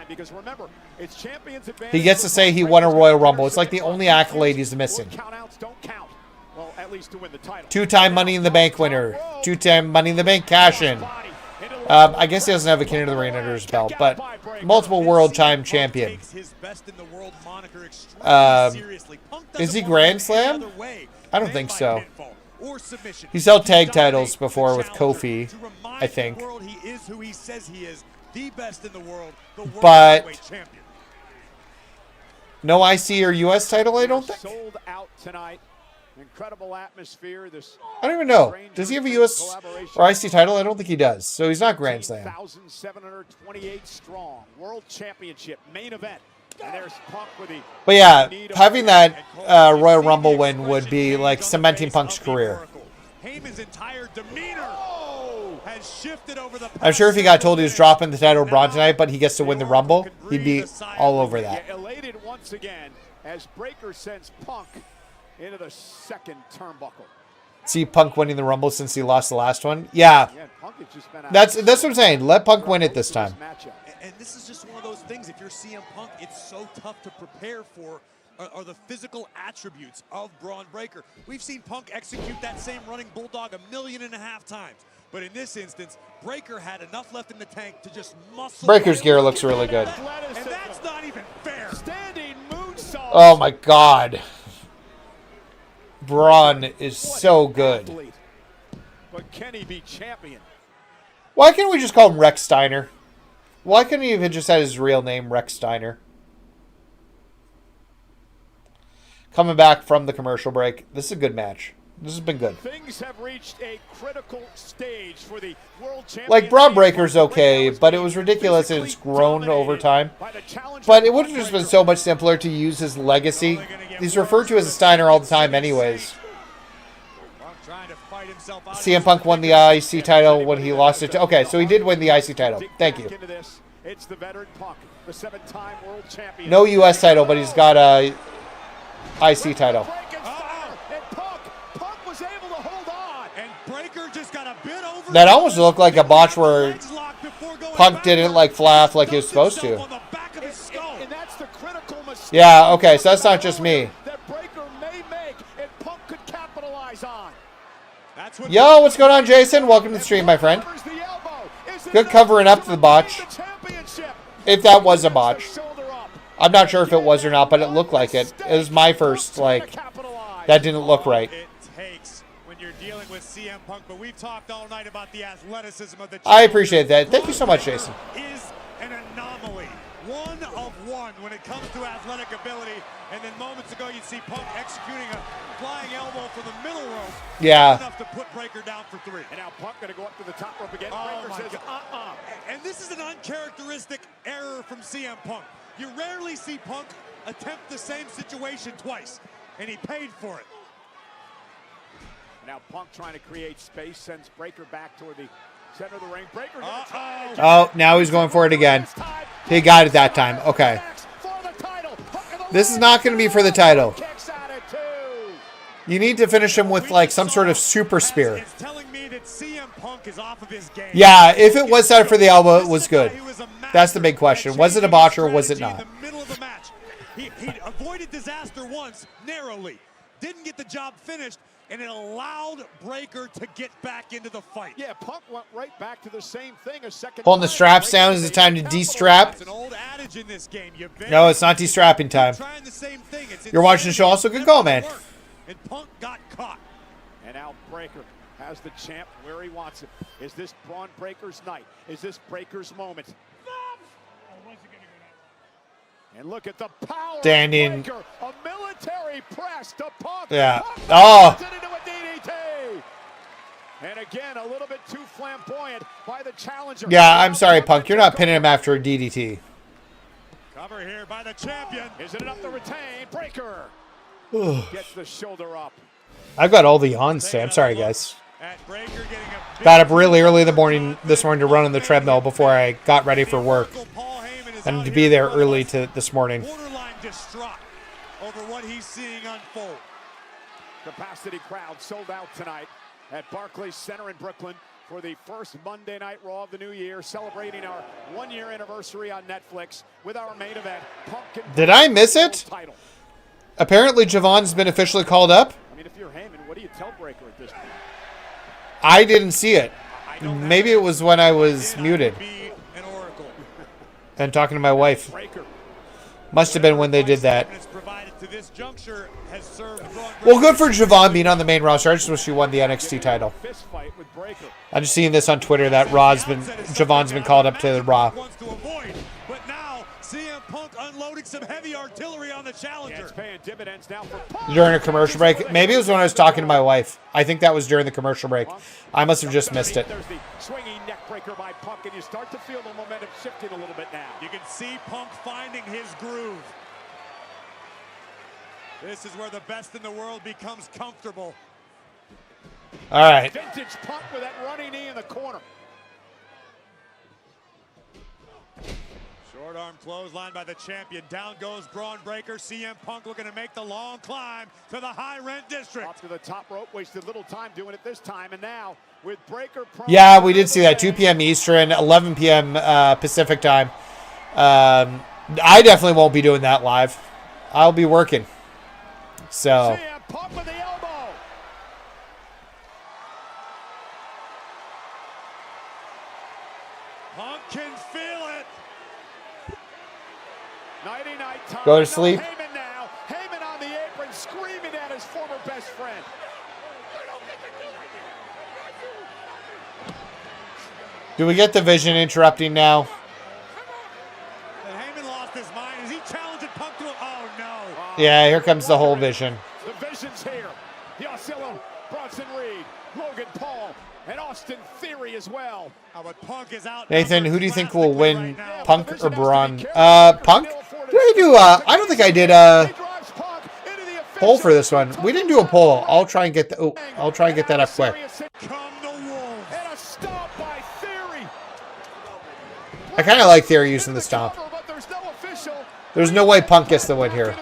Because remember, it's champions advantage. He gets to say he won a Royal Rumble. It's like the only accolade he's missing. Countouts don't count. Well, at least to win the title. Two-time Money in the Bank winner. Two-time Money in the Bank cash-in. I guess he doesn't have a King of the Ring under his belt, but multiple world-time champion. Is he Grand Slam? I don't think so. He's held tag titles before with Kofi, I think. He is who he says he is. The best in the world, but no IC or US title, I don't think. Sold out tonight. Incredible atmosphere. This I don't even know. Does he have a US or IC title? I don't think he does. So he's not Grand Slam. 1,728 strong. World Championship main event. And there's Punk with the But yeah, having that Royal Rumble win would be like cementing Punk's career. Heyman's entire demeanor has shifted over the. I'm sure if he got told he was dropping the title to Braun tonight, but he gets to win the Rumble, he'd be all over that. Yeah, elated once again as Breaker sends Punk into the second turnbuckle. See Punk winning the Rumble since he lost the last one? Yeah. That's what I'm saying. Let Punk win it this time. And this is just one of those things. If you're CM Punk, it's so tough to prepare for. Are the physical attributes of Braun Breaker. We've seen Punk execute that same running bulldog 1.5 million times. But in this instance, Breaker had enough left in the tank to just muscle. Breaker's gear looks really good. And that's not even fair. Standing moonsault. Oh my God. Braun is so good. But can he be champion? Why can't we just call him Rex Steiner? Why couldn't he have just had his real name, Rex Steiner? Coming back from the commercial break. This is a good match. This has been good. Things have reached a critical stage for the world champion. Like, Braun Breaker's okay, but it was ridiculous and it's grown over time. But it would have just been so much simpler to use his legacy. He's referred to as a Steiner all the time anyways. CM Punk won the IC title when he lost it to... Okay, so he did win the IC title. Thank you. It's the veteran Punk, the 7-time world champion. No US title, but he's got a IC title. That almost looked like a botch where Punk didn't like fly off like he was supposed to. Yeah, okay, so that's not just me. Yo, what's going on, Jason? Welcome to the stream, my friend. Good covering up to the botch. If that was a botch. I'm not sure if it was or not, but it looked like it. It was my first, like, that didn't look right. Dealing with CM Punk, but we've talked all night about the athleticism of the I appreciate that. Thank you so much, Jason. Is an anomaly. one of one when it comes to athletic ability. And then moments ago, you'd see Punk executing a flying elbow from the middle rope. Yeah. Enough to put Breaker down for 3. And now Punk going to go up to the top rope again. Breaker says, And this is an uncharacteristic error from CM Punk. You rarely see Punk attempt the same situation twice, and he paid for it. Now Punk trying to create space, sends Breaker back toward the center of the ring. Breaker gonna try to Oh, now he's going for it again. He got it that time. Okay. This is not going to be for the title. You need to finish him with like some sort of super spear. It's telling me that CM Punk is off of his game. Yeah, if it was set for the elbow, it was good. That's the big question. Was it a botch or was it not? He avoided disaster once, narrowly. Didn't get the job finished, and it allowed Breaker to get back into the fight. Yeah, Punk went right back to the same thing a second. Holding the straps down is the time to de-strap. It's an old adage in this game. No, it's not de-strapping time. You're watching the show. Also, good call, man. And Punk got caught. And now Breaker has the champ where he wants it. Is this Braun Breaker's night? Is this Breaker's moment? And look at the power Standing. of Breaker. A military press to Punk. Yeah. Punk Oh. turns it into a DDT. And again, a little bit too flamboyant by the challenger. Yeah, I'm sorry, Punk. You're not pinning him after a DDT. Cover here by the champion. Is it enough to retain? Breaker gets the shoulder up. I've got all the yawns today. I'm sorry, guys. Got up really early in the morning this morning to run on the treadmill before I got ready for work. And to be there early this morning. Borderline distraught over what he's seeing unfold. Capacity crowd sold out tonight at Barclays Center in Brooklyn for the first Monday Night Raw of the new year, celebrating our 1-year anniversary on Netflix with our main event. Did I miss it? Apparently, Javon's been officially called up. I mean, if you're Heyman, what do you tell Breaker at this point? I didn't see it. Maybe it was when I was muted and talking to my wife. Must have been when they did that. Well, good for Javon being on the main roster. I just wish he won the NXT title. I'm just seeing this on Twitter that Javon's been called up to the Raw. But now CM Punk unloading some heavy artillery on the challenger. It's paying dividends now for Punk. During a commercial break. Maybe it was when I was talking to my wife. I think that was during the commercial break. I must have just missed it. There's the swinging neck breaker by Punk, and you start to feel the momentum shifting a little bit now. You can see Punk finding his groove. This is where the best in the world becomes comfortable. All right. Vintage Punk with that running knee in the corner. Short arm clothesline by the champion. Down goes Braun Breaker. CM Punk looking to make the long climb to the high rent district. Up to the top rope. Wasted little time doing it this time. And now with Breaker. Yeah, we did see that. 2 p.m. Eastern, 11 p.m. Pacific time. I definitely won't be doing that live. I'll be working. So. CM Punk with the elbow. Punk can feel it. Nighty-night time. Go to sleep. Heyman now. Heyman on the apron screaming at his former best friend. Do we get the Vision interrupting now? And Heyman lost his mind. Is he challenging Punk to a... Oh, no. Yeah, here comes the whole Vision. The Vision's here. Yosilo, Bronson Reed, Logan Paul, and Austin Theory as well. But Punk is out. Nathan, who do you think will win, Punk or Braun? Punk? Did I do I don't think I did a poll for this one. We didn't do a poll. I'll try and get I'll try and get that up quick. I kind of like Theory using the stomp. There's no way Punk gets the win here.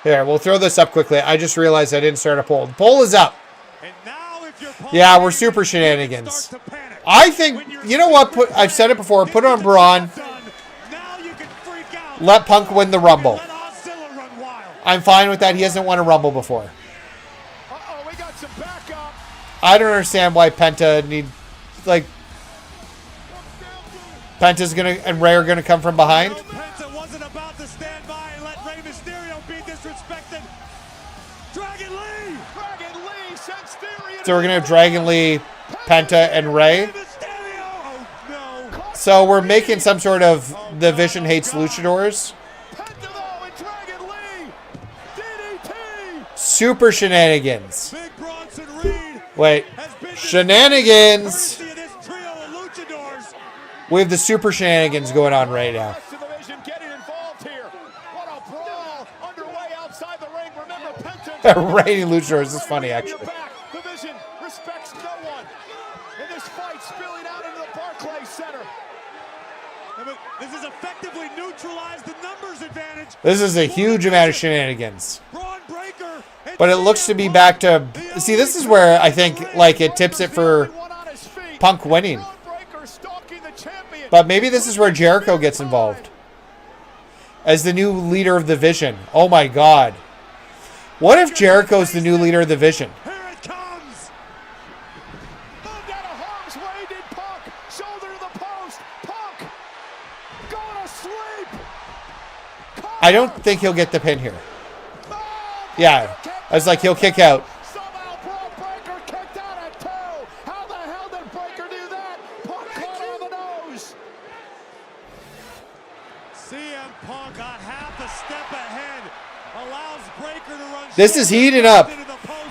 Here, we'll throw this up quickly. I just realized I didn't start a poll. The poll is up. Yeah, we're super shenanigans. I think, you know what? I've said it before. Put it on Braun. Let Punk win the Rumble. I'm fine with that. He hasn't won a Rumble before. I don't understand why Penta's gonna and Ray are gonna come from behind. Penta wasn't about to stand by and let Rey Mysterio be disrespected. Dragon Lee sends Theory. So we're gonna have Dragon Lee, Penta, and Ray. So we're making some sort of the Vision hates luchadors. Super shenanigans. Wait. Shenanigans. We have the super shenanigans going on right now. Raining luchadors is funny, actually. The Vision respects no one. And this fight spilling out into the Barclays Center. This has effectively neutralized the numbers advantage. This is a huge amount of shenanigans. But it looks to be back to... See, this is where I think, like, it tips it for Punk winning. But maybe this is where Jericho gets involved. As the new leader of the Vision. Oh, my God. What if Jericho's the new leader of the Vision? I don't think he'll get the pin here. Yeah, I was like, he'll kick out. CM Punk got half a step ahead. Allows Breaker to run. This is heating up.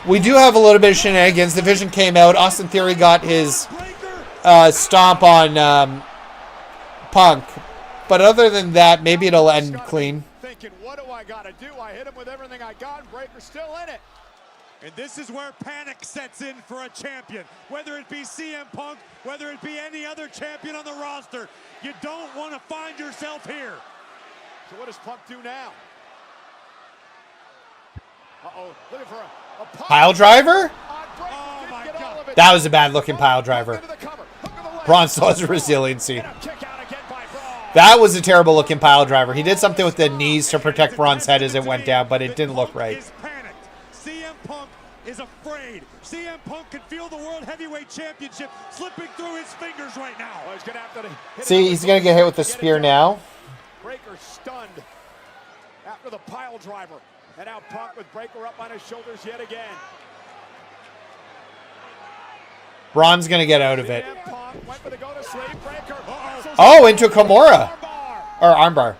We do have a little bit of shenanigans. The Vision came out. Austin Theory got his stomp on Punk. But other than that, maybe it'll end clean. Thinking, what do I got to do? I hit him with everything I got, and Breaker's still in it. And this is where panic sets in for a champion. Whether it be CM Punk, whether it be any other champion on the roster, you don't want to find yourself here. So what does Punk do now? Uh-oh, looking for a pile driver? Oh my God. That was a bad looking pile driver. Braun still has resiliency. That was a terrible looking pile driver. He did something with the knees to protect Braun's head as it went down, but it didn't look right. CM Punk is afraid. CM Punk can feel the World Heavyweight Championship slipping through his fingers right now. Oh, he's gonna have to See, he's going to get hit with the spear now. Breaker stunned after the pile driver. And now Punk with Breaker up on his shoulders yet again. Braun's going to get out of it. Punk went for the go to sleep. Breaker. Oh, into Kimura. Or armbar.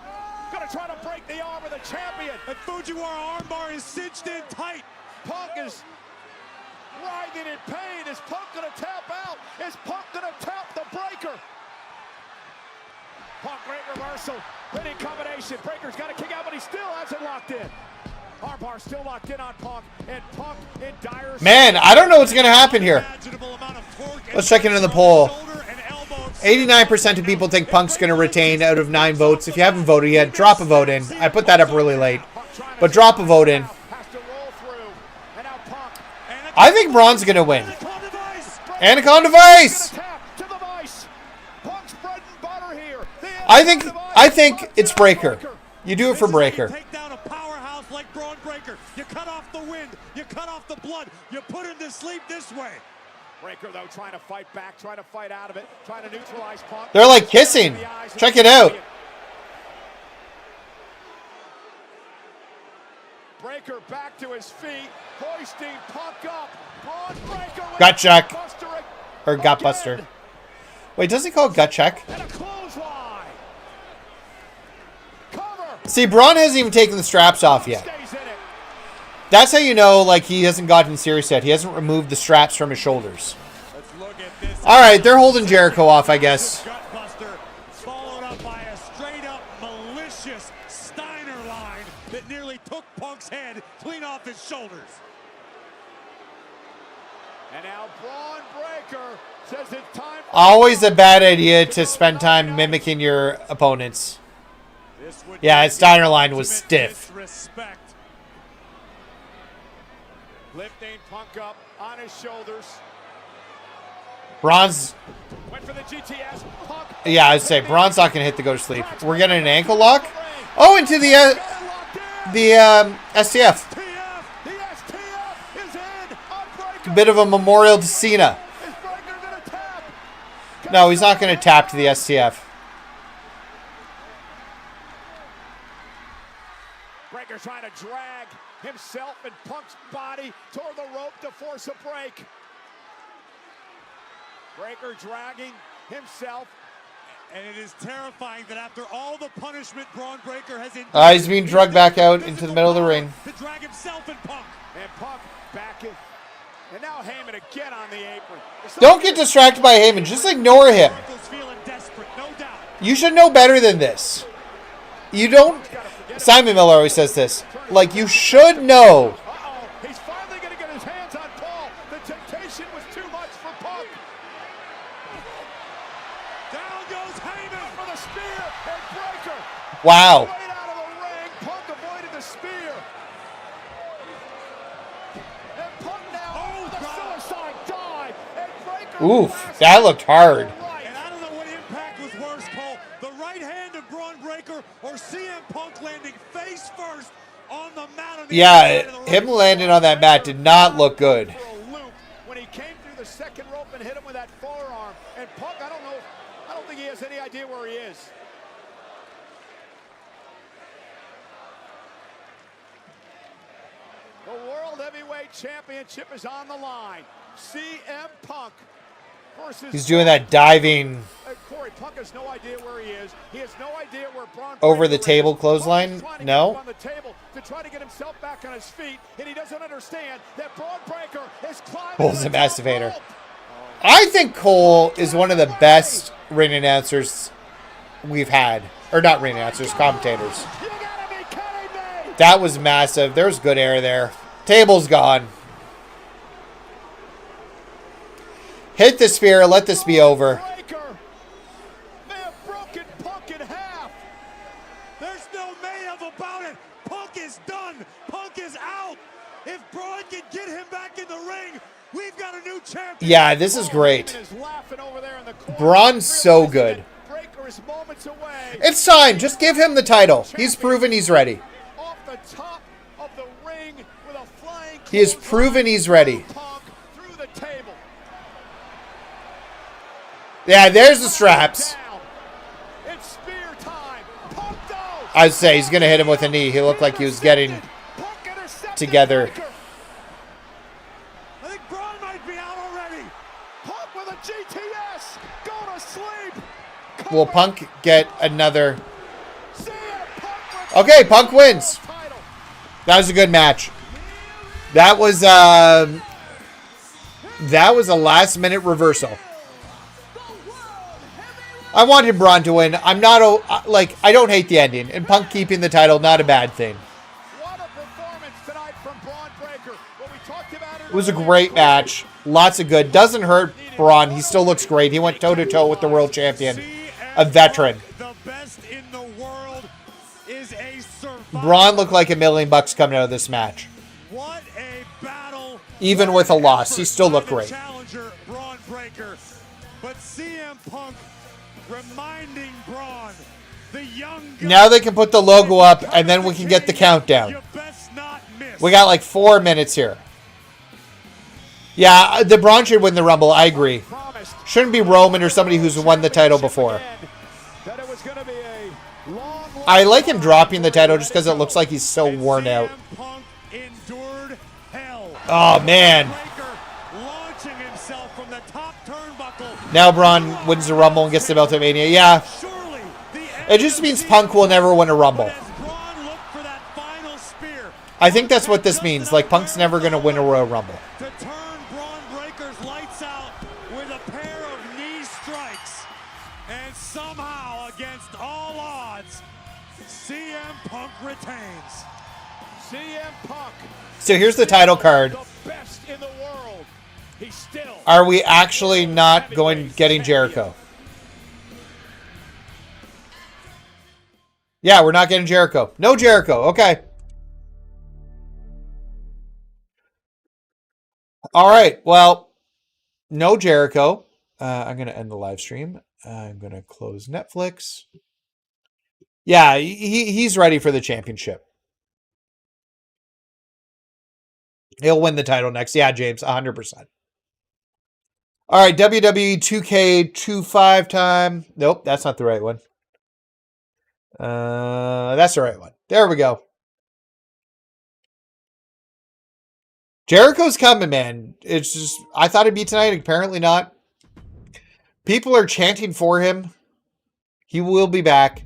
Gonna try to break the arm of the champion. And Fujiwara armbar is cinched in tight. Punk is writhing in pain. Is Punk gonna tap out? Is Punk gonna tap the Breaker? Punk, great reversal. Winning combination. Breaker's got to kick out, but he still has it locked in. Armbar still locked in on Punk, and Punk in dire. Man, I don't know what's going to happen here. Let's check into the poll. 89% of people think Punk's going to retain out of 9 votes. If you haven't voted yet, drop a vote in. I put that up really late. But drop a vote in. I think Braun's going to win. Anaconda Vice! I think it's Breaker. You do it for Breaker. Take down a powerhouse like Braun Breaker. You cut off the wind. You cut off the blood. You put him to sleep this way. Breaker, though, trying to fight back, trying to fight out of it, trying to neutralize Punk. They're like kissing. Check it out. Breaker back to his feet, hoisting Punk up. Braun Breaker. Gut check. Or gut buster. Wait, does he call it gut check? See, Braun hasn't even taken the straps off yet. That's how you know, like, he hasn't gotten serious yet. He hasn't removed the straps from his shoulders. All right, they're holding Jericho off, I guess. Followed up by a straight-up malicious Steiner line that nearly took Punk's head clean off his shoulders. And now Braun Breaker says it's time. Always a bad idea to spend time mimicking your opponents. Yeah, his Steiner line was stiff. Lifting Punk up on his shoulders. Braun's. Went for the GTS. Punk. Yeah, I'd say Braun's not gonna hit the go to sleep. We're getting an ankle lock. Oh, into the STF. Bit of a memorial to Cena. No, he's not gonna tap to the STF. Breaker trying to drag himself and Punk's body toward the rope to force a break. Breaker dragging himself And it is terrifying that after all the punishment Braun Breaker has endured, He's being drugged back out into the middle of the ring. to drag himself and Punk. And Punk back in. And now Heyman again on the apron. Don't get distracted by Heyman. Just ignore him. Feeling desperate, no doubt. You should know better than this. You don't... Simon Miller always says this. Like, you should know. He's finally going to get his hands on Paul. The temptation was too much for Punk. Down goes Heyman for the spear and Breaker. Wow. Right out of the ring. Punk avoided the spear. And Punk now the suicide dive. And Breaker. Oof, that looked hard. And I don't know what impact was worse, Cole. The right hand of Braun Breaker or CM Punk landing face first on the mat. On the Yeah, him landing on that mat did not look good. For a loop when he came through the second rope and hit him with that forearm. And Punk, I don't think he has any idea where he is. The World Heavyweight Championship is on the line. CM Punk versus... He's doing that diving Corey, Punk has no idea where he is. He has no idea where Braun over the Breaker table is. clothesline. Punk is trying to No. get on the table to try to get himself back on his feet, and he doesn't understand that Braun Breaker is climbing. Cole's a masturbator. I think Cole is one of the best ring announcers we've had. Or not ring announcers, commentators. That was massive. There's good air there. Table's gone. Hit the spear. Let this be over. They have broken Punk in half. There's no mayhem about it. Punk is done. Punk is out. If Braun can get him back in the ring, we've got a new champion. Yeah, this is great. Braun's so good. Breaker is moments away. It's time. Just give him the title. He's proven he's ready. Off the top of the ring with a flying He has proven he's ready. Punk through the table. Yeah, there's the straps. It's spear time. Punk goes. I'd say he's going to hit him with a knee. He looked like he was getting together. I think Braun might be out already. Punk with a GTS. Go to sleep. Will Punk get another? Okay, Punk wins. That was a good match. That was a last-minute reversal. I wanted Braun to win. I'm not I don't hate the ending, and Punk keeping the title, not a bad thing. It was a great match. Lots of good. Doesn't hurt Braun. He still looks great. He went toe-to-toe with the world champion, a veteran. The best in the world is a survivor. Braun looked like $1 million coming out of this match. What a battle. Even with a loss, he still looked great. Challenger Braun Breaker, but CM Punk reminding Braun, the young guy. Now they can put the logo up, and then we can get the countdown. We got like 4 minutes here. Yeah, the Braun should win the Rumble. I agree. Shouldn't be Roman or somebody who's won the title before. I like him dropping the title just because it looks like he's so worn out. Oh, man. Now Braun wins the Rumble and gets the belt at Mania. Yeah. It just means Punk will never win a Rumble. I think that's what this means. Like, Punk's never going to win a Royal Rumble. To turn Braun Breaker's lights out with a pair of knee strikes. And somehow, against all odds, CM Punk retains. CM Punk. So here's the title card. The best in the world. He's still. Are we actually not getting Jericho? Yeah, we're not getting Jericho. No Jericho. Okay. All right. Well, no Jericho. I'm going to end the live stream. I'm going to close Netflix. Yeah, he's ready for the championship. He'll win the title next. Yeah, James, 100%. All right, WWE 2K25 time. Nope, that's not the right one. That's the right one. There we go. Jericho's coming, man. It's just, I thought it'd be tonight. Apparently not. People are chanting for him. He will be back.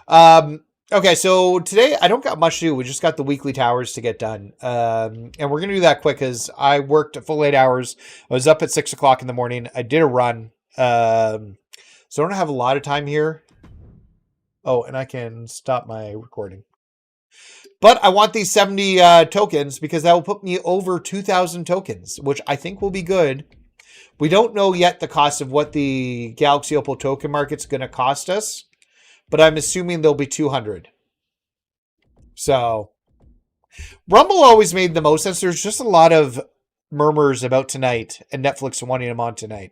Okay, so today I don't got much to do. We just got the weekly towers to get done. And we're going to do that quick because I worked a full 8 hours. I was up at 6 o'clock in the morning. I did a run. So I don't have a lot of time here. Oh, and I can stop my recording. But I want these 70 tokens because that will put me over 2,000 tokens, which I think will be good. We don't know yet the cost of what the Galaxy Opal token market's going to cost us, but I'm assuming there'll be 200. So Rumble always made the most sense. There's just a lot of murmurs about tonight and Netflix wanting them on tonight.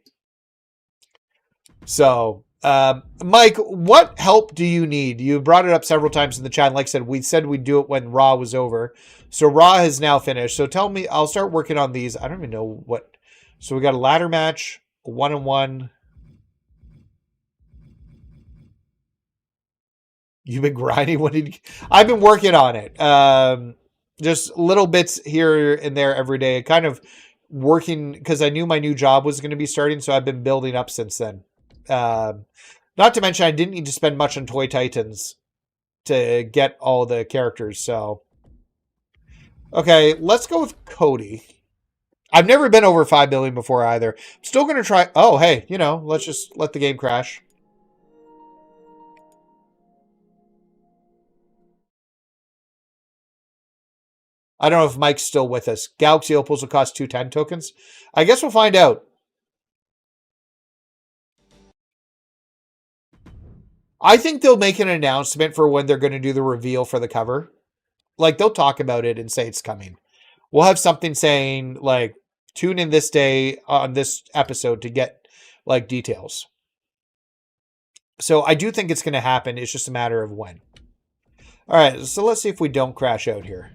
So, Mike, what help do you need? You brought it up several times in the chat. Like I said we'd do it when Raw was over. So Raw has now finished. So tell me, I'll start working on these. I don't even know what. So we got a ladder match, a 1-on-1. You've been grinding? I've been working on it. Just little bits here and there every day. Kind of working because I knew my new job was going to be starting. So I've been building up since then. Not to mention I didn't need to spend much on Toy Titans to get all the characters. So, okay, let's go with Cody. I've never been over 5 billion before either. I'm still going to try. Oh, hey, let's just let the game crash. I don't know if Mike's still with us. Galaxy Opals will cost 210 tokens. I guess we'll find out. I think they'll make an announcement for when they're going to do the reveal for the cover. Like, they'll talk about it and say it's coming. We'll have something saying, like, tune in this day on this episode to get, like, details. So I do think it's going to happen. It's just a matter of when. All right, so let's see if we don't crash out here.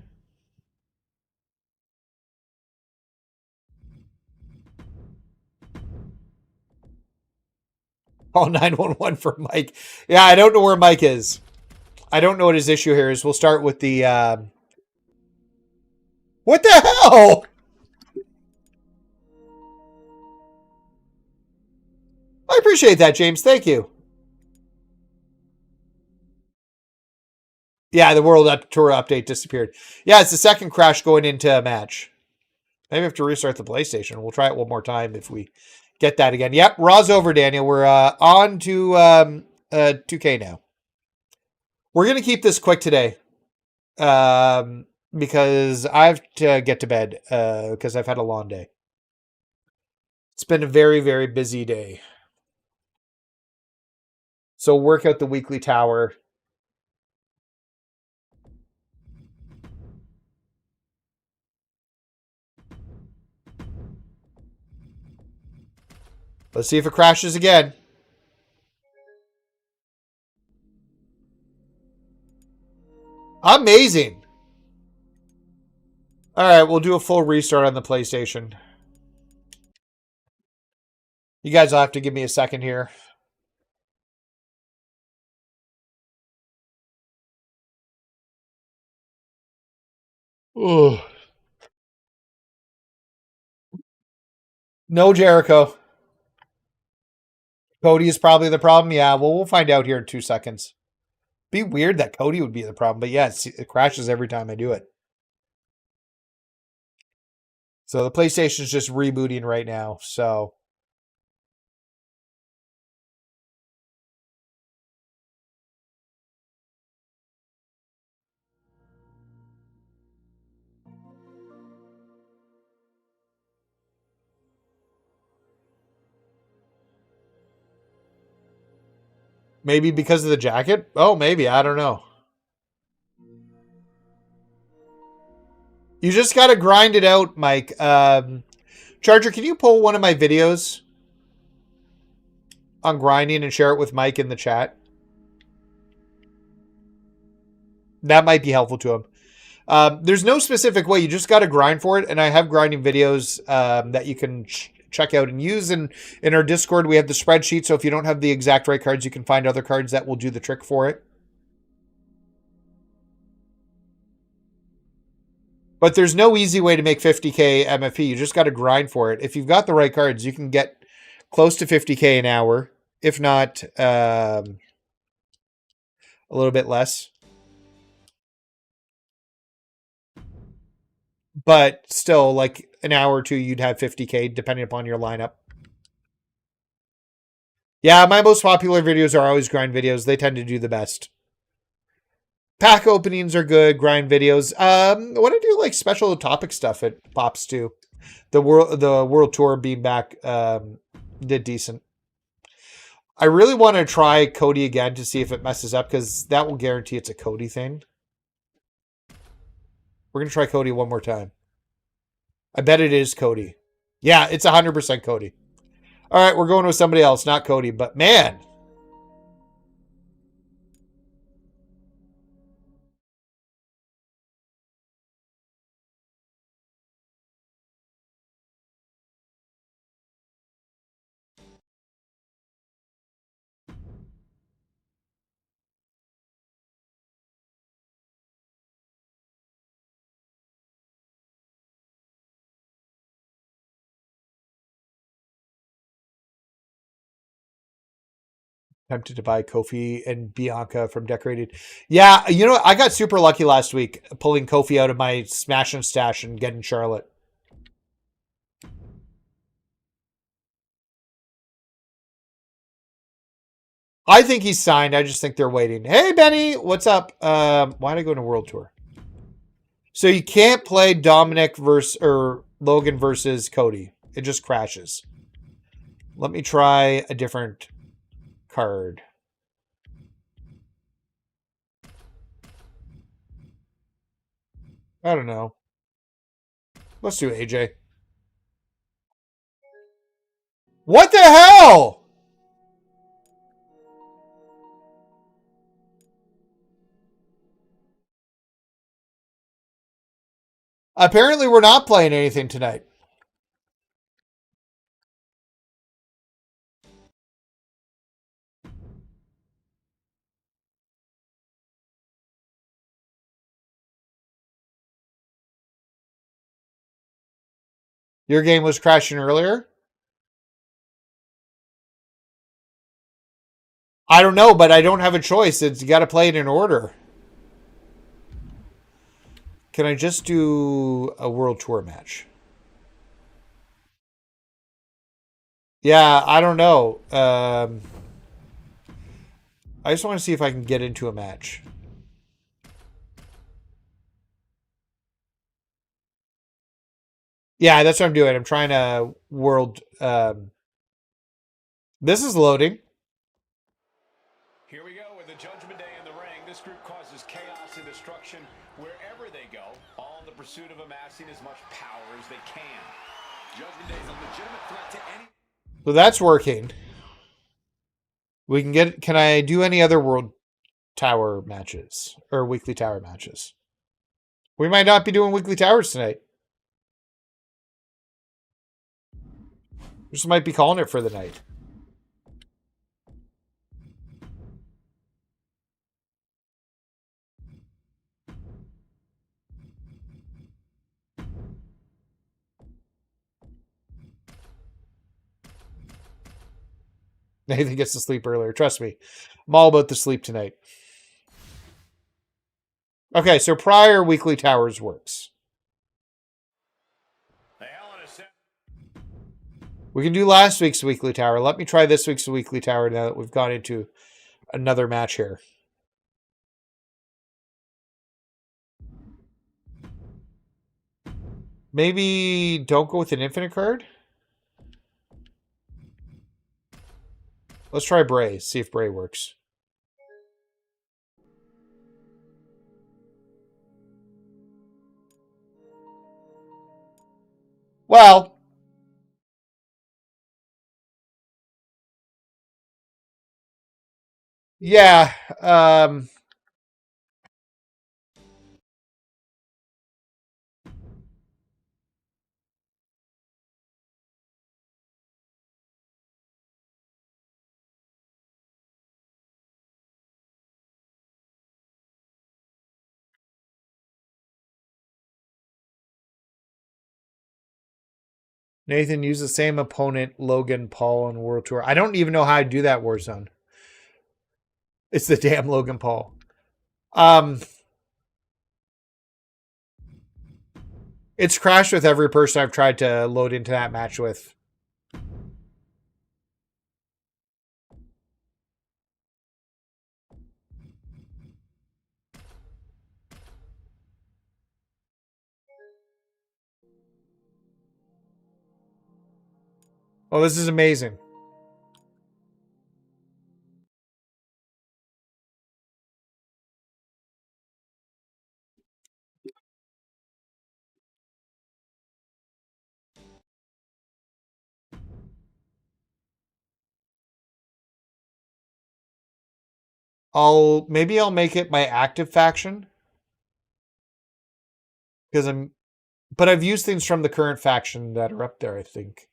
Oh, 911 for Mike. Yeah, I don't know where Mike is. I don't know what his issue here is. We'll start with the... What the hell? I appreciate that, James. Thank you. Yeah, the World Tour update disappeared. Yeah, it's the second crash going into a match. Maybe I have to restart the PlayStation. We'll try it one more time if we get that again. Yep, Raw's over, Daniel. We're on to 2K now. We're going to keep this quick today because I have to get to bed because I've had a long day. It's been a very, very busy day. So work out the weekly tower. Let's see if it crashes again. Amazing. All right, we'll do a full restart on the PlayStation. You guys will have to give me a second here. Ooh. No Jericho. Cody is probably the problem. Yeah, well, we'll find out here in 2 seconds. Be weird that Cody would be the problem, but yeah, it crashes every time I do it. So the PlayStation is just rebooting right now. So maybe because of the jacket? Oh, maybe. I don't know. You just got to grind it out, Mike. Charger, can you pull one of my videos on grinding and share it with Mike in the chat? That might be helpful to him. There's no specific way. You just got to grind for it. And I have grinding videos that you can check out and use. In our Discord, we have the spreadsheet. So if you don't have the exact right cards, you can find other cards that will do the trick for it. But there's no easy way to make 50k MFP. You just got to grind for it. If you've got the right cards, you can get close to 50k an hour if not a little bit less. But still, like an hour or two, you'd have 50K depending upon your lineup. Yeah, my most popular videos are always grind videos. They tend to do the best. Pack openings are good, grind videos. When I do like special topic stuff, it pops too. The world tour being back did decent. I really want to try Cody again to see if it messes up, because that will guarantee it's a Cody thing. We're going to try Cody one more time. I bet it is Cody. Yeah, it's 100% Cody. All right, we're going with somebody else, not Cody, but man. Tempted to buy Kofi and Bianca from Decorated. Yeah, you know what? I got super lucky last week pulling Kofi out of my smash and stash and getting Charlotte. I think he's signed. I just think they're waiting. Hey, Benny, what's up? Why did I go to World Tour? So you can't play Dominic or Logan versus Cody. It just crashes. Let me try a different card. I don't know. Let's do AJ. What the hell? Apparently we're not playing anything tonight. Your game was crashing earlier? I don't know, but I don't have a choice. You got to play it in order. Can I just do a World Tour match? Yeah, I don't know. I just want to see if I can get into a match. Yeah, that's what I'm doing. I'm trying to world... this is loading. Here we go with the Judgment Day in the ring. This group causes chaos and destruction wherever they go, all in the pursuit of amassing as much power as they can. Judgment Day is a legitimate threat to any... So that's working. We can get... Can I do any other World Tower matches? Or Weekly Tower matches? We might not be doing Weekly Towers tonight. Just might be calling it for the night. Nathan gets to sleep earlier. Trust me. I'm all about the sleep tonight. Okay, so prior Weekly Towers works. We can do last week's Weekly Tower. Let me try this week's Weekly Tower now that we've gone into another match here. Maybe don't go with an infinite card? Let's try Bray. See if Bray works. Well... yeah, Nathan, use the same opponent, Logan Paul on World Tour. I don't even know how to do that, Warzone. It's the damn Logan Paul. It's crashed with every person I've tried to load into that match with. Oh, this is amazing. Maybe I'll make it my active faction. Because but I've used things from the current faction that are up there, I think.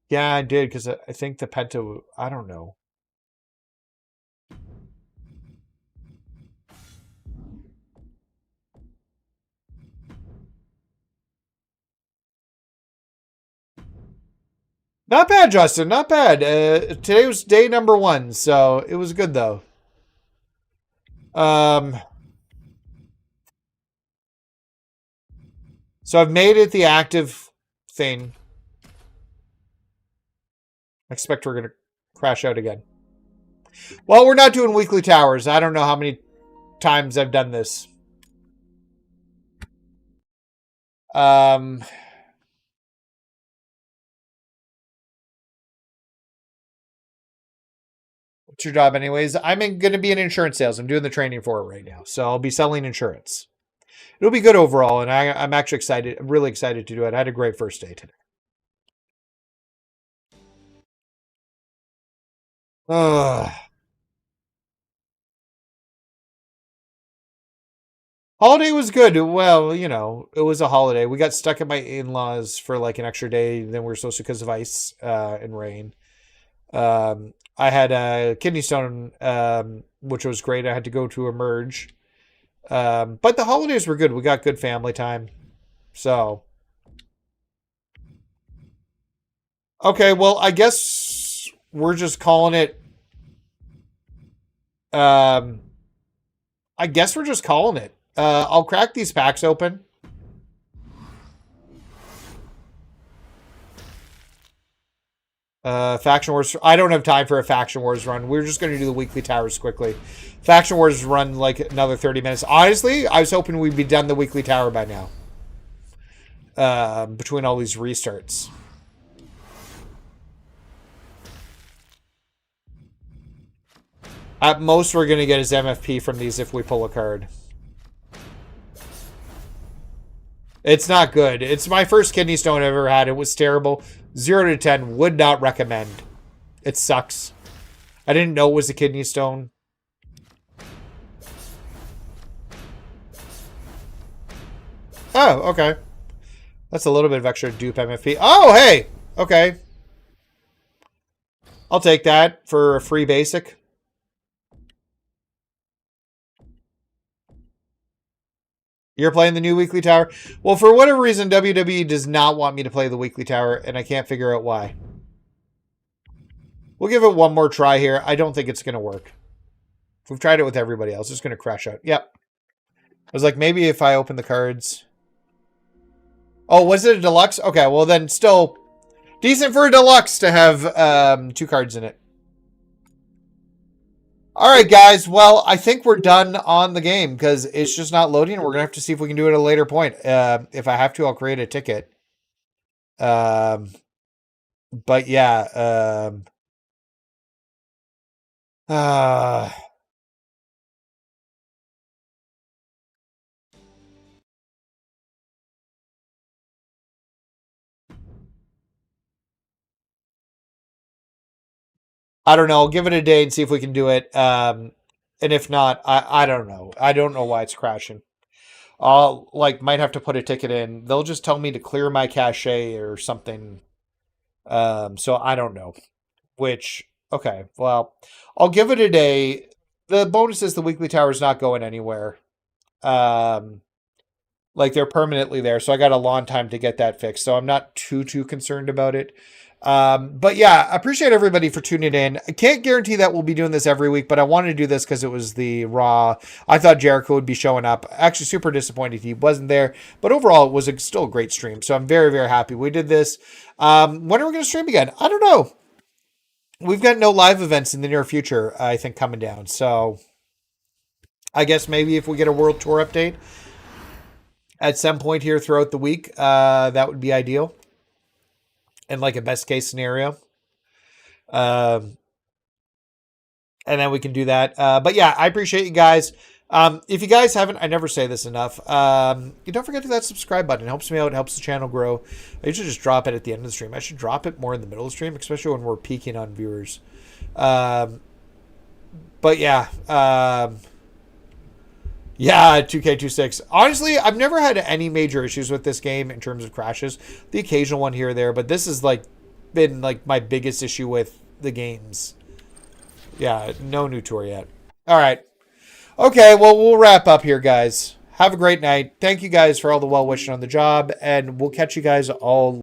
Yeah, I did, because I think the Penta, I don't know. Not bad, Justin. Not bad. Today was day number 1, so it was good, though. So I've made it the active thing. I expect we're going to crash out again. Well, we're not doing weekly towers. I don't know how many times I've done this. What's your job anyways? I'm going to be in insurance sales. I'm doing the training for it right now. So I'll be selling insurance. It'll be good overall, and I'm actually excited. I'm really excited to do it. I had a great first day today. Holiday was good. Well, you know, it was a holiday. We got stuck at my in-laws for like an extra day than we were supposed to because of ice and rain. I had a kidney stone, which was great. I had to go to emerge. But the holidays were good. We got good family time. So. Okay, well, I guess we're just calling it. I guess we're just calling it. I'll crack these packs open. Faction Wars. I don't have time for a Faction Wars run. We're just going to do the weekly towers quickly. Faction Wars run like another 30 minutes. Honestly, I was hoping we'd be done the weekly tower by now. Between all these restarts. At most, we're going to get his MFP from these if we pull a card. It's not good. It's my first kidney stone I've ever had. It was terrible. 0 to 10. Would not recommend. It sucks. I didn't know it was a kidney stone. Oh, okay. That's a little bit of extra dupe MFP. Oh, hey! Okay. I'll take that for a free basic. You're playing the new weekly tower? Well, for whatever reason, WWE does not want me to play the weekly tower, and I can't figure out why. We'll give it one more try here. I don't think it's going to work. We've tried it with everybody else. It's going to crash out. Yep. I was like, maybe if I open the cards. Oh, was it a deluxe? Okay, well then still decent for a deluxe to have 2 cards in it. All right, guys. Well, I think we're done on the game because it's just not loading. We're going to have to see if we can do it at a later point. If I have to, I'll create a ticket. But yeah. I don't know. I'll give it a day and see if we can do it. And if not, I don't know. I don't know why it's crashing. I'll might have to put a ticket in. They'll just tell me to clear my cache or something. So I don't know. Which, okay, well, I'll give it a day. The bonus is the weekly tower is not going anywhere. Like they're permanently there. So I got a long time to get that fixed. So I'm not too concerned about it. But yeah, I appreciate everybody for tuning in. I can't guarantee that we'll be doing this every week, but I wanted to do this because it was the Raw. I thought Jericho would be showing up. Actually, super disappointed he wasn't there, but overall, it was still a great stream. So I'm very, very happy we did this. When are we going to stream again? I don't know. We've got no live events in the near future, I think, coming down. So I guess maybe if we get a World Tour update at some point here throughout the week, that would be ideal. In like a best case scenario. And then we can do that. But yeah, I appreciate you guys. If you guys haven't, I never say this enough. You don't forget to hit that subscribe button. It helps me out. It helps the channel grow. I usually just drop it at the end of the stream. I should drop it more in the middle of the stream, especially when we're peaking on viewers. But yeah. Yeah, 2K26. Honestly, I've never had any major issues with this game in terms of crashes. The occasional one here or there, but this has like been like my biggest issue with the games. Yeah, no new tour yet. All right. Okay, well, we'll wrap up here, guys. Have a great night. Thank you guys for all the well wishing on the job, and we'll catch you guys all